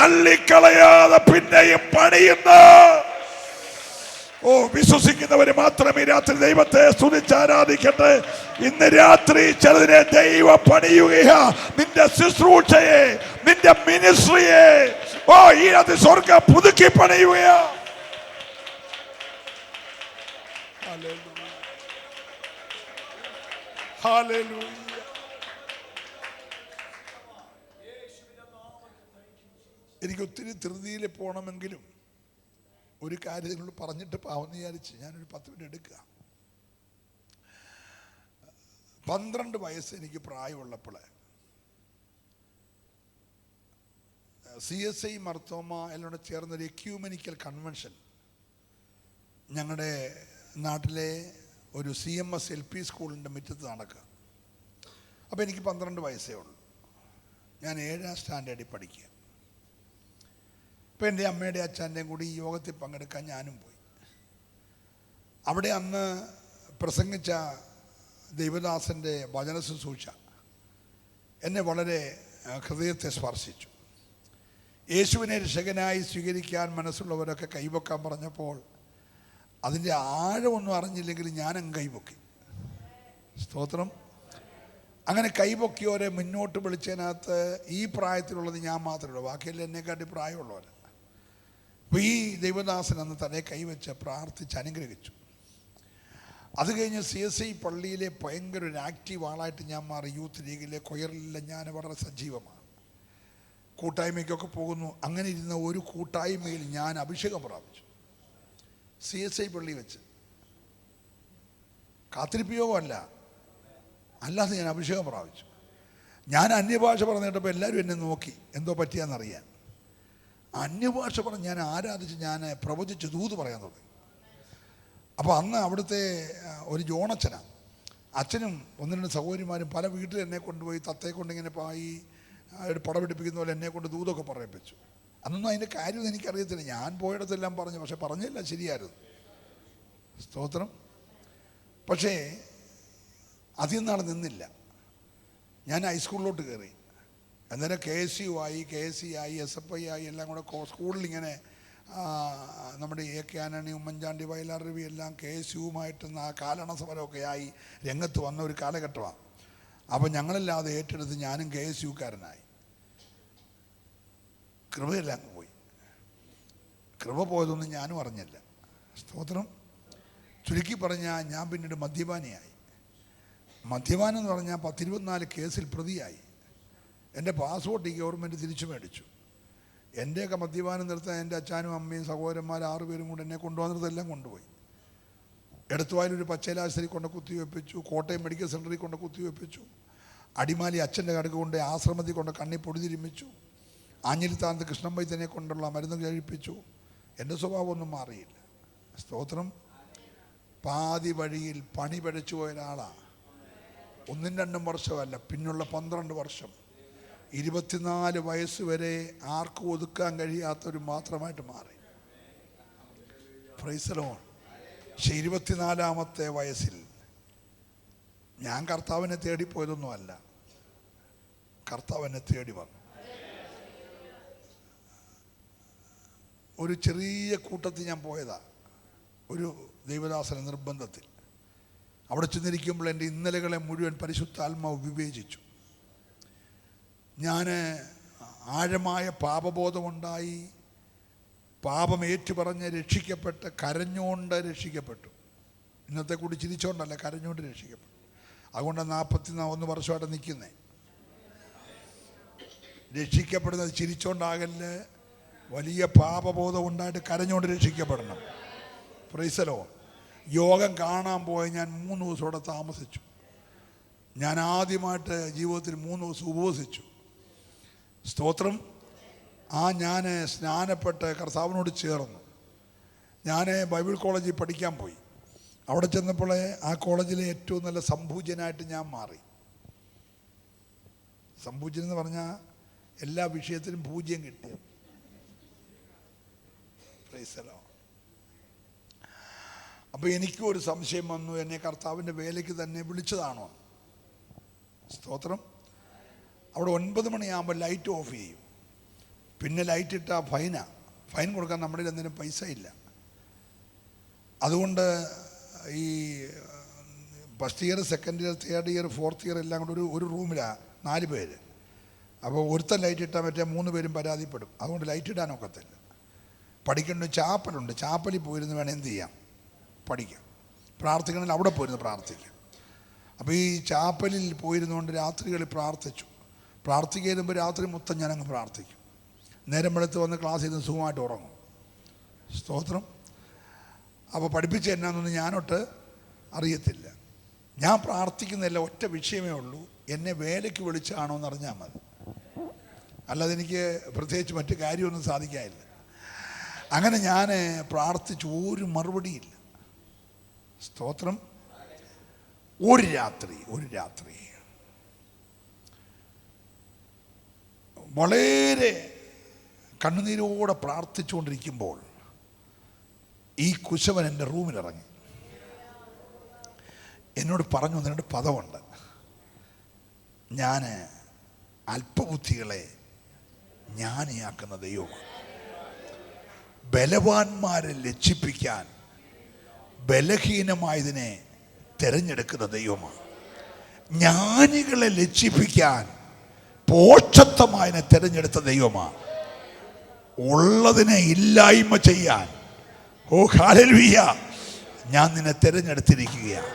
തള്ളിക്കളയാതെ പിന്നെയും പണിയുന്ന വിശ്വസിക്കുന്നവര് മാത്രം ഈ രാത്രി ദൈവത്തെ സ്തുതിച്ചാരാധിക്കട്ടെ. ഇന്ന് രാത്രി ചിലതിനെ ദൈവം പണിയുകയാ. നിന്റെ ശുശ്രൂഷയെ, നിന്റെ മിനിസ്ട്രിയെ ഈ രാത്രി സ്വർഗ്ഗം പുതുക്കി പണിയുകയാ. ഹല്ലേലൂയ. എനിക്ക് ഒത്തിരി ധൃതിയിൽ പോകണമെങ്കിലും ഒരു കാര്യം നിങ്ങളോട് പറഞ്ഞിട്ട് പാവെന്ന് വിചാരിച്ച് ഞാനൊരു 10 മിനിറ്റ് എടുക്കുക. 12 വയസ്സ് എനിക്ക് പ്രായമുള്ളപ്പോൾ CSI മർത്തോമ എല്ലാം ചേർന്നൊരു എക്യൂമെനിക്കൽ കൺവെൻഷൻ ഞങ്ങളുടെ നാട്ടിലെ ഒരു CMS LP സ്കൂളിൻ്റെ മുറ്റത്ത് നടക്കുക. അപ്പോൾ എനിക്ക് 12 വയസ്സേ ഉള്ളൂ. ഞാൻ 7ാം സ്റ്റാൻഡേർഡിൽ പഠിക്കുക. അപ്പോൾ എൻ്റെ അമ്മയുടെ അച്ഛൻ്റെയും കൂടി ഈ യോഗത്തിൽ പങ്കെടുക്കാൻ ഞാനും പോയി. അവിടെ അന്ന് പ്രസംഗിച്ച ദൈവദാസൻ്റെ വചന ശുശ്രൂഷ എന്നെ വളരെ ഹൃദയത്തെ സ്പർശിച്ചു. യേശുവിനെ രക്ഷകനായി സ്വീകരിക്കാൻ മനസ്സുള്ളവരൊക്കെ കൈവക്കാൻ പറഞ്ഞപ്പോൾ അതിൻ്റെ ആഴമൊന്നും അറിഞ്ഞില്ലെങ്കിൽ ഞാനങ്ങ് കൈപൊക്കി. സ്തോത്രം. അങ്ങനെ കൈപൊക്കിയവരെ മുന്നോട്ട് വിളിച്ചതിനകത്ത് ഈ പ്രായത്തിലുള്ളത് ഞാൻ മാത്രമേ ഉള്ളൂ, ബാക്കിയെല്ലാം എന്നെക്കാട്ടി പ്രായമുള്ളവർ. അപ്പോൾ ഈ ദൈവദാസൻ അന്ന് തന്നെ കൈവച്ച് പ്രാർത്ഥിച്ച് അനുഗ്രഹിച്ചു. അത് കഴിഞ്ഞ് CSI പള്ളിയിലെ ഭയങ്കര ഒരു ആക്റ്റീവ് ആളായിട്ട് ഞാൻ മാറി. യൂത്ത് ലീഗിലെ കൊയറിലെല്ലാം ഞാൻ വളരെ സജീവമാണ്. കൂട്ടായ്മയ്ക്കൊക്കെ പോകുന്നു. അങ്ങനെ ഇരുന്ന ഒരു കൂട്ടായ്മയിൽ ഞാൻ അഭിഷേകം പ്രാപിച്ചു. CSI പള്ളി വെച്ച് കാത്തിരിപ്പ് യോഗമല്ല, അല്ലാതെ ഞാൻ അഭിഷേകം പ്രാപിച്ചു. ഞാൻ അന്യഭാഷ പറഞ്ഞിട്ടപ്പോൾ എല്ലാവരും എന്നെ നോക്കി എന്തോ പറ്റിയാന്നറിയാൻ. അന്യഭാഷ പറഞ്ഞ് ഞാൻ ആരാധിച്ച് ഞാൻ പ്രവചിച്ച് ദൂത് പറയാൻ തുടങ്ങി. അപ്പോൾ അന്ന് അവിടുത്തെ ഒരു ജോണച്ചനാണ്, അച്ഛനും 1-2 സഹോദരിമാരും പല വീട്ടിൽ എന്നെ കൊണ്ടുപോയി തത്തയെ കൊണ്ടിങ്ങനെ പായി ഒരു പടപിടിപ്പിക്കുന്ന പോലെ എന്നെ കൊണ്ട് ദൂതൊക്കെ പറയിപ്പിച്ചു. അന്നൊന്നും അതിൻ്റെ കാര്യമൊന്നും എനിക്കറിയത്തില്ല. ഞാൻ പോയിടത്തെല്ലാം പറഞ്ഞു, പക്ഷെ പറഞ്ഞില്ല ശരിയായിരുന്നു. സ്തോത്രം. പക്ഷേ അധികം നാൾ നിന്നില്ല. ഞാൻ ഹൈസ്കൂളിലോട്ട് കയറി. അന്നേരം KSU ആയി, KSE ആയി, SFI ആയി, എല്ലാം കൂടെ സ്കൂളിൽ ഇങ്ങനെ നമ്മുടെ AK ആന്റണി, ഉമ്മൻചാണ്ടി, വയലാർ രവി എല്ലാം KSUവുമായിട്ട് കാലണ സമരമൊക്കെ ആയി രംഗത്ത് വന്ന ഒരു കാലഘട്ടമാണ്. അപ്പം ഞങ്ങളല്ലാതെ ഏറ്റെടുത്ത് ഞാനും KSUക്കാരനായി. കൃപയെല്ലാം പോയി. കൃപ പോയതൊന്നും ഞാനും അറിഞ്ഞില്ല. സ്തോത്രം. ചുരുക്കി പറഞ്ഞാൽ ഞാൻ പിന്നീട് മദ്യപാനിയായി. മദ്യപാനം എന്ന് പറഞ്ഞാൽ 10-24 കേസിൽ പ്രതിയായി. എൻ്റെ പാസ്പോർട്ട് ഈ ഗവൺമെൻറ് തിരിച്ചു മേടിച്ചു. എൻ്റെയൊക്കെ മദ്യപാനം നിർത്താൻ എൻ്റെ അച്ഛനും അമ്മയും സഹോദരന്മാർ 6 പേരും കൂടെ എന്നെ കൊണ്ടുവന്നിടത്തെല്ലാം കൊണ്ടുപോയി. എടത്തുവായിലൊരു പച്ചലാശരി കൊണ്ട് കുത്തിവെപ്പിച്ചു, കോട്ടയം മെഡിക്കൽ സെൻ്ററിൽ കൊണ്ട് കുത്തിവെപ്പിച്ചു, അടിമാലി അച്ഛൻ്റെ കടുക്ക് കൊണ്ട് ആശ്രമത്തിൽ കൊണ്ട് കണ്ണി പൊടി തിരുമിച്ചു, ആഞ്ഞിലിത്താനത്ത് കൃഷ്ണൻ വൈദ്യനെ കൊണ്ടുള്ള മരുന്ന് കഴിപ്പിച്ചു. എൻ്റെ സ്വഭാവമൊന്നും മാറിയില്ല. സ്തോത്രം. പാതി വഴിയിൽ പണി പഠിച്ചു പോയ ഒരാളാണ്. 1-2 വർഷമല്ല, പിന്നുള്ള 12 വർഷം, 24 വയസ്സ് വരെ ആർക്കും ഒതുക്കാൻ കഴിയാത്തൊരു മാത്രമായിട്ട് മാറി. Price the lord. പക്ഷെ 24-ാമത്തെ വയസ്സിൽ ഞാൻ കർത്താവിനെ തേടിപ്പോയതൊന്നുമല്ല, കർത്താവിനെ തേടി വന്നു. ഒരു ചെറിയ കൂട്ടത്തിൽ ഞാൻ പോയതാ, ഒരു ദൈവദാസന നിർബന്ധത്തിൽ. അവിടെ ചെന്നിരിക്കുമ്പോൾ എൻ്റെ ഇന്നലകളെ മുഴുവൻ പരിശുദ്ധാത്മാവ് വിവേചിച്ചു. ഞാൻ ആഴമായ പാപബോധമുണ്ടായി, പാപം ഏറ്റുപറഞ്ഞ് രക്ഷിക്കപ്പെട്ട് കരഞ്ഞുകൊണ്ട് രക്ഷിക്കപ്പെട്ടു. ഇന്നത്തെ കൂടി ചിരിച്ചോണ്ടല്ല, കരഞ്ഞുകൊണ്ട് രക്ഷിക്കപ്പെട്ടു. അതുകൊണ്ട് 41 വർഷമായിട്ട് നിൽക്കുന്നേ. രക്ഷിക്കപ്പെടുന്നത് ചിരിച്ചോണ്ടാകല്, വലിയ പാപബോധം ഉണ്ടായിട്ട് കരഞ്ഞുകൊണ്ട് രക്ഷിക്കപ്പെടണം. Price the Lord. യോഗം കാണാൻ പോയ ഞാൻ 3 ദിവസം ഇവിടെ താമസിച്ചു. ഞാൻ ആദ്യമായിട്ട് ജീവിതത്തിൽ 3 ദിവസം ഉപവസിച്ചു. സ്തോത്രം. ഞാൻ സ്നാനപ്പെട്ട് കർത്താവിനോട് ചേർന്നു. ഞാൻ ബൈബിൾ കോളേജിൽ പഠിക്കാൻ പോയി. അവിടെ ചെന്നപ്പോൾ ആ കോളേജിലെ ഏറ്റവും നല്ല സംഭൂജനായിട്ട് ഞാൻ മാറി. സംഭൂജൻ എന്ന് പറഞ്ഞാൽ എല്ലാ വിഷയത്തിലും പൂജ്യം കിട്ടിയ. Price the lord. അപ്പോൾ എനിക്കും ഒരു സംശയം വന്നു, എന്നെ കർത്താവിൻ്റെ വേലയ്ക്ക് തന്നെ വിളിച്ചതാണോ? സ്തോത്രം. അവിടെ 9 മണിയാകുമ്പോൾ ലൈറ്റ് ഓഫ് ചെയ്യും. പിന്നെ ലൈറ്റ് ഇട്ടാൽ ഫൈൻ കൊടുക്കാൻ നമ്മുടെ എന്തെങ്കിലും പൈസ ഇല്ല. അതുകൊണ്ട് ഈ first year, second year, third year, fourth year എല്ലാം കൂടെ ഒരു റൂമിലാണ് 4 പേര്. അപ്പോൾ ഒരുത്തൻ ലൈറ്റ് ഇട്ടാൽ മറ്റേ 3 പേരും പരാതിപ്പെടും. അതുകൊണ്ട് ലൈറ്റ് ഇടാനൊക്കത്തില്ല. പഠിക്കേണ്ട ചാപ്പലുണ്ട്, ചാപ്പലിൽ പോയിരുന്ന് വേണം എന്ത് ചെയ്യാം, പഠിക്കാം. പ്രാർത്ഥിക്കണമെങ്കിൽ അവിടെ പോയിരുന്ന് പ്രാർത്ഥിക്കാം. അപ്പോൾ ഈ ചാപ്പലിൽ പോയിരുന്നുകൊണ്ട് രാത്രികളിൽ പ്രാർത്ഥിച്ചു. പ്രാർത്ഥിക്കുമ്പോൾ രാത്രി മൊത്തം ഞാനങ്ങ് പ്രാർത്ഥിക്കും. നേരം വെളുത്ത് വന്ന് ക്ലാസ്സിൽ നിന്ന് സുഖമായിട്ട് ഉറങ്ങും. സ്തോത്രം. അപ്പോൾ പഠിപ്പിച്ച എന്നാന്നൊന്നും ഞാനൊട്ട് അറിയത്തില്ല. ഞാൻ പ്രാർത്ഥിക്കുന്നില്ല, ഒറ്റ വിഷയമേ ഉള്ളൂ, എന്നെ വേലയ്ക്ക് വിളിച്ചാണോ എന്ന് അറിഞ്ഞാൽ മതി. അല്ലാതെ എനിക്ക് പ്രത്യേകിച്ച് മറ്റു കാര്യമൊന്നും സാധിക്കാനില്ല. അങ്ങനെ ഞാൻ പ്രാർത്ഥിച്ചു, ഒരു മറുപടിയില്ല. സ്തോത്രം. ഒരു രാത്രി വളരെ കണ്ണുനീരോടെ പ്രാർത്ഥിച്ചുകൊണ്ടിരിക്കുമ്പോൾ ഈ കുശവൻ എൻ്റെ റൂമിലിറങ്ങി. എന്നോട് പറഞ്ഞു, നിന്നോട് പദമുണ്ട്, ഞാൻ അല്പബുദ്ധികളെ ജ്ഞാനിയാക്കുന്ന ദൈവമാണ്. ബലവാന്മാരെ ലജ്ജിപ്പിക്കാൻ ബലഹീനമായതിനെ തിരഞ്ഞെടുക്കുന്ന ദൈവമാണ്. ജ്ഞാനികളെ ലജ്ജിപ്പിക്കാൻ പോഷത്വമായതിനെ തിരഞ്ഞെടുത്ത ദൈവമാണ്. ഉള്ളതിനെ ഇല്ലായ്മ ചെയ്യാൻ, ഓ ഹല്ലേലൂയ, ഞാൻ നിന്നെ തിരഞ്ഞെടുത്തിരിക്കുകയാണ്.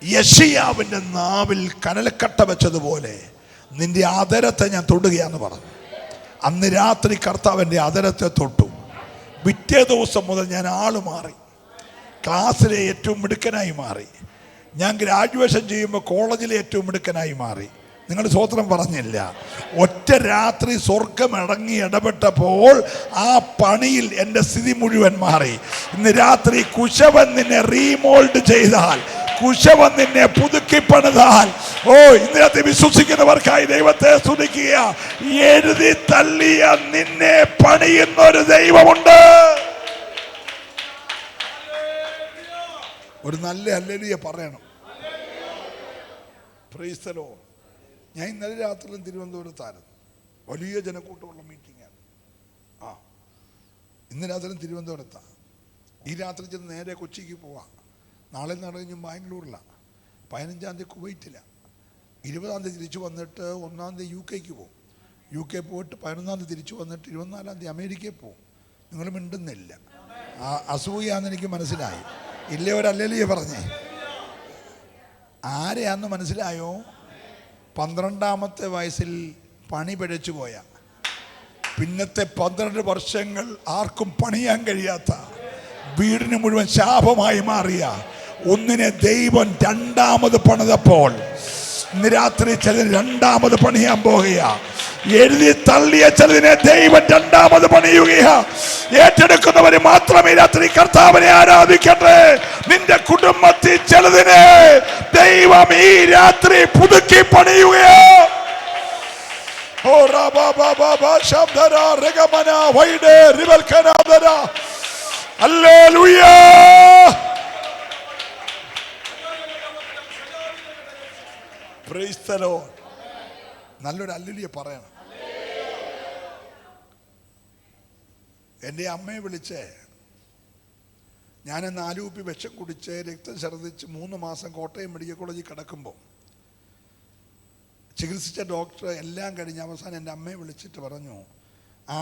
യെശയ്യാവിൻ്റെ നാവിൽ കനലക്കട്ട വെച്ചതുപോലെ നിന്റെ അധരത്തെ ഞാൻ തൊടുകയാന്ന് പറഞ്ഞു. അന്ന് രാത്രി കർത്താവിൻ്റെ അധരത്തെ തൊട്ടു. പിറ്റേ ദിവസം മുതൽ ഞാൻ ആള് മാറി. ക്ലാസ്സിലെ ഏറ്റവും മിടുക്കനായി മാറി. ഞാൻ ഗ്രാജുവേഷൻ ചെയ്യുമ്പോൾ കോളേജിലെ ഏറ്റവും മിടുക്കനായി മാറി. നിങ്ങൾ സ്വോത്രം പറഞ്ഞില്ല. ഒറ്റ രാത്രി സ്വർഗം ഇറങ്ങി ഇടപെട്ടപ്പോൾ ആ പണിയിൽ എൻ്റെ സ്ഥിതി മുഴുവൻ മാറി. ഇന്ന് രാത്രി കുശവൻ നിന്നെ റീമോൾഡ് ചെയ്താൽ, കുശവൻ നിന്നെ പുതുക്കി പണിതാൽ, ഓ ഇന്ന് രാത്രി വിശ്വസിക്കുന്നവർക്കായി ദൈവത്തെ സ്തുതിക്കുക. എഴുതി തള്ളിയ നിന്നെ പണിയുന്നൊരു ദൈവമുണ്ട്. ഒരു നല്ല ഹല്ലേലൂയ പറയണം. Price the Lord. ഞാൻ ഇന്നലെ രാത്രിയിലും തിരുവനന്തപുരത്തായിരുന്നു. വലിയ ജനക്കൂട്ടമുള്ള മീറ്റിംഗാണ്. ഇന്ന് രാത്രിയിലും തിരുവനന്തപുരത്താണ്. ഈ രാത്രി ചെന്ന് നേരെ കൊച്ചിക്ക് പോവാം. നാളെ നടഞ്ഞും ബാംഗ്ലൂരിലാണ്. 15-ാം തീയതി കുവൈറ്റിലാണ്. 20 തിരിച്ചു വന്നിട്ട് 1 UK പോകും. UK പോയിട്ട് 11 തിരിച്ചു വന്നിട്ട് 24 അമേരിക്കയിൽ പോകും. നിങ്ങൾ മിണ്ടുന്നില്ല. അസൂയാന്ന് എനിക്ക് മനസ്സിലായി. ഇല്ലേ ഒരല്ലേ പറഞ്ഞേ? ആരെയാന്ന് മനസ്സിലായോ? 12ാമത്തെ വയസ്സിൽ പണി പിഴച്ചു പോയ, പിന്നത്തെ 12 വർഷങ്ങൾ ആർക്കും പണിയാൻ കഴിയാത്ത, വീടിന് മുഴുവൻ ശാപമായി മാറിയ ഒന്നിനെ ദൈവം 2ാമത് പണിതപ്പോൾ ഇന്ന് രാത്രി ചിലത് 2ാമത് പണിയാൻ പോകുക. എഴുതി തള്ളിയ ചിലതിനെ ദൈവം 2ാമത് പണിയുകയാ. ഏറ്റെടുക്കുന്നവര് മാത്രമേ രാത്രി കർത്താവിനെ ആരാധിക്കട്ടെ. നിന്റെ കുടുംബത്തിൽ ചിലതിനെ ദൈവം ഈ രാത്രി പുതുക്കി പണിയുകയാ. ഓ റബബബബ ശബ്ദര രഗമന വൈഡേ റിവൽകനാദര. ഹല്ലേലൂയ. Praise the Lord. നല്ലൊരു ഹല്ലേലൂയ പറയണം. എൻ്റെ അമ്മയെ വിളിച്ച് ഞാൻ 4 കുപ്പി വിഷം കുടിച്ച് രക്തം ഛർദ്ദിച്ച് 3 മാസം കോട്ടയം മെഡിക്കൽ കോളേജിൽ കിടക്കുമ്പോൾ ചികിത്സിച്ച ഡോക്ടർ എല്ലാം കഴിഞ്ഞ് അവസാനം എൻ്റെ അമ്മയെ വിളിച്ചിട്ട് പറഞ്ഞു,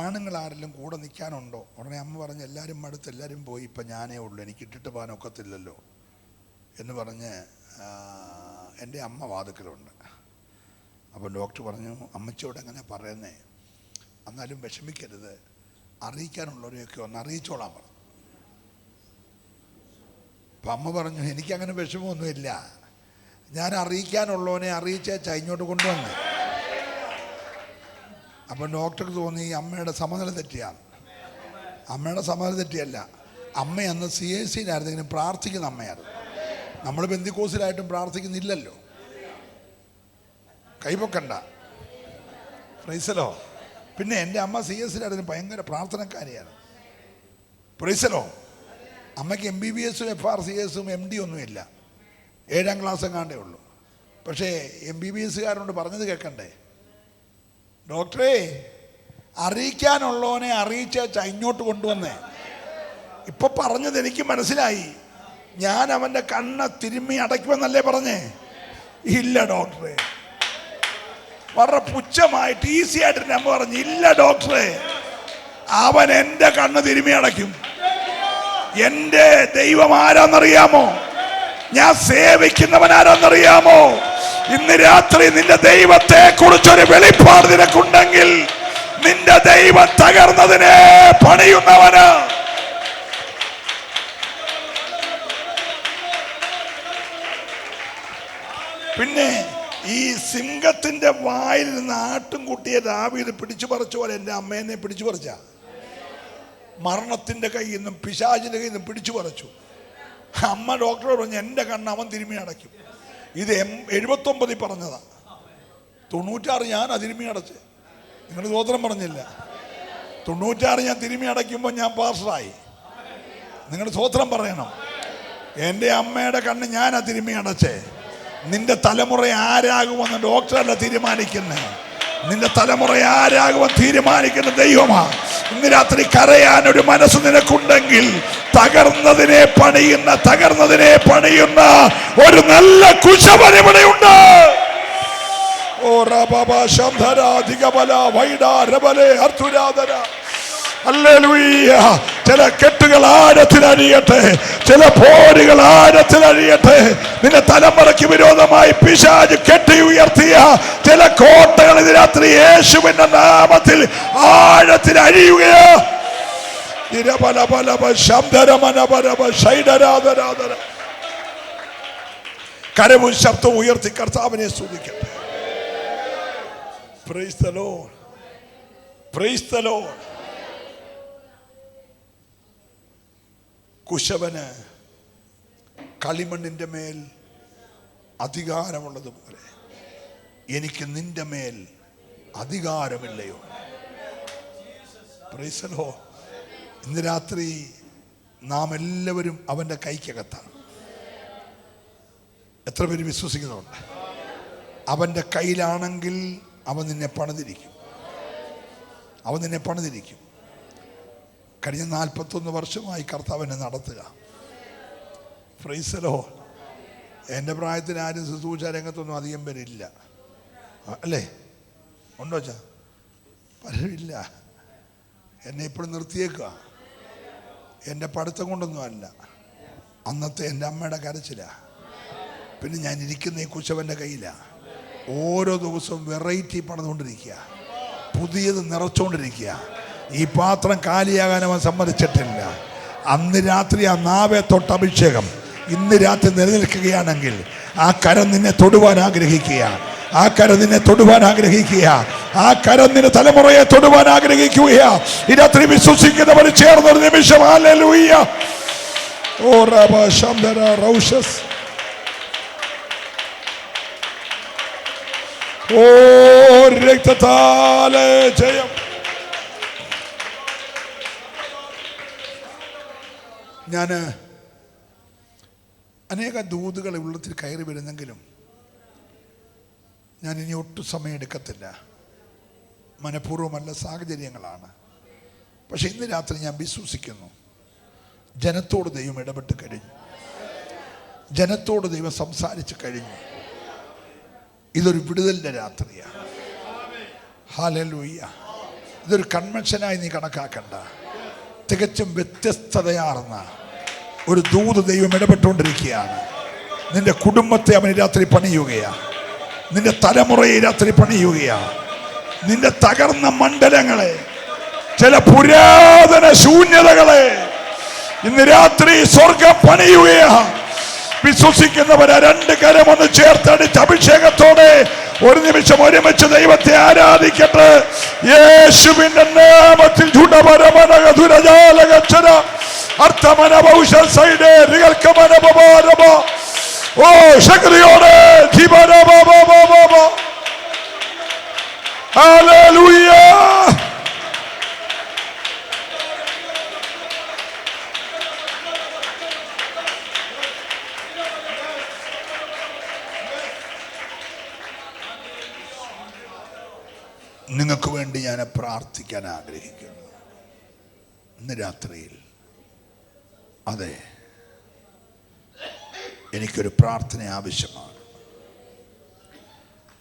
ആണുങ്ങൾ ആരെങ്കിലും കൂടെ നിൽക്കാനുണ്ടോ? ഉടനെ അമ്മ പറഞ്ഞു, എല്ലാവരും മടുത്ത് എല്ലാവരും പോയി, ഇപ്പം ഞാനേ ഉള്ളൂ, എനിക്ക് ഇട്ടിട്ട് പോകാൻ ഒക്കത്തില്ലല്ലോ എന്ന് പറഞ്ഞ് എൻ്റെ അമ്മ വാതുക്കലുണ്ട്. അപ്പോൾ ഡോക്ടർ പറഞ്ഞു, അമ്മച്ചിയോട് അങ്ങനെ പറയുന്നേ, എന്നാലും വിഷമിക്കരുത്, അറിയിക്കാനുള്ളവരെയൊക്കെ ഒന്ന് അറിയിച്ചോളാൻ പറഞ്ഞു. അപ്പം അമ്മ പറഞ്ഞു, എനിക്കങ്ങനെ വിഷമമൊന്നുമില്ല, ഞാൻ അറിയിക്കാനുള്ളവനെ അറിയിച്ചാ ഇങ്ങോട്ട് കൊണ്ടുവന്ന്. അപ്പം ഡോക്ടർക്ക് തോന്നി അമ്മയുടെ സമനില തെറ്റിയാണ്. അമ്മയുടെ സമനില തെറ്റിയല്ല, അമ്മ അന്ന് CAC-യിലായിരുന്നെങ്കിലും പ്രാർത്ഥിക്കുന്ന അമ്മയായിരുന്നു. നമ്മൾ പെന്തിക്കോസിലായിട്ടും പ്രാർത്ഥിക്കുന്നില്ലല്ലോ. കൈപൊക്കണ്ട. Praise the lord. പിന്നെ എൻ്റെ അമ്മ CAC-യിലായിരുന്നു, ഭയങ്കര പ്രാർത്ഥനക്കാരിയാണ്. Price the Lord. അമ്മയ്ക്ക് MBBS-ഉം FRCS-ഉം MD ഒന്നുമില്ല, 7ാം ക്ലാസ് എങ്ങാണ്ടേ ഉള്ളൂ. പക്ഷേ MBBS-കാരോട് പറഞ്ഞത് കേൾക്കണ്ടേ? ഡോക്ടറെ, അറിയിക്കാനുള്ളവനെ അറിയിച്ചാ ഇങ്ങോട്ട് കൊണ്ടുവന്നേ. ഇപ്പൊ പറഞ്ഞത് എനിക്ക് മനസ്സിലായി. ഞാൻ അവൻ്റെ കണ്ണ് തിരുമ്മി അടയ്ക്കുമെന്നല്ലേ പറഞ്ഞേ? ഇല്ല ഡോക്ടറെ. വളരെ പുച്ഛമായിട്ട് ഈസി ആയിട്ട് ഞാൻ പറഞ്ഞു, ഇല്ല ഡോക്ടറെ, അവൻ എൻ്റെ കണ്ണ് തിരുമ്മി അടയ്ക്കും. എൻ്റെ ദൈവം ആരാന്നറിയാമോ? ഞാൻ സേവിക്കുന്നവൻ ആരാന്നറിയാമോ? ഇന്ന് രാത്രി നിന്റെ ദൈവത്തെ കുറിച്ചൊരു വെളിപ്പാട് നിനക്കുണ്ടെങ്കിൽ നിന്റെ ദൈവം തകർന്നതിനെ പണിയുന്നവന്. പിന്നെ ഈ സിംഹത്തിന്റെ വായിൽ നിന്ന് ആട്ടും കുട്ടിയെ ദാവീദ് പിടിച്ചു പറിച്ച പോലെ എൻ്റെ അമ്മേനെ പിടിച്ചു പറിച്ച, മരണത്തിന്റെ കയ്യിൽ നിന്നും പിശാചിന്റെ കയ്യിൽ നിന്നും പിടിച്ചു പറിച്ചു. അമ്മ ഡോക്ടറോട് പറഞ്ഞു, എൻ്റെ കണ്ണ് അവൻ തിരുമ്മി അടയ്ക്കും. ഇത് 79 പറഞ്ഞതാ. 96 ഞാൻ തിരുമ്മി അടച്ച്. നിങ്ങൾ സ്വതന്ത്രം പറഞ്ഞില്ല. 96 ഞാൻ തിരുമ്മി അടയ്ക്കുമ്പോൾ ഞാൻ പാസ്റ്ററായി. നിങ്ങൾ സ്വതന്ത്രം പറയണം. എൻ്റെ അമ്മയുടെ കണ്ണ് ഞാൻ തിരുമ്മി അടച്ചേ. നിന്റെ തലമുറ ആരാകുമെന്ന് ഡോക്ടറല്ല തീരുമാനിക്കുന്നത്, നിന്റെ തലമുറ ആരാകുമെന്ന് തീരുമാനിക്കുന്ന ദൈവമാ. ഇന്ന് രാത്രി കരയാനൊരു മനസ്സ് നിനക്കുണ്ടെങ്കിൽ തകർന്നതിനെ പണിയുന്ന ഒരു നല്ല കുശവൻ ഇവിടെയുണ്ട്. ഓ റബബ ശംധരാധികബല വൈഡാരബലേ അർത്തുരാധര. ഹല്ലേലൂയ. ചില കെട്ടുകൾ ആഴത്തിലഴിയട്ടെ, ചില പോരുകൾ ആഴത്തിലഴിയട്ടെ. നിന്റെ തലമുറയ്ക്ക് വിരോധമായി പിശാച് കെട്ടി ഉയർത്തിയ ചില കോട്ടകൾ ഇന്ന് രാത്രി യേശുവിന്റെ നാമത്തിൽ ആഴത്തിൽ അഴിയുകയാ. കരവും ശബ്ദവും ഉയർത്തി കർത്താവിനെ സ്തുതിക്കട്ടെ. Praise the lord. Praise the lord. കുശവന് കളിമണ്ണിന്റെ മേൽ അധികാരമുള്ളതുപോലെ എനിക്ക് നിന്റെ മേൽ അധികാരമില്ലയോ? Price the lord. ഇന്ന് രാത്രി നാം എല്ലാവരും അവൻ്റെ കൈക്കകത്താണ്. എത്ര പേര് വിശ്വസിക്കുന്നുണ്ട്? അവൻ്റെ കയ്യിലാണെങ്കിൽ അവൻ നിന്നെ പണിതിരിക്കും. അവൻ നിന്നെ പണിതിരിക്കും. കഴിഞ്ഞ 41 വർഷമായി കർത്താവിനെ നടത്തുക. Price the Lord. എൻ്റെ പ്രായത്തിൽ ആരും ശുശ്രൂഷ രംഗത്തൊന്നും അധികം പേരില്ല. അല്ലേ? ഉണ്ടോ വെച്ചാ? പലരുമില്ല. എന്നെ ഇപ്പോഴും നിർത്തിയേക്കുക. എൻ്റെ പഠിത്തം കൊണ്ടൊന്നും അല്ല, അന്നത്തെ എൻ്റെ അമ്മയുടെ കരച്ചിലാ. പിന്നെ ഞാൻ ഇരിക്കുന്ന ഈ കുശവൻ്റെ കയ്യിലാണ്. ഓരോ ദിവസവും വെറൈറ്റി പണിതുകൊണ്ടിരിക്കുക, പുതിയത് നിറച്ചുകൊണ്ടിരിക്കുക. ഈ പാത്രം കാലിയാകാൻ അവൻ സമ്മതിച്ചിട്ടില്ല. അന്ന് രാത്രി ആ നാവെ തൊട്ട് അഭിഷേകം ഇന്ന് രാത്രി നിലനിൽക്കുകയാണെങ്കിൽ ആ കരം നിന്നെ തൊടുവാൻ ആഗ്രഹിക്കുക. ആ കരം നിന്നെ തൊടുവാൻ ആഗ്രഹിക്കുക. ആ കരം നിന്റെ തലമുറയെ തൊടുവാൻ ആഗ്രഹിക്കുക. ഈ രാത്രി വിശ്വസിക്കുന്നവർ ചേർന്നൊരു നിമിഷം ഹല്ലേലൂയ. ഓ റബ ശംദര റൗഷസ്. ഓ രക്തത്താലെ ജയം. ഞാൻ അനേക ദൂതുകൾ ഉള്ളത്തിൽ കയറി വരുന്നെങ്കിലും ഞാൻ ഇനി ഒട്ടും സമയം എടുക്കത്തില്ല. മനഃപൂർവ്വമല്ല, സാഹചര്യങ്ങളാണ്. പക്ഷെ ഇന്ന് രാത്രി ഞാൻ വിശ്വസിക്കുന്നു, ജനത്തോട് ദൈവം ഇടപെട്ട് കഴിഞ്ഞു. ജനത്തോട് ദൈവം സംസാരിച്ച് കഴിഞ്ഞു. ഇതൊരു വിടുതലിൻ്റെ രാത്രിയാണ്. ഹല്ലേലൂയ. ഇതൊരു കൺവെൻഷനായി നീ കണക്കാക്കണ്ട. തികച്ചും വ്യത്യസ്തതയാർന്ന ഒരു ദൂത് ദൈവം ഇടപെട്ടുകൊണ്ടിരിക്കുകയാണ്. നിന്റെ കുടുംബത്തെ അവൻ രാത്രി പണിയുകയാണ്. നിന്റെ തലമുറയെ രാത്രി പണിയുകയാണ്. നിന്റെ തകർന്ന മണ്ഡലങ്ങളെ, ചില പുരാതന ശൂന്യതകളെ ഇന്ന് രാത്രി സ്വർഗം പണിയുകയാണ്. വിശ്വസിക്കുന്നവരെ രണ്ട് കരമൊന്ന് ചേർത്തടിച്ച് അഭിഷേകത്തോടെ ഒരു നിമിഷം ഒരുമിച്ച് ദൈവത്തെ ആരാധിക്കട്ടെ. യേശുവിന്റെ നാമത്തിൽ ഓ ശക്തിയോടെ ഹല്ലേലൂയ. നിങ്ങൾക്ക് വേണ്ടി ഞാൻ പ്രാർത്ഥിക്കാൻ ആഗ്രഹിക്കുന്നു ഇന്ന് രാത്രിയിൽ. അതെ, എനിക്കൊരു പ്രാർത്ഥന ആവശ്യമാണ്.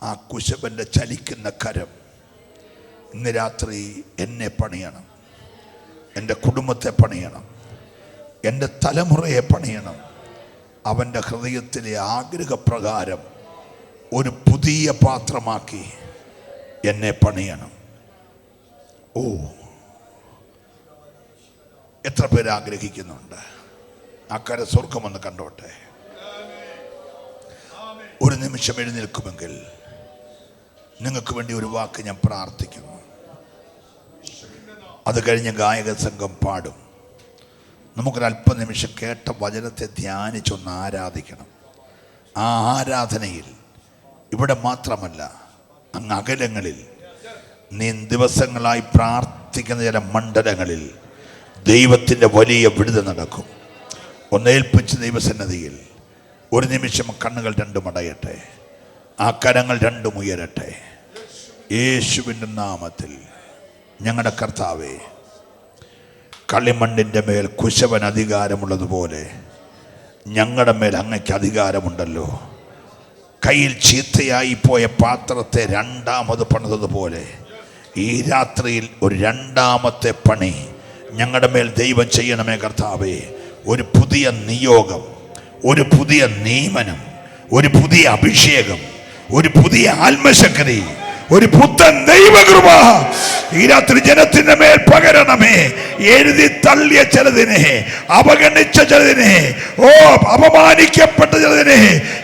ആ കുശവന്റെ ചലിക്കുന്ന കരം ഇന്ന് രാത്രി എന്നെ പണിയണം, എൻ്റെ കുടുംബത്തെ പണിയണം, എൻ്റെ തലമുറയെ പണിയണം. അവൻ്റെ ഹൃദയത്തിലെ ആഗ്രഹപ്രകാരം ഒരു പുതിയ പാത്രമാക്കി എന്നെ പണിയണം. ഓ, എത്ര പേര് ആഗ്രഹിക്കുന്നുണ്ട്? ആ കര സ്വർഗമൊന്ന് കണ്ടോട്ടെ. ഒരു നിമിഷം എഴുന്നേൽക്കുമെങ്കിൽ നിങ്ങൾക്ക് വേണ്ടി ഒരു വാക്ക് ഞാൻ പ്രാർത്ഥിക്കുന്നു. അത് കഴിഞ്ഞ് ഗായക സംഘം പാടും. നമുക്കൊരു അല്പനിമിഷം കേട്ട വചനത്തെ ധ്യാനിച്ചൊന്ന് ആരാധിക്കണം. ആ ആരാധനയിൽ ഇവിടെ മാത്രമല്ല, അങ്ങ് അകലങ്ങളിൽ നീ ദിവസങ്ങളായി പ്രാർത്ഥിക്കുന്ന ചില മണ്ഡലങ്ങളിൽ ദൈവത്തിൻ്റെ വലിയ വിടുതൽ നടക്കും. ഒന്നേൽപ്പിച്ച് ദൈവസന്നദ്ധിയിൽ ഒരു നിമിഷം കണ്ണുകൾ രണ്ടും അടയട്ടെ, ആ കരങ്ങൾ രണ്ടും ഉയരട്ടെ. യേശുവിൻ്റെ നാമത്തിൽ ഞങ്ങളുടെ കർത്താവേ, കളിമണ്ണിൻ്റെ മേൽ കുശവൻ അധികാരമുള്ളതുപോലെ ഞങ്ങളുടെ മേൽ അങ്ങയ്ക്ക് അധികാരമുണ്ടല്ലോ. കയ്യിൽ ചീത്തയായി പോയ പാത്രത്തെ രണ്ടാമത് പണിതതുപോലെ ഈ രാത്രിയിൽ ഒരു രണ്ടാമത്തെ പണി ഞങ്ങളുടെ മേൽ ദൈവം ചെയ്യണമേ കർത്താവേ. ഒരു പുതിയ നിയോഗം, ഒരു പുതിയ നിയമനം, ഒരു പുതിയ അഭിഷേകം, ഒരു പുതിയ ആത്മശക്തി, ഒരു പുത്തൻ ദൈവകൃപ ഈ രാത്രി ജനത്തിന്റെ മേൽ പകരണമേ. എഴുതി തള്ളിയ ചിലതിനെ, അവഗണിച്ച ചിലതിനെ, അപമാനിക്കപ്പെട്ട ചിലതിനെ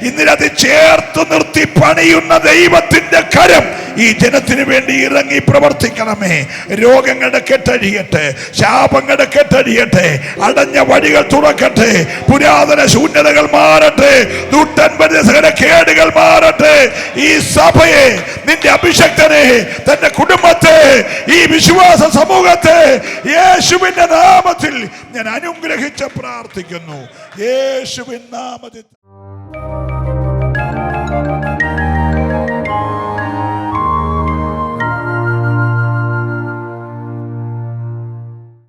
ഇന്ന് രാത്രി ചേർത്ത് നിർത്തി പണിയുന്ന ദൈവത്തിന്റെ കരം ഈ ജനത്തിന് വേണ്ടി ഇറങ്ങി പ്രവർത്തിക്കണമേ. രോഗങ്ങളുടെ കെട്ടഴിയട്ടെ, ശാപങ്ങളുടെ കെട്ടഴിയട്ടെ, അടഞ്ഞ വഴികൾ തുറക്കട്ടെ, പുരാതന ശൂന്യതകൾ മാറട്ടെ, ദുഷ്ടൻപരിസര കേടുകൾ മാറട്ടെ. ഈ സഭയെ, നിന്റെ അഭിഷക്തനെ, തന്റെ കുടുംബത്തെ, ഈ വിശ്വാസ സമൂഹത്തെ യേശുവിന്റെ നാമത്തിൽ ഞാൻ അനുഗ്രഹിച്ച് പ്രാർത്ഥിക്കുന്നു. യേശുവിൻ നാമത്തിൽ.